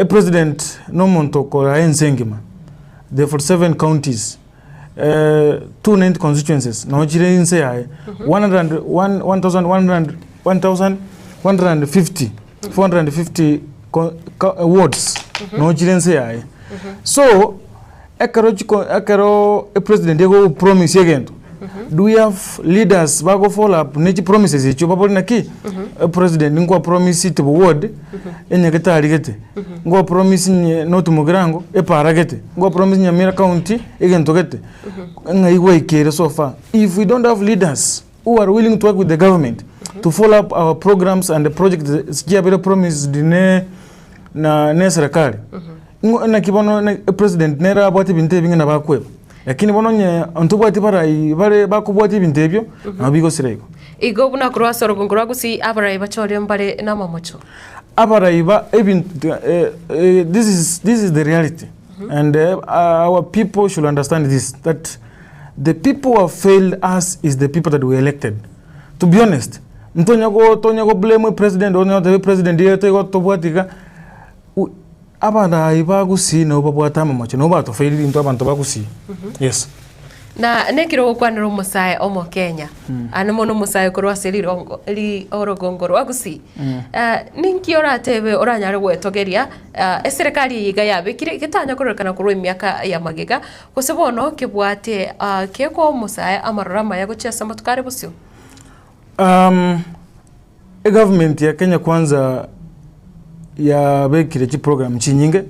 a president no muntu ko ensengima the 47 counties 290 constituencies no chire inse yae 450 awards no chirense yae so ekaro a president ego promise agent do we have leaders bago follow up nechi promises echo baboli naki a president ngwa promise to word enyeketa aligete ngwa promise not mugirango eparagete ngwa promise Nyamira county egento gete ngaiwe ikere so far if we don't have leaders who are willing to work with the government to follow up our programs and the projects jabere promise dine na serikali na kibono na president nera abwati binte binga na bakweba lakini bono nye ntubwati bare bakubwati binte byo nabigo sirego igo buna cross orogongo rwagusi abarai bachore mbare na mamocho abarai ba this is the reality and our people should understand this that the people who have failed us is the people that we elected to be honest tonyago blame president or the president yete go tobwatika abana ibagusi no babwata mamacho no bato faili into abantu bagusi yes na nekiro kwaniro musae omo Kenya anamono musae korwa selirongo li orogongo rwagusi ninki oratebe oranyare gwetogeria eserikali yiga yabikire gitanya korokana kurwe myaka ya magega kusebono kibwate keko musae amarorama ya guchesa matukare busyo government ya Kenya kwanza ya bekire chi program chinyinge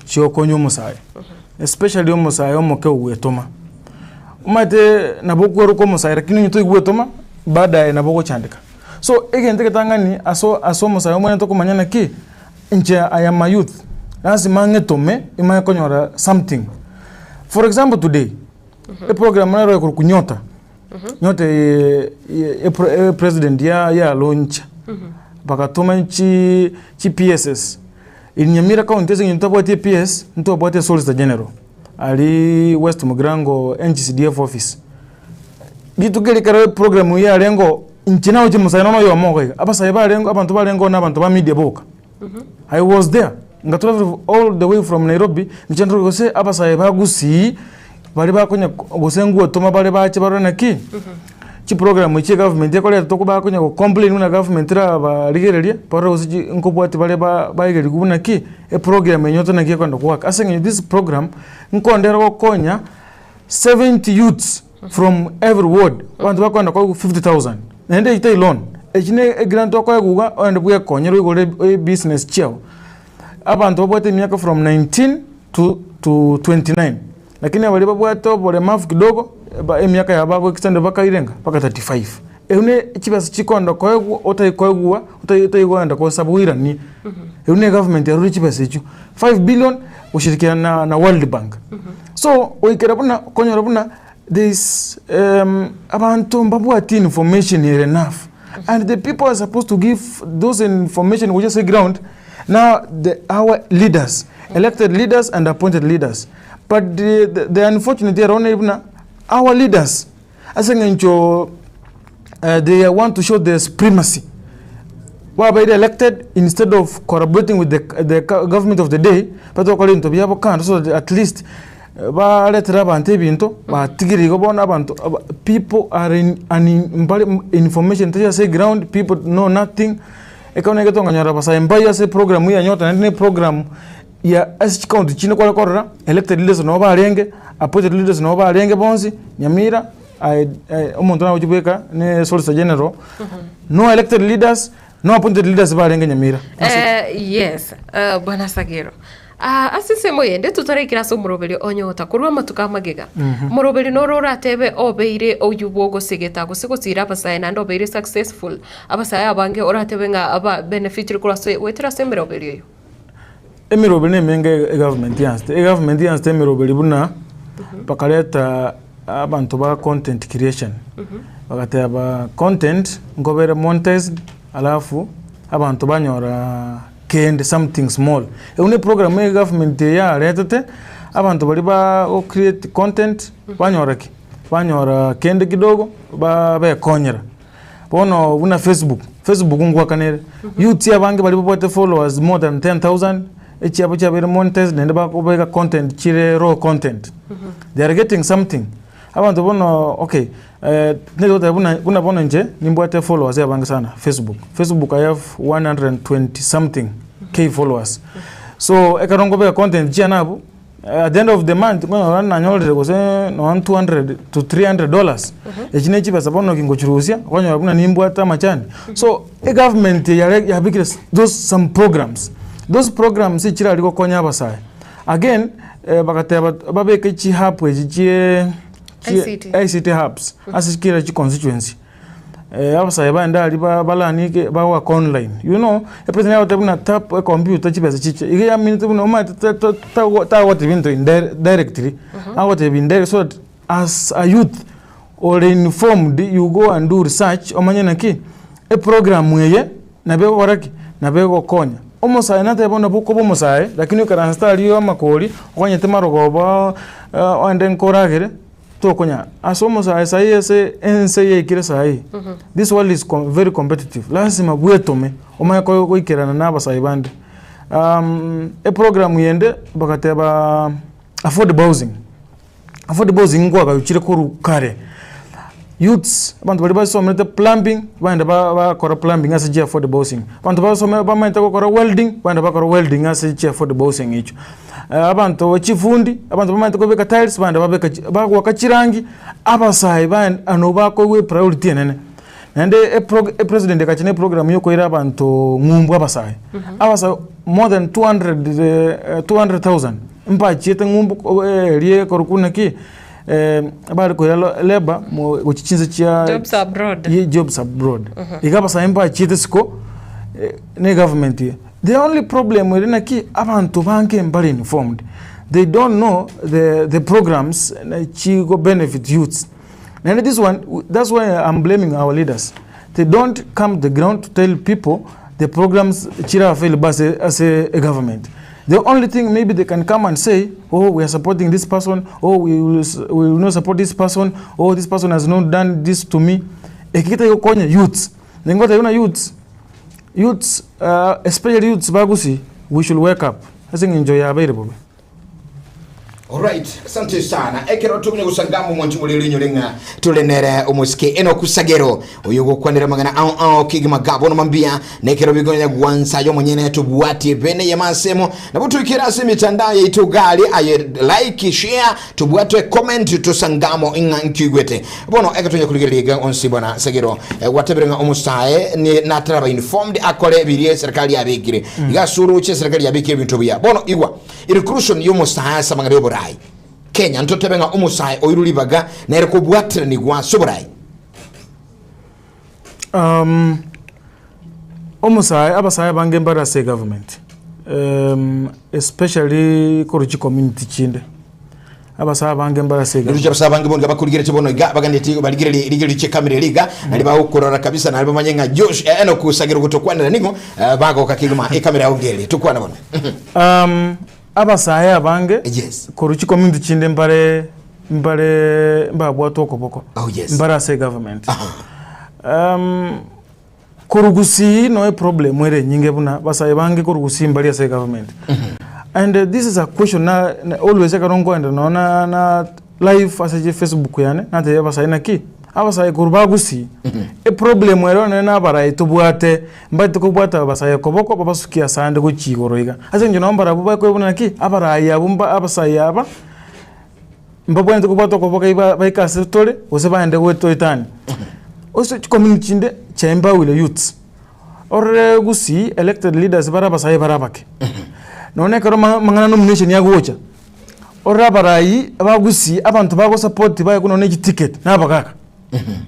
chiokonyo musaye especially musaye omoke uwetoma umate naboko ruko musaye lakini nyito igwetoma baadaye naboko chandika so egente ketangani aso musaye omwe to kumanyana ki nche ayama youth lazima ngetome imayakonyora something for example today a program naro kunyota nyota president ya launch bakatoma chi PSS in Nyamira county zingi ntabwate PS ntabwate Solicitor General ali West Mugirango NGCDF office bitugere kare program ya lengo nchinawo chimusayino yo moke abasaya balengo abantu balengo n'abantu ba media boka I was there. Nga travel all the way from Nairobi. Nchandro gose abasa bagusi bali bakonya gosengu otoma bali bache barona ki. Chi program chi government yakole to kuba konya complain na government ra baligereria para usi nkobwati bali baigeri kubuna ki e program enyoto na kikwanda kuwaka. Asenye this program nkondera konya 70 youths from every ward. Bantu bakwanda kwa 50,000. Nende ite loan. Ejine grant okwa guga ende buya konyero igole business chao. Abantu babwate miaka from 19 to 29. Lakini wale babwate bole mafu kidogo miaka ya babo extend baka irenga paka 35. Eune chibasa chikondo koegu otaikoegua otaigwanda kwa sababu irani. Eune government ya ruri chibasa ichu 5 billion ushirikiana na World Bank. So oikerabuna konyorabuna this abantu babwate information here enough. And the people are supposed to give those information we just say ground. Now our leaders, elected leaders and appointed leaders. But the unfortunate around our leaders, I think they want to show their supremacy. Whereby they elected instead of collaborating with the government of the day, but according to Biabo Khan, so that at least people are in information to say ground, people know nothing. Ekaone ketonga nyara basa empire se program ya nyota na program ya as count chino kwa korora elected leaders no ba renge appointed leaders no ba renge bonzi nyamira omuntu na ujibeka ne solicitor general no elected leaders no appointed leaders ba renge nyamira yes bwana Sagero asise moyende tutarekira so muroberi onyota kurwa matuka magega muroberi no roratebe obeire oyubogo sigeta gusigotira abasaya ndo obeire successful abasaya abange oratebe nga aba benefit kula so wetira semberoberi yo emiroberi nemenge government yanste emiroberi buna bakaleta abantu ba content creation bakate aba content ngobere monetized alafu abantu banyora and something small. Une program ya government ya retete abantu bali ba create content banyora kende kidogo ba konyera. Bono una Facebook ngwa kanere. Youth ya bange bali pote followers more than 10,000. Echi apo cha bere monetize nende ba ko content chire raw content. They are getting something. Abantu bono okay. Neto buna bono nje nimbwate followers ya bange sana Facebook I have 120 something K followers. So ekarongo be content janabu at the end of the month when na nyolere go say no $200 to $300. Ejine chiba sabono kingochurusia kwanya buna nimbwata machani. So a government ya bigire those some programs. Those programs ichira liko konya abasaya. Again bakate babeke chi hapo ejiye ICT hubs asikira chi constituency abasaya banda ali balani ke ba work online you know a person out na tap a computer chibeza chiche ige ya minute no ma ta what even to directly what even there so that as a youth or informed you go and do research omanyana ki a program yeye na be waraki na be konya omusaya nate bona buko bomusaya lakini ukaransta liyo makoli okwanye temarogoba and then koragere tokonya asomusaya sayese ense kire sayi this world is very competitive lazima bwetome omayako koikirana nabasaya bandi a program yende bakateba affordable housing ngwa kachire kuru kare youths abantu bali basomete plumbing banda ba kora plumbing as je affordable housing abantu basomete ba mayita kora welding banda ba kora welding as je affordable housing icho abantu chifundi abantu bamayita ko beka tiles banda ba wakachirangi abasai band anoba ko we priority nene and a president kachine program yoko ira abantu ngumbu abasai more than 200,000 mpa chete ngumbu rie korukuna ki bali ko labor mo guchinza chia jobs abroad igaba saimba chite siko ne government the only problem with naki abantu banke mbali informed they don't know the programs chi go benefit youths and this one that's why I'm blaming our leaders they don't come to the ground to tell people the programs chira fail as a government. The only thing maybe they can come and say, oh, we are supporting this person, oh, we will not support this person, oh, this person has not done this to me. Ekita yokonya youths. Nengota yona youths. youths, especially youths bagusi, we should wake up. I think enjoy your available. Alright, asante sana. Ekero tumye kusangamu mwanchumulili nyolenga tulenere umuske eno kusagero uyugo kwandera magana au kigima gabo no mambia nekero bigonya gwansa yo mwenyene tubuati bene ya masemo na butu ikirasi mitandao ya itugali aye like share tubuatwe comment tusangamo inga nkigwete bono ekatonya kuligeliga onsi bwana sagero wateberenga umusae ni natraba informed akole birie serikali yabikire igasuru che serikali yabikire bintu bya bono igwa recruitment yo musae samangare bora Kenya ntotebenga umusai oirulibaga na erikobwatira ni gwa soborai umusai abasai bange mbarase government especially koruchi community chinde abasai bange mbarase government abasai bange bonga bakurigire chibono ga bagandeti baligire ligire chikamire liga nali bawukorora kabisa nali bamanyenga Josh eno kusagira gutokwana ningo bago kakiguma ikamera ogeli tukwana bono abasai abange koruchi community chinde mbare mbabwato okoboko mbarase government korugusi no problem were nyinge buna basai bange korugusi mbari ase government and this is a question na always akarongo and na live ase Facebook yane na te basai naki abasai kurubagusi problem were na barai tubwate mbate kubwata basai koboko babasukia sande go chigoroiga ase njono mbara buba ko buna naki abarai abumba abasai aba mbabwente kubwata koboko iba baikase tole osebande weto itani also community nde chamber with youths or gusi elected leaders barabasai barabake none karo mangana nomination ya gocha or barai abagusi abantu bago support baye kuno ne ticket na bagaka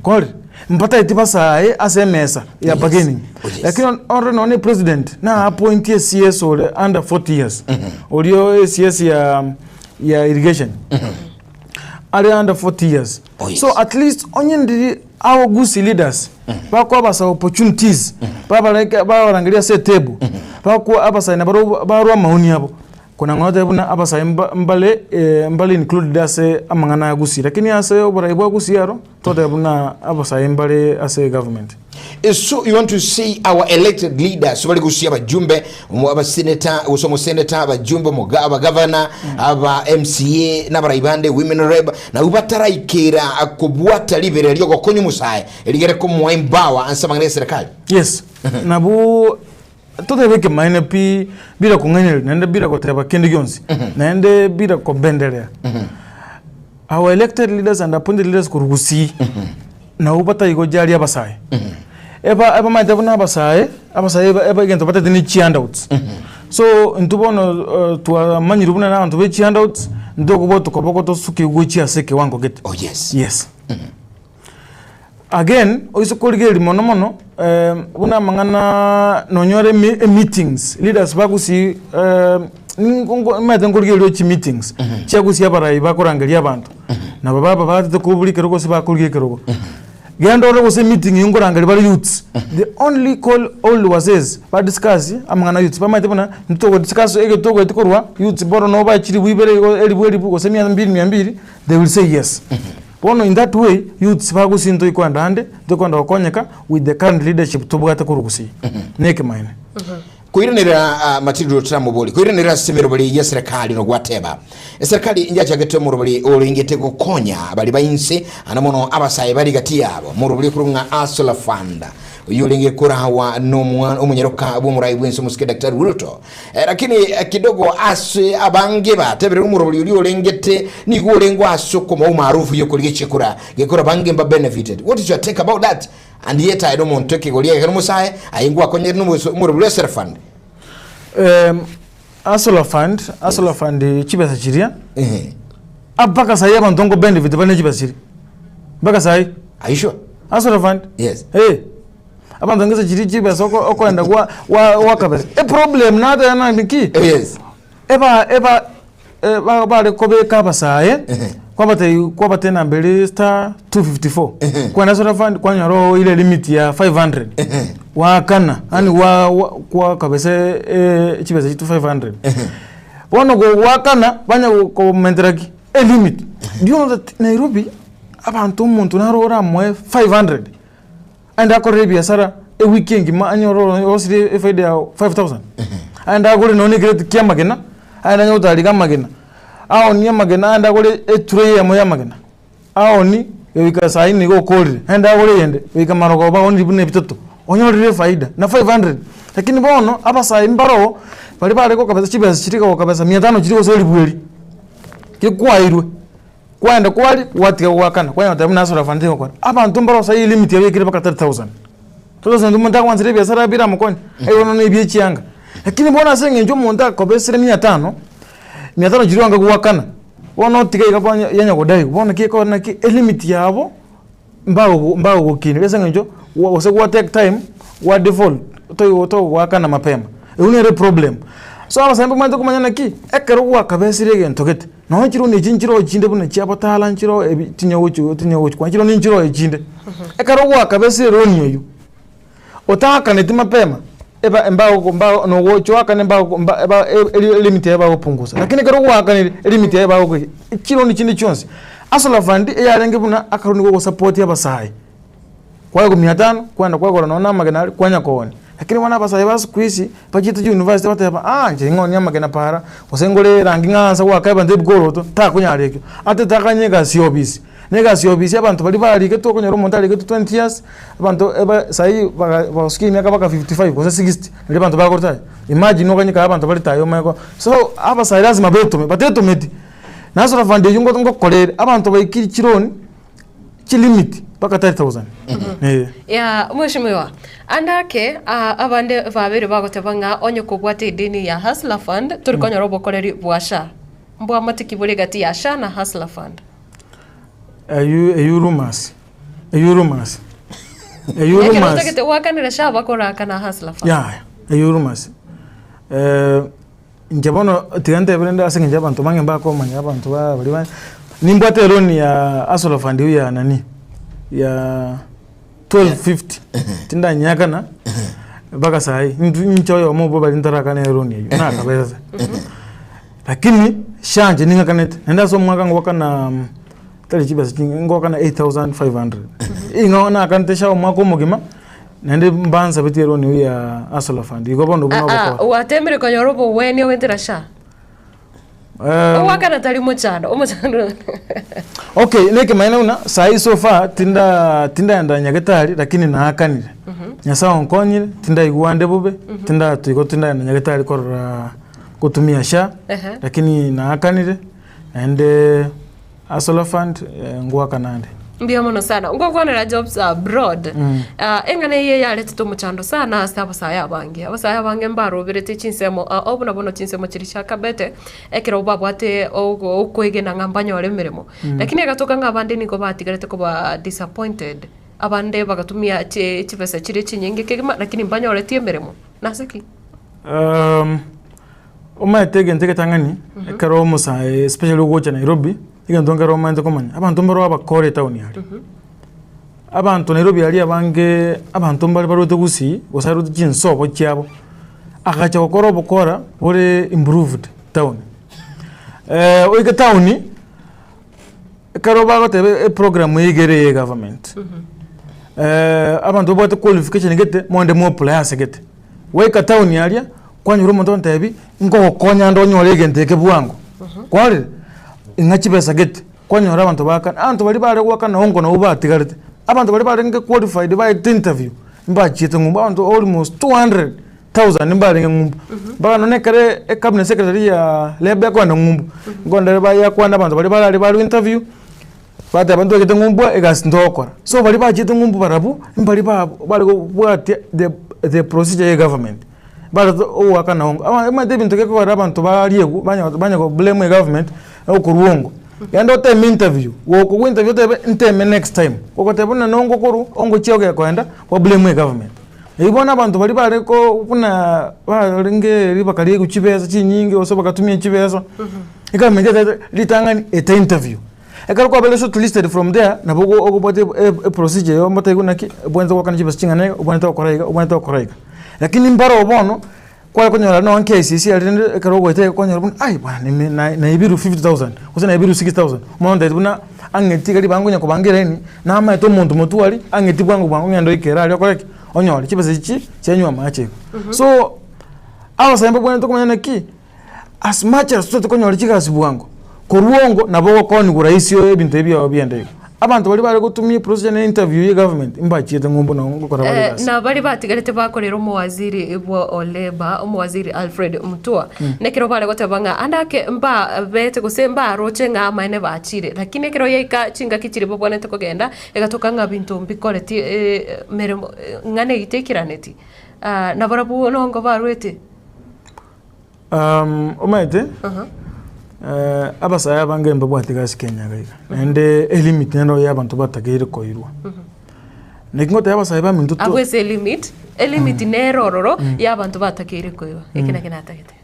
kore mpata itibasai asemesa ya beginning lakini or none president na appoint CS or under 40 years or CS ya irrigation are under 40 years so at least onye our gusi leaders bako abasa opportunities baba rangilia se table bako abasa na baro maoni yabo kuna ngote buna abasa mbale include ase amangana ya gusi lakini ase obara ibo gusi yaro tote buna abasa mbale ase government. So you want to see our elected leaders bali gusi abajumbe aba senator usomo senator abajumbe aba governor aba MCA nabara ibande women rep na ubatara ikera akobwata libere lyo gokonyu musaye eligere ko mwimbawa ansamangere serikali. Yes. Nabu tote beke maine pi bira kunganyel nende bira ko teba kende gyonsi nende bira ko bendelea our elected leaders and appointed leaders kurugusi na ubata igo jali abasai eba maite buna abasai eba gento bata ni handouts so ntubono twa manyiru buna na ntu be handouts ndoko boto ko boko to suki guchi aseke wango get. Oh yes. Yes. Again oiso koligeli mono buna mangana nonyore meetings leaders bagusi ningo mate ngoligeli ochi meetings chagusi abarai bakorangelia abantu na baba bate kubulike roko siba kuligeke roko gendo roko se meeting yungorangeli bali youths the only call all was is ba discuss amangana youths ba mate bana ntoko discuss ege toko etikorwa youths boro no ba chiri wibere eli buko se 200 they will say yes. Bono in that way youths bagusi ndo ikwanda ande tokonda okonyeka with the current leadership tobwata kurugusi neke mine kuiranira Matilda Tramoboli kuiranira semero bali ya serikali no gwateba serikali injacha gete mu rubali olingete gukonya bali bayinse anamono abasaye bali gati yabo mu rubali kurunga Asla Fanda yulinge kurawa no umunyeroka bumurai bwenso musike Daktari Ruto lakini kidogo ase abange batebere mu rubali yulingete ni gulengo asoko mu maarufu yokulige kura gekora bange mba benefited. What is your take about that? And yet I don't want to take golia kero musaye ayingwa konye mu rubali serfand Asla Fund chibesa chiria abaka sayi abantongo benefit bane chibasiri baka sayi aisho Asla Fund yes abantongo chibesa okwenda kwa kabesa problem nada na niki yes eba bale kobe kabasaye kwa bate na mbele star 254 kwa Asla Fund kwa nyoro ile limit ya 500 wakana ani kwa kabese chibesa chitu 500 wono go wakana banya ko mentraki limit do you know that Nairobi abantu muntu narora mwe 500 and akorebi asara e weekend ma anyoro osire faida ya 5000 anda gole no ni great kia magena anda nyota liga magena ni magena anda gole e tray ya moya magena ni wika saini go kodi anda gole yende wika maroko ba oni bune bitoto onyorire faida na 500 lakini bono aba sai mbaro bali bale ko kabeza chibeza chirika ko kabeza 500 chiriko so libweli kikwairwe kwenda kwali watika wakana kwenda tamu naso fandiko kwa abantu mbaro sai limit ya kile paka 30000 tozo ndo munda kwanza rebe sara bira mukoni ayo no ibye chianga lakini bona senge njo munda ko besire 500 chirwanga kuwakana bona tika ikapa yanya kodai bona kiko na ki limit yabo mbao gukini besenge njo wose kwa take time wa default to wakana mapema unere problem so abasambe mwanzo kumanyana ki ekero wa kabesire gentokete no chiro ni chinchiro chinde bune chiapa tala nchiro tinyawochu kwa chiro ni nchiro chinde ekero wa kabesire roni yu otaka neti mapema eba mbao no wocho akane mbao eba limit eba opunguza lakini ekero wa akane limit eba oko chiro ni chinde chonse asola fandi yarenge buna akaruni go support yabasai kwa 500 kwenda kwa gora naona magana kwanya kooni lakini wana basai basu kwisi pajitu university bateba nje ngoni amagana para usengole rangi nganza kwa kaiba ndebe goroto ta kunyareke ate takanyega siobisi nega siobisi abantu bali bali ke to kunyoro montale ke 20 years abantu eba sai ba skimi aka baka 55 kwa 60 ndi abantu bakorta imagine okanyika abantu bali tayo meko so aba sai lazima betume bateto meti naso la fande yungo ngo kolere abantu bayikiri chironi chilimit paka 3000 ya mheshimiwa andake abande babiri bagotebanga onye kubwate dini ya Hustler Fund turikonya robo koleri bwasha mbwa matiki buri gati ya sha na Hustler Fund Eurumas tekete wakanira sha bakora kana Hustler Fund ya Eurumas njabono tigante brenda asinge jabantu mange mbako manya abantu bali nimbwate roni ya Hustler Fund ya nani ya 1250 tinda nyaka na baka sai nchoyo mo bali ntaraka na eroni yo na kabeza lakini shanje ninga kanete nenda so mwaka ngwaka na tali chiba ngwaka na 8500 ingo na kanete sha mwaka mugima nende mbanza biti eroni ya Hustler Fund iko bondo buna bako watemere ko yorobo weni wentera sha wakana tali mochando okay neke maana una sai so far tinda anda nyagetari lakini na akanire nyasa onkonyire tinda igwande bube tinda tuiko tinda anda nyagetari kora kutumia sha lakini na akanire ende Hustler Fund ngwa kanande mbia mono sana ngokwanira jobs abroad engane ye yale tutomuchando sana asabasaya bange mbaro birete chinsemo obuna bono chinsemo chirisha kabete ekero babwate okwege na ngambanyo ole miremo lakini agatoka ngabande niko batigarete ko ba disappointed abande bagatumia chipesa chire chinyinge kegima lakini mbanyo ole tie miremo nasiki omaitege nteke tangani ekero musa especially ugocha Nairobi igandonga romance komanya abantu mbaro abakore town yali abantu Nairobi yali abange abantu mbali barote gusi osaru jinsobo cyabo akacha kokoro bokora ore improved town oike town karoba gote program yigere government abantu bote qualification gete monde mo place gete oike town yali kwanyuro muntu ntebi ngo konya ndonyo legente bwangu kwale ingachi pesa gete kwanyora abantu baka antu bali bare kwakana hongo na ubatigarite abantu bali bare nge qualified by interview mbachite ngumba abantu almost 200,000 mbare ngumba baka none kare cabinet secretary ya labor kwa ngumba ngonda ba ya kwanda abantu bali bare interview bata abantu gete ngumba egas ndokora so bali bachite ngumba barabu mbali bali bwati the procedure ya government bali wakana hongo ama debinto ke kwa abantu bali yegu banya ko blame government okuruongo yando time interview wo ku interview tebe nteme next time okotebona nongo koru ongo chioge kwenda wa blame government ibona abantu bali bare ko kuna baringe riba kali kuchibeza chinyingi oso bakatumia chibeza ikamende litangani eta interview ekaro kwa bele short listed from there na bogo ogobote procedure yo mata ikunaki bwenza wakana chibeza chingane ubwaneta okoraiga lakini mbaro obono kwa konyora no KCC alinde karo goite konyora bun ai bwana na ibiru 50,000 usana ibiru 60,000 monda buna angeti kali bangu nyako bangireni na ama to muntu mutuali angeti bwangu ngendo ikera ali koreki onyori chibase chi chenywa mache so awa saimba bwana to kumanya ki as much as to konyori chigasi bwango koruongo nabo koni kuraisi yo ebintu ebyo obiende abantu bali gutumia procedure interview ye government imbachiete ngombo na ngokora bali na bali batigarete bakorera umuwaziri ibwo oleba umuwaziri Alfred Mutua nekero bali gotabanga andake mba bete gusemba roche nga maene bachire lakini kero yeka chinga kichire bobonete kugenda egatoka nga bintu mbikoreti meremo ngane itekiraneti na barabu nongo barwete omaite abasaya bange mbabwatigasi Kenya gaiga ende elimit nero yabantu batagire koirwa nekingote abasaya bamintu to abwese elimit nero roro yabantu batagire koirwa ekina kinatagete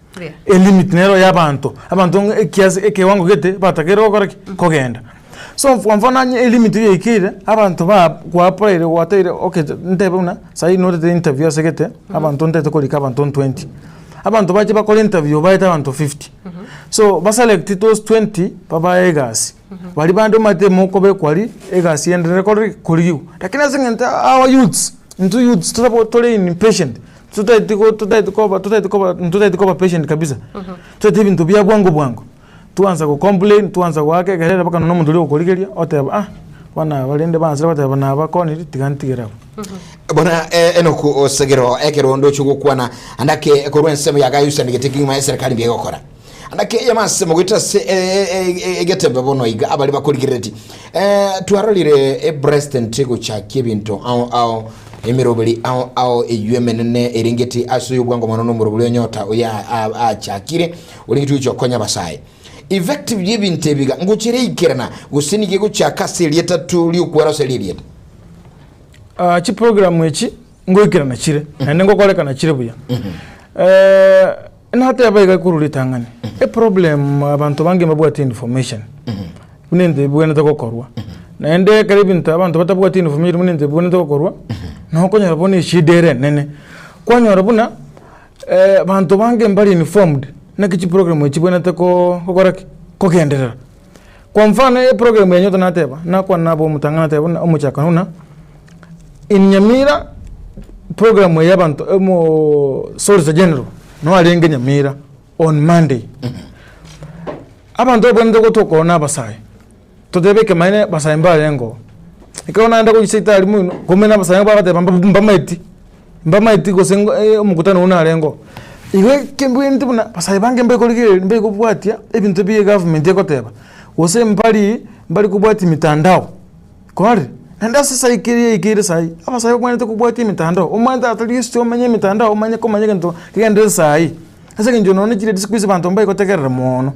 elimit nero yabantu abantu ekiasi ekewango gete batagire okora kogenda so mfana elimit yekire abantu ba kwaprere watere okay ndebuna sai note interview asegete abantu ndete kolika abantu 20 abantu baje bakora interview baita abantu 50 so baselect those 20 baba egasi bali bantu mate moko be kwali egasi and record kuriu lakini asingenta our youths into youths totally impatient tutaitikoba patient kabisa tutate bintu bya bwango tuanza ku complain tuanza kwake garera baka no muntu lyo kurigeria oteba wana balende banse bateba na bakoni tigantigera bona enoku osegero ekero ndo chugukwana andake korwensemo yagayusa nigetikinga ma serikali biye gukora andake yamase mugwita se egetembe bono iga abali bakurigireti twarolire breast ntego cha kibinto au emirobeli au eyumenene eringeti aso yubwango mono nomurobeli nyota oya achakire ulingitu icho konya basaye effective yibinte biga nguchire ikirana gusinige guchaka selieta tuli ukwara selieta chi program echi ngoikirana chire ende ngokolekana chire buya nate abayiga kurulitangani e problem abantu bange mabwati information unende bwene tokokorwa nende karibinta abantu batabwati information unende bwene tokokorwa no konyara bone shidere nene kwanyara buna abantu bange mbali informed nakichi program echi bwene toko kokoraki kokenderera kwa mfano e program yenyo nateba nakwa nabo mutangana teba omuchakanuna Nyamira program y'abantu Solicitor General no alenge Nyamira on Monday abantu bonde gutoko na basaye totebeke maine basaye mbalengo ikona ndako yisita ali muno komena basaye bakate mbamaiti gosengo umukutano una alengo iwe kembe ndibuna basaye bange mbe koligire mbe kubwatia ebintu biye government ekoteba wose mbali kubwati mitandao kwari nanda sasa ikiri sai abasaya kwanete kubwati mitandao umanda at least omanye mitandao omanye komanye ngento kigende sai ase njo none chire disquiz bantu mbaye kotekerera mono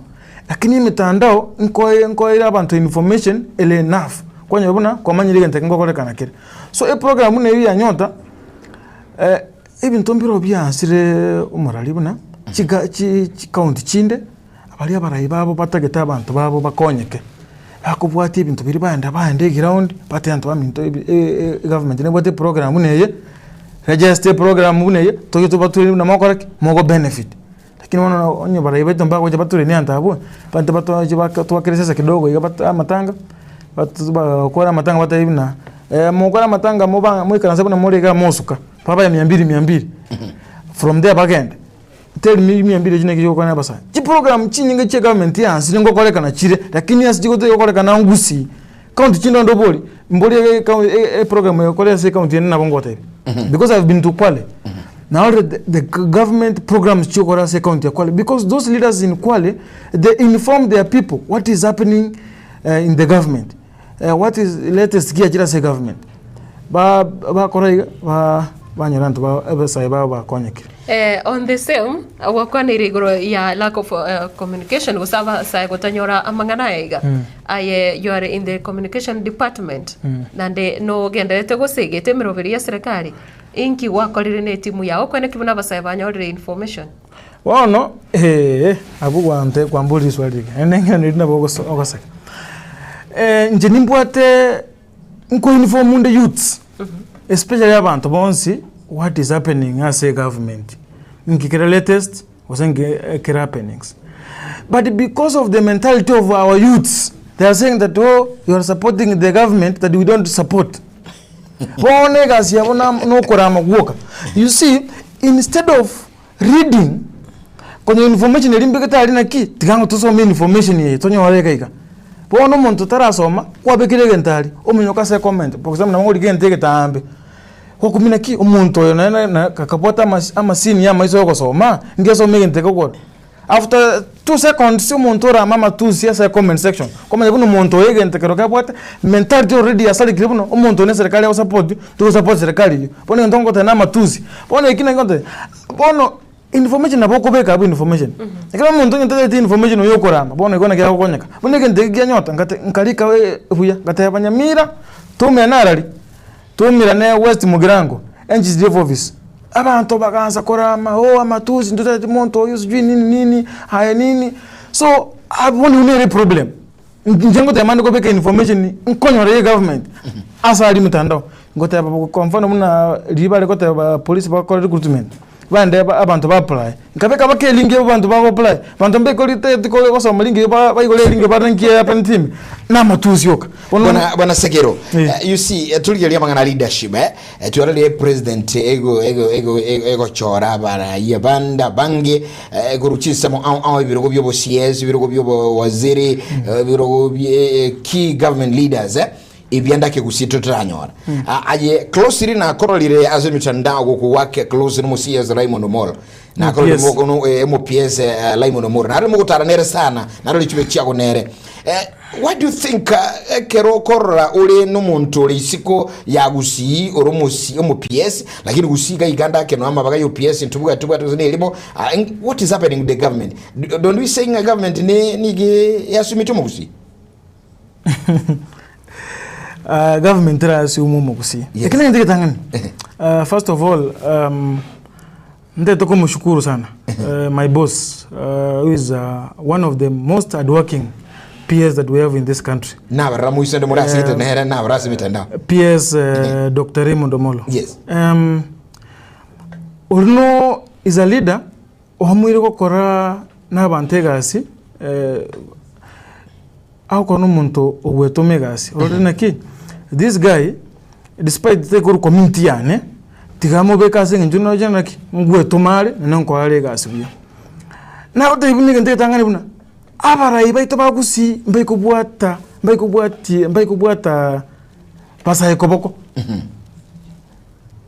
lakini mitandao nkoira abantu information ele enough kwanya buna komanye ngente ngokolekana kire so e program ne ya nyota ebintu mbiro byansire umurali buna chi count chinde abali abarayi babo batageta abantu babo bakonyeke akubwati ibintu biri baende ground pati antu baminto government ne bote program neye register program neye toyo baturi na makora mogo benefit lakini wana onyo barayi beto mbako je baturi ni antabu pati bato je bakatwa kiresesa kidogo igabata matanga batu bakora matanga bata ibina mukora matanga mubanga mwikana sabuna muri ga mosuka papa ya 200 from there back end tell me 200 jine kiyo kwa basa chi program chinyinge che government yansi ngo kolekana chire lakini yansi jiko to kolekana ngusi count chindo ndoboli mboli e program yo koleka se count yen na bongote because I've been to Kwale now the government programs chokora se count ya Kwale because those leaders in Kwale they inform their people what is happening in the government what is latest gear jira se government ba koraiga ba banyarantu ba sai ba konyekire on the same wakwanire igoro ya lack of communication usaba sai gotanyora amangana iga aye you are in the communication department nande no genderete gosegete miroveri ya serikali inki wakorire ne timu yao kwene kibuna basai banyorire information wono abu wante kwambuli swali enenga ndina bogo okasa nje nimbwate nko uniform the youths especially abantu bonsi what is happening as a government nkikira latest wasange kira happenings but because of the mentality of our youths they are saying that oh you are supporting the government that we don't support bone gasi yabona no korama guoka. You see, instead of reading kwenye information elimbeketa ali naki tigango tusome information ye tonyo wareka ika bono muntu tarasoma kwabekire gentari omenyoka se comment for example namuri gente getambe ko kumina ki umuntu oyo na kakapota amasini ya maiso yokosoma ngeso megente kokora after 2 seconds umuntu ra mama tu sia comment section koma kuno umuntu yegente kero kapota mentality already asali kiribuno umuntu ne serikali ya support tu support serikali bono ndongo tena matuzi bono ikina ngote bono information naboko beka abo information ekaba muntu ngente information yo korama bono ikona kya kokonyaka bono ngente kya nyota ngate nkalika we huya ngate abanyamira tume narali tumira ne West Mugirango NGDF office abantu bakanza korama amatuzi ndotati muntu yo sijui nini haya nini so abone unere problem njengo tamani ko beka information nkonyore government asali mutandao ngote kwa mfano muna libale kote police bakora recruitment bande abantu ba apply nkabeka bakelinge abantu ba apply bantu mbeko lite ko basoma linge ba igole linge ba rankie apa team na matuzi yoka bwana Segero you see tuligelia mangana leadership tuarale president ego chora bara yabanda bange guruchisa mo au birogo byo CS birogo byo waziri birogo key government leaders ibianda ke gusito tranyora aye closely na korolire azemitandao go wake close no CS Raymond Omolo na korolire mo MPS Raymond Omolo na rimo gutaranere sana na roli chibe chiago nere what do you think kero korra uri no muntu risiko ya gusi oromosi MPS lakini gusika iganda ke no amabaga UPS ntubuga tuzene limo what is happening with the government don't we saying a government ni yasumito mugusi government rasi umumo kusi lakini ndike tangani first of all ndete kumshukuru sana my boss who is one of the most hardworking PS that we have in this country na ramuisa ndo murasi kitana na rasi mitandao PS Dr. Raymond Omolo yes urno is a leader ohamwire gukora n'abantegasi ako no muntu ogwetomegasi orenaki this guy despite the community yane tigamo bekase njuno janaki ngwetomare nanko alegasi byo na ote ibunike ndetangani buna abarayi baito bagusi mbaikubwata pasa ekoboko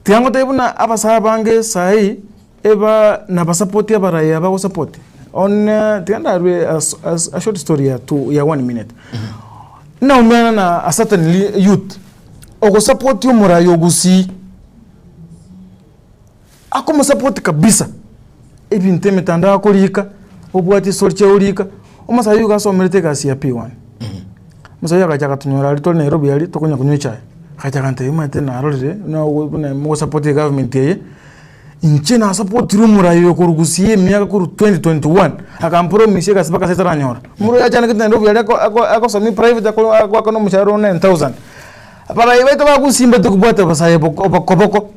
tiango tebuna abasaba bange sai eba na basapoti abarayi abago support on tianda a short story ya 1 minute na umena na a certain youth ogo support yo murayo gusi akoma support kabisa ebinte metanda akolika obwati sorche olika omasayo gasomerete gasi ya P1 musayo gacha tunyora lito Nairobi yali tokonya kunywecha gacha kante imate na rolire na mo support government ye inchena support rumurayo kurugusiye myaka kuru 2021 akampromise gasipaka setara nyora muro ya jana kitendo Nairobi yali ako sami private ako no mshahara 9000 para ibeto bagusimba tukubwata basaye boko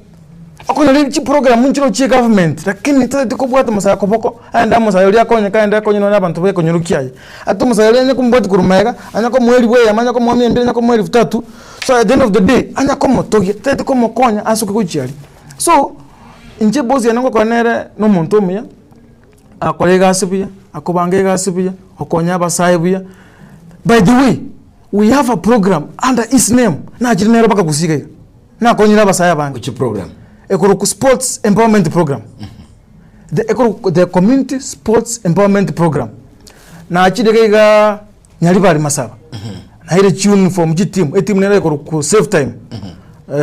akona lichi program nchiro chi government lakini tete kubwata masaya koboko anda masaya ya konya kaenda konya na abantu be konyurukiaye atu masaya ne kumbwata kurumega anya ko mweli we amanya ko mwami mbele ko mweli 3 so at the end of the day anya ko motogi tete ko mokonya asuke kuchiali so inje bozi yango konere no muntu umya akolega asibya akubangega asibya okonya abasaya. By the way, we have a program under his name na jirinero baka kusika na konyira abasaya bange. Which program? Ekoroku Sports Empowerment Program. The Community Sports Empowerment Program. Na achidega nyali bali masaba. Na ile tune from team nere ekoroku Save Time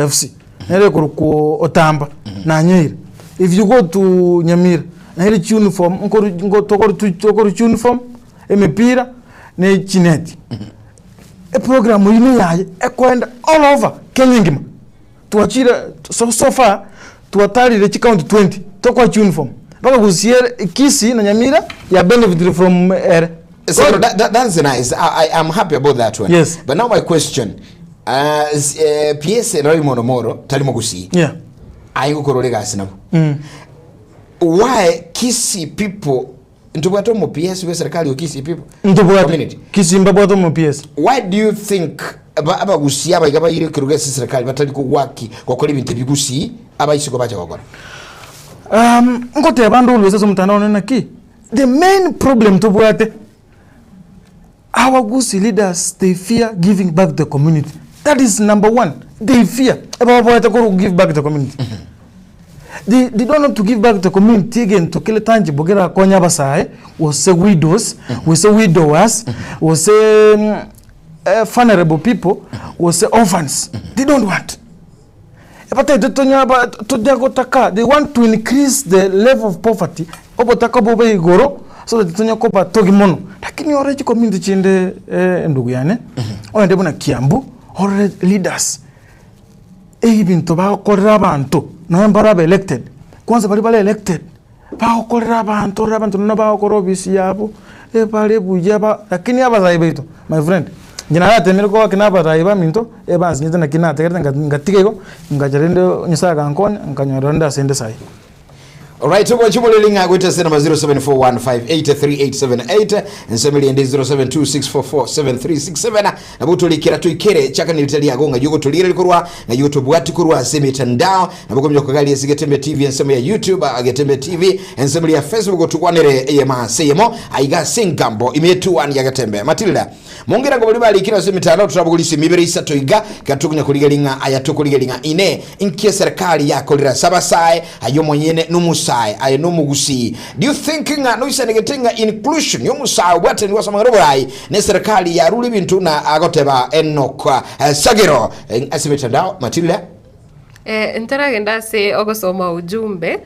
FC. Nere ekoroku Otamba na Nyeri. If you go to Nyamira, na ile tune from tokoro tune from emepira ne chineti. A program yine yaje ekwenda all over Kenya ngima. Tuachira so far tuatalire chikaunt 20 tokwa uniform baka kusiere Kisi na Nyamira ya benefit from so that's nice. I'm happy about that one. Yes. But now my question PS Raymond Omolo talimo kusi yeah ayo korolega sinabo why Kisi people ntubwato mu PS we serikali okisi people ntubwato kisimba bwato mu PS. Why do you think abagusi abaigaba ire kirugesi serikali batali ko waki kwa kole ibintu bigusi abayisiko bacha bakora? Ngote abandu ulweze mtandao nena ki. The main problem tubwate, our Gusi leaders, they fear giving back to the community. That is number one. They fear about to give back to the community. They don't want to give back to the community again to kill tangi bogera konya basai was say widows, was say widowers, was say vulnerable people, was say orphans. They don't want. They want to increase the level of poverty. So that tunya kopa togi mono. Lakini already community chinde ndugu yane. Oende buna Kiambu already leaders. Bintu ba korera abantu. Na mbara elected. Kwanza bali elected. Ba korera abantu na ba korobisi yabo. Bale bujaba lakini abazayi beto. My friend. Njina ya temere ko kinaba raiba minto banzi nyita na kinata ngatikego ngajarende nyisaga nkonya nkanyoranda sende sai. Alright, so chumulilinga gwita sena 0741583878 nsemeli ndi 0726447367 na buto likira tuikere chaka nilitali agonga yugo tulire likurwa na yugo bwati kurwa semitandao na buko mjokagali Getembe TV nsema ya YouTube Getembe TV nsemeli ya Facebook tukwanere ema seyemo aiga singambo imetuani ya Getembe Matilda mongera ngo bali kira semitandao turabugulisi mibere isato iga katukunya kuligalinga ayatukuligalinga ine inkia serikali ya kolira sabasae ayo mwenyene numusai ayo mugusi. Do you think no isenegetenga inclusion yo musai bwate ni wasamangaro borai ne serikali ya ruli bintu na agoteba Enoch Sagero asimetandao Matilda? Ntaragenda se ogosoma ujumbe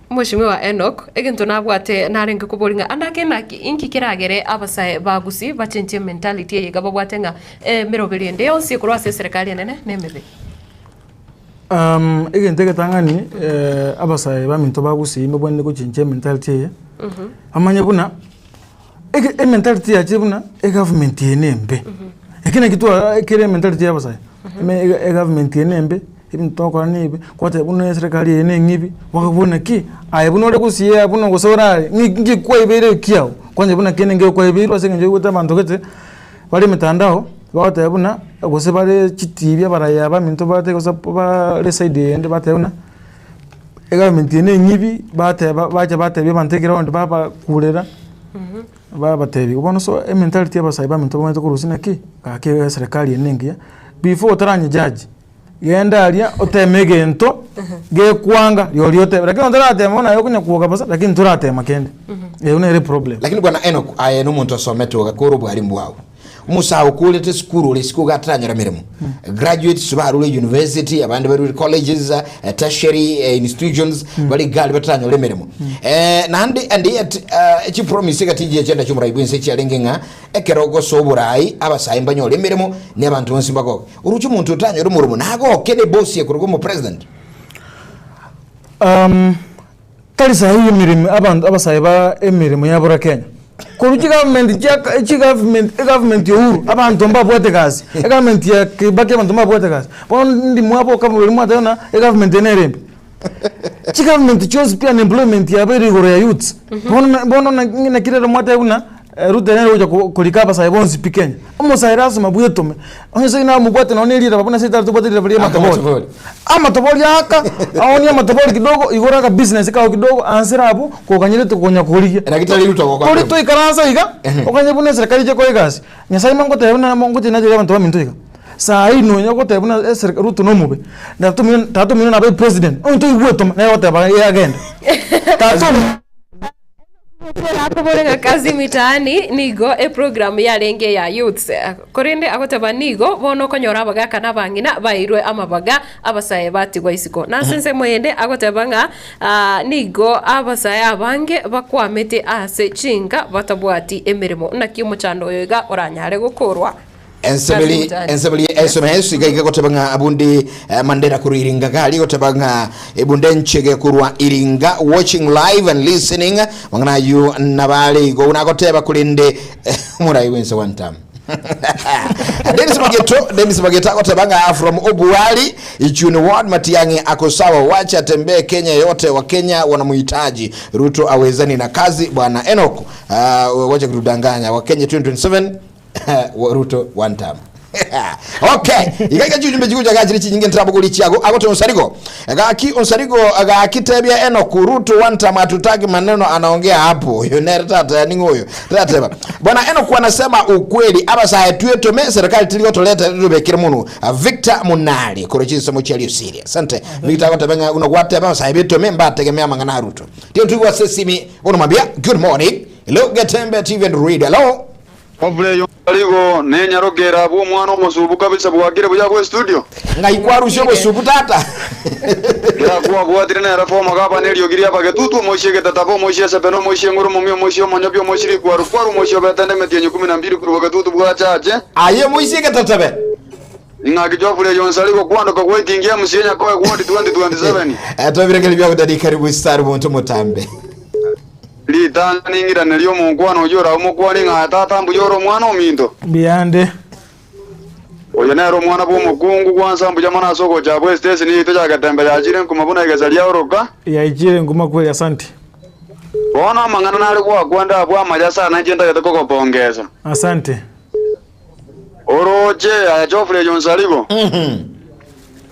Mheshimiwa Enoch egintu nabwate narenga kubolinga andake naki inki kiragere abasaye bagusi bachenche mentality ye gaba bwatenga mirobiri ende yonse kurwa se serikali nene nemebe. Egentege tangani abasaye baminto bagusi mebonne ko chenche mentality ye. Amanye buna mentality ya chebuna government yenembe. Ekina kitu kire mentality ya abasaye. Government yenembe ibintu kwa nibi kwate buna serikali yene ngibi wakabona ki ayebunore kusiye abuno gusora ngi kwa ibere kiao kwanje buna kene ngi kwa ibere wasenje gutamanto kete bali mitandao bawate buna gose bale chitibi baraya baminto bate gosa ba side ende bate buna government yene ngibi bate bate bibantekira onde baba kulera baba tebi ubona so mentality abasai baminto bamete kurusina ki kake serikali yene ngi before taranye judge yenda alia otemegento ge kwanga yoliote lakini ndara mona yokunya kuoga basa lakini turate makende una ile problem lakini bwana Enoch ayeno muntu asometo gakoro bwari mbwawo musa ukulete school ole siku gatanyira mirimo graduates barule university abandi bari colleges tertiary institutions bali gali batanyira mirimo na and yet echi promise gatije agenda cyumurayibu inse cyalengenga ekerogo soburai abasaye mbanyole mirimo ne abantu bonsi mbako urucu muntu utanyira umurimo nago kene boss yekurugo mu president kalisa hiyo mirimo abantu abasaye ba emirimo yabura Kenya kuruchi government yohuru abantu mbabwote kazi government ya kibaki abantu mbabwote kazi ndi mwapo kama uli mwata yona government enerembe government chose pia employment ya beri gore ya youth bono na kirero mwata yona rute nero uja kulikapa sa bonzi pikenya amo sairasu mabuyetome onse ina mubwate na onelira babona sita tubwate bali matoboli amatoboli aka aonia matoboli kidogo igora ka business ka kidogo ansira abu ko kanyire to konya kuliye na kitali luto kwa to ikaransa iga okanye bune serikali je ko igasi nyasai mango te na mongo te na je abantu baminto iga sa ino nyoko te buna ruto no mube na tatu mino na be president onto igweto na yote ba agenda tatu Akubolenga kazi mitaani nigo program ya lenge ya youth korende agoteba nigo bono konyora abaga kana bangina bairwe amabaga abasaye batigwa isiko na sense moyende agotebanga nigo abasaye abange bakwamete ase chinga batabwati emirimo nakyo muchando yoga oranyare gukorwa ensebeli SMS igaika gotebanga abundi mandera kuri Iringa gali gotebanga ebunde nchege kurwa Iringa watching live and listening wangana yu nabali go unagoteba kulinde murai wense one time Dennis Mageta kotabanga from Obuali Ichuni Ward Matiang'i ako sawa, wacha tembee Kenya yote, wa Kenya wanamuhitaji. Ruto awezani na kazi bwana Enoch. Wacha kudanganya wa Kenya 2027 Ruto one time. Okay, igaga jujumbe jiguja gajiri nyingine trabuguli chiago agote Onsarigo. Agaki Onsarigo agakitebia Enoch Ruto one time atutaki maneno anaongea hapo. Yonera tata ningoyo. Tata bwana Enoch anasema ukweli aba saa tueto me serikali tilio toleta rubekira munu. Victor Munali korochi somo chali serious. Asante. Victor kotabenga unogwate aba saa beto me mba tegemea mangana Ruto. Tio tuwa sesimi unamwambia good morning. Hello Gatembe TV and read. Hello. Ovule yongaligo nenyarogera bwo mwana omusubu kabisa bwagire buya ku studio ngayikwarushe omusubu tata kira kwa bwatire na reforma gaba nelio giria bagetutu moshege tatabo moshese beno moshe ngoro momyo moshe monyobyo moshiri kwaru moshe betande metyenye 12 kuru bagetutu bwachache aye moshege tatabe ngakijofule yonsaligo kwando kwa waitingia msienya kwa 2027 atobirengeli bya kudadi karibu star bonto motambe litanningira nelio munkwano ojora omukwani ngata mbujoro mwana omindo biande oyo nero mwana bo mukungu kwanza mbuja mwana soko cha West Station ni itoja katembe ya jire kumabuna igazalia oroka ya jire nguma kweli asante bona mangana nali kwa kwenda bwa maja sana njenda yatoko kopongeza asante oroje ya Geoffrey Jonsaligo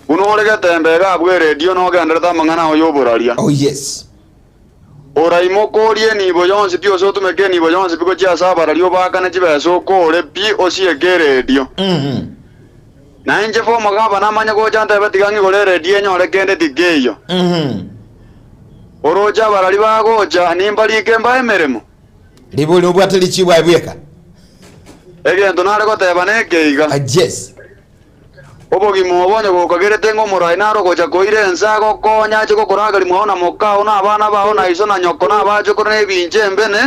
unole katembe ga bwe radio no gandata mangana oyoboralia oh yes oraimokorie ni boyonse pio so tumeke ni boyonse biko cha saba radio bakana chibeso kore pi osiege radio na nje fo magaba na manya ko chanta batigangi gore radio nyore kende tigeyo oroja barali bagoja nimbali kemba emeremo libuli obwateli chibwa ebweka egento nare ko teba nekeiga yes obogi mobonye go kagere tengo morai naro gocha koire ensago konya chiko koragali muona mokao na abana baho na iso na nyoko na abajo kone binje mbene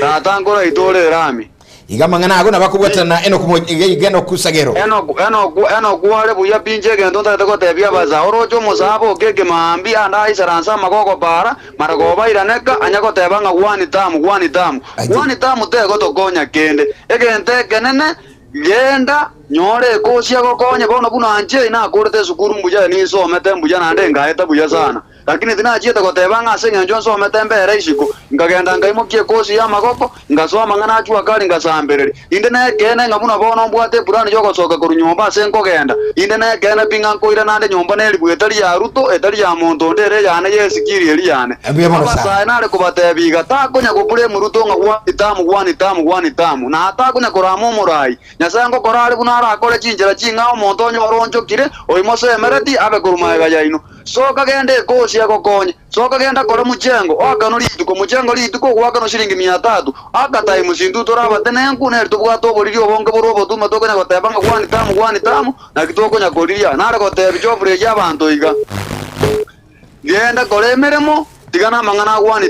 tata ngora itole rami igamangana ago nabakubwatana eno kusagero eno kwale buya binje gento tata ko tebia baza orojo mosabo keke maambi anda isaransa magoko para marago baira neka anyako tebanga gwani tamu te go tokonya kende egente kenene genda nyore kosia gokonye bona bunanje ina kurete sukuru mbuja ni so mete mbuja nande ngaeta buja sana lakini tinajita kotebanga senga njonso mete mbere ishiko ngagenda ngaimokie kosi ya magoko ngasoma ngana achwa kali ngasambere inde na kene ngabuna bona mbwate burani yoko soka ku nyomba senko genda inde na kene pinga koira nande nyomba ne libwetali ya Ruto etali ya muntu ndere yana yesikiri eli yana abasa nale kubatebiga takonya kupule muruto ngwani tamu na atakonya koramo murai nyasango korale buna akore chinjira chinga omonto nyoronjo kire oimose emereti abe kurumaga yaino soka gende kosi yagokonye soka genda kora muchengo akanori tuko muchengo lituko gwakano shilingi 300 akatai musindu toraba tenenku ne tubwato bolirio bonge borobo tuma tokonya gotebanga gwani tamu na kitoko nya koliria nare gotebi Geoffrey yabantu iga genda kore meremo tigana mangana gwani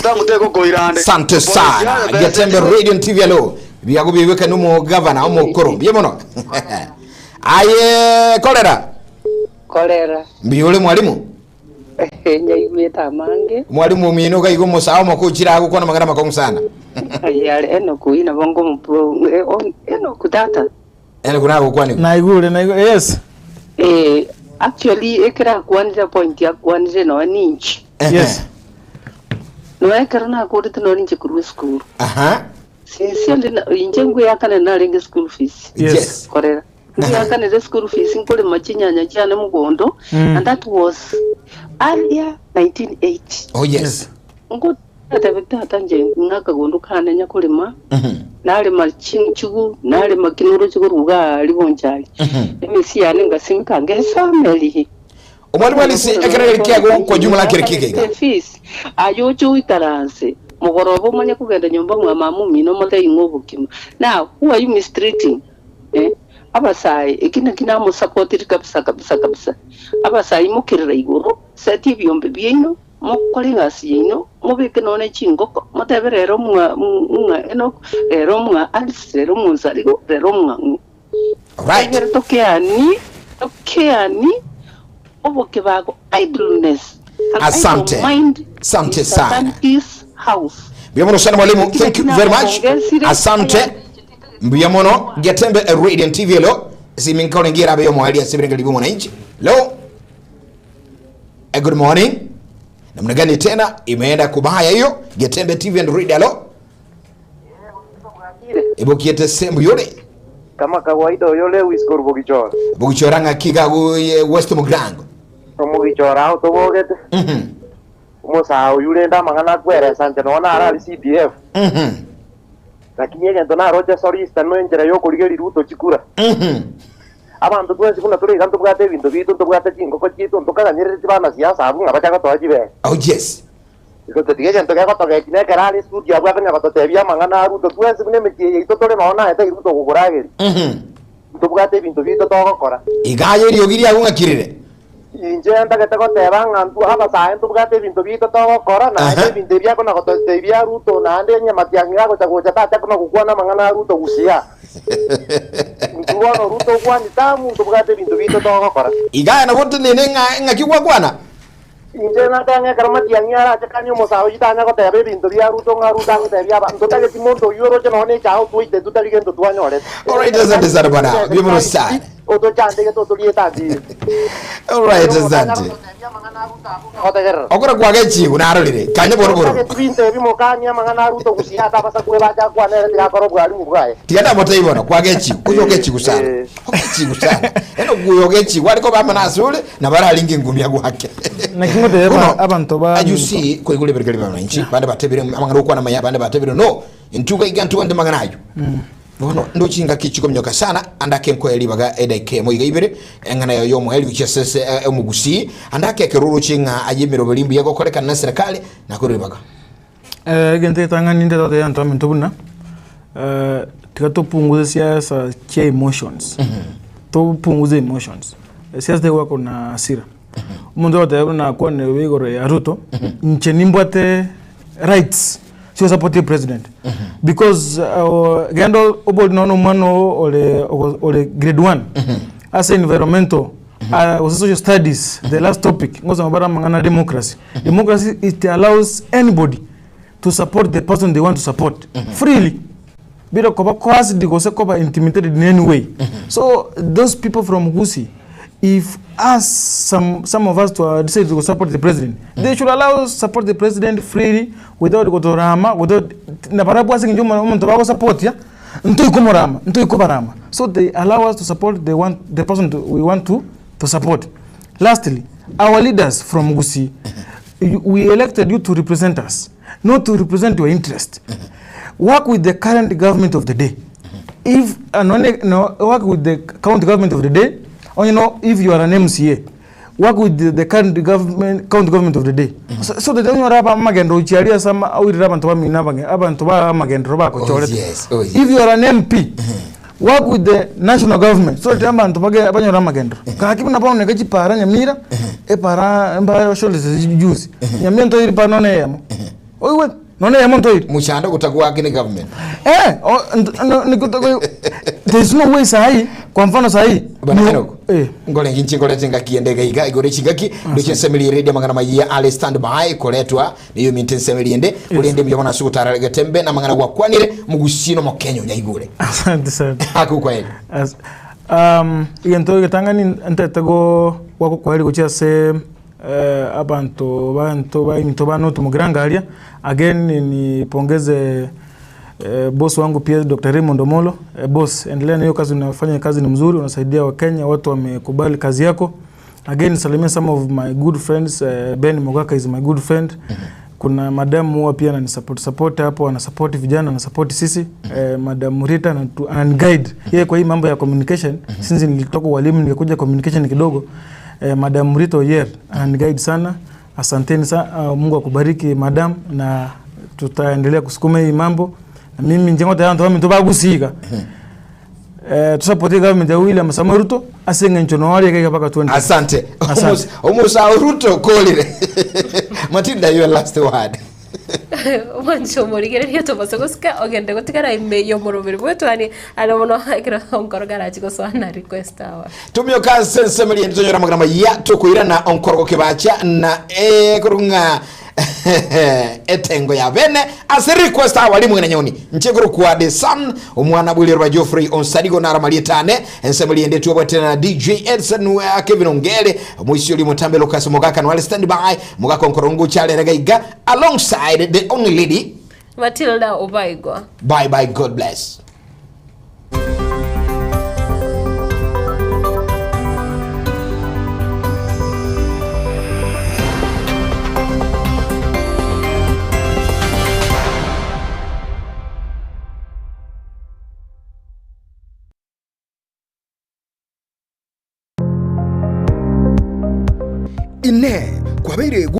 tamu teko koirande sante sana Gatembe Radio TV alo biago biweka numo governor omo koro biemono aye kolera biole mwalimu nyaigweta mange mwalimu mino gaigo musawo makuchira ago kona magana makongu sana yale eno kuina bongo mpro eno kutata eno kuna ago kwani naigule yes actually ekra kwanza point ya kwanza no ninchi yes no ekra na ko no ninchi ku school sincerely injengu yakane na lenge school fees yes korera yakane the school fees nkole machinyanya cyane mugondo and that was earlier 1980 oh yes ngo tata nje ngaka gondo kana nya kulima nale machinchugu nale makinuro chikuruga libonjali emisi yane ngasinka ngesameli omwalimu alisi ekerere kiago kwa jumla kirikike fees ayocho ikaranse mugorobo manye kugenda nyomba mwa mamu mino mate ingobo kima now who are you mistreating abasai kina mo support kabisa abasai mukirira igoro seti byombe byino mukolinga sino mubike none chingoko muteberero mwa eno ero mwa alisero munzaligo ero mwa right tokeani oboke bago idleness asante sana house. Bienvenido sana mwalimu. Thank you very much. Asante. Mbuya mono Getembe Radiant TV lo siminka ngira abe yo mwali asibirenge libu mwananchi. Lo. Good morning. Namna gani tena imeenda kubaya hiyo Getembe TV and Radio lo. Ibo kiete sembu yole. Kama kawaida yole wiskor bogichora. Bogichora ngakika West Mugrango. Bogichora auto bogete. Umosa yule nda mangana kwere sanje nona ara CPF. Lakini yeye ndo na roja sorista no enjera yo kurigeri ruto chikura. Abantu twese kuna turi kantu bwate bintu bitu tubwate cingo ko chitu ntoka nyere tibana siasa abu ngabacha ko twajibe. Oh yes. Iko tetiye ntoka ko toka kine karali studio abwa kanya ko tebia mangana ruto twese bune metie ito tore maona ete ruto kugurageri. Tubwate bintu bitu togokora. Igaye ryogiri agungakirire. Inje ndagete ko teba ngantu haba sae tubwate bintu bitu togokora na ete bintu bia ko na ko tebia ruto na ande nyamatiangira ko chagocha tata ko kugwana mangana ruto gusia. Ntuwano ruto kwani tamu tubwate bintu bitu togokora. Igaya na wote nene ngakigwa kwana. Inje na tanga karamati anyara chakanyo mosaho jitanya ko tebe bintu bia ruto ngaruta ko tebia ba ntotage timondo yoro jeno ne chao tuite tutali gendo tuanyore. Alright, asante bana. Bimu sana. Oto chande ke to tulieta di. Alright, asante. Okora kwa gechi unarolire. Kanye boroboro. Twinte bimo kanya mangana ruto kusiata basa kule bacha kwa nere tikakoro bwali mubwaye. Tigada moto ibona kwa gechi kuyo gechi kusana. Gechi kusana. Eno kuyo gechi waliko bama nasule na bara lingi ngumi yagu hake. Na kimote abantu ba ajusi ko igule bergeli bana nchi bande batebire amangana kwa na maya bande batebire no intuga igantu wande manganayo. Bono ndo chinga kichiko mnyoka sana andake nko elibaga edake mo igibere engana yo mo eli bichesese omugusi andake keruru chinga ayemero belimbu yako koleka na serikali na kuribaga gente tanga ninde to ya ntome ntubuna tikatopunguza siasa cha emotions to punguza emotions siasa de wako na hasira umuntu wote na kwa ne wigore ya Ruto nchenimbwate rights sio support the president because gendo obol no mano ole grade 1 as environmental social studies the last topic ngoza mabara mangana democracy it allows anybody to support the person they want to support freely bila koba cause digose koba intimidated in any way so those people from Gusii, if some of us to decide to support the president, they should allow support the president freely without gotorama, without naparabu asing njuma mtu bako support ya nto ikomorama, nto ikobarama. So they allow us to support the person we want to support. Lastly, our leaders from Gusii, we elected you to represent us, not to represent your interest. Work with the current government of the day. If work with the county government of the day. Or if you are an MCA, work with the current government, county government of the day. So that you are magendo uchiaria sama au iraba ntoba minabange aba ntoba magendo ba ko chole. If you are an MP, work with the national government. So that aba ntoba ge abanyo magendo. Ka kibu na ba ne gachi para nyamira e para mba shole juice. Nyamira nto iri pa none yamo. Oiwe none yamo nto iri. Mushanda kutakuwa kini government. There's no way sahi kwa mfano sahi ngole nginchi ngole tenga kiendega iga igore chingaki ndicho semeli radio mangana maya ale stand by koletwa niyo minten semeli ende ulende mjomana na sukutara Getembe na mangana kwa kwanire mugusino mo Kenya nyaigure asante sana haku kwa hili yento getangani ntetego wako kwa hili kuchia se abantu bano tumugirangalia again ni pongeze boss wangu pia Dr. Raymond Omolo. Boss, endelea na hiyo kazi unafanya, kazi ni mzuri, unasaidia Wakenya, watu wamekubali kazi yako. Again, salimia some of my good friends. Ben Mogaka is my good friend. Kuna madam huwa pia anani support hapo, ana support vijana, ana support sisi. Madam Rita anani guide. Yeye kwa hii mambo ya communication, since nilitoka walimu nikakuja communication kidogo. Madam Rita Oyer anani guide sana. Asanteni sana. Mungu akubariki madam, na tutaendelea kusukuma hii mambo. Mimi njengo tayari ndo bagusiga tusapote government ya William Samoei Ruto asenga nchono wale kaya paka 20. Asante. Umusa Ruto kolire. Matilda, your last word. Wancho morigereria to basogoska ogende gotigara ime yo morobere bwetu ani ana mono hakira onkorogara chiko swana request awa tumyo ka sense meli ntonyora magama ya to kuira na onkorgo kebacha na kurunga etengo ya bene as request walimu na nyoni nchegoro kwa the sun umwana buli rwa Geoffrey Onsarigo na ramalietane ensemble ende tuwa tena DJ Edson wa Kevin Ongele muisi oli mutambe Lucas Mogaka no stand by Mogaka Nkorongo chale regaiga alongside the only lady Matilda Obaigwa. Bye bye, God bless. Ine kwa bere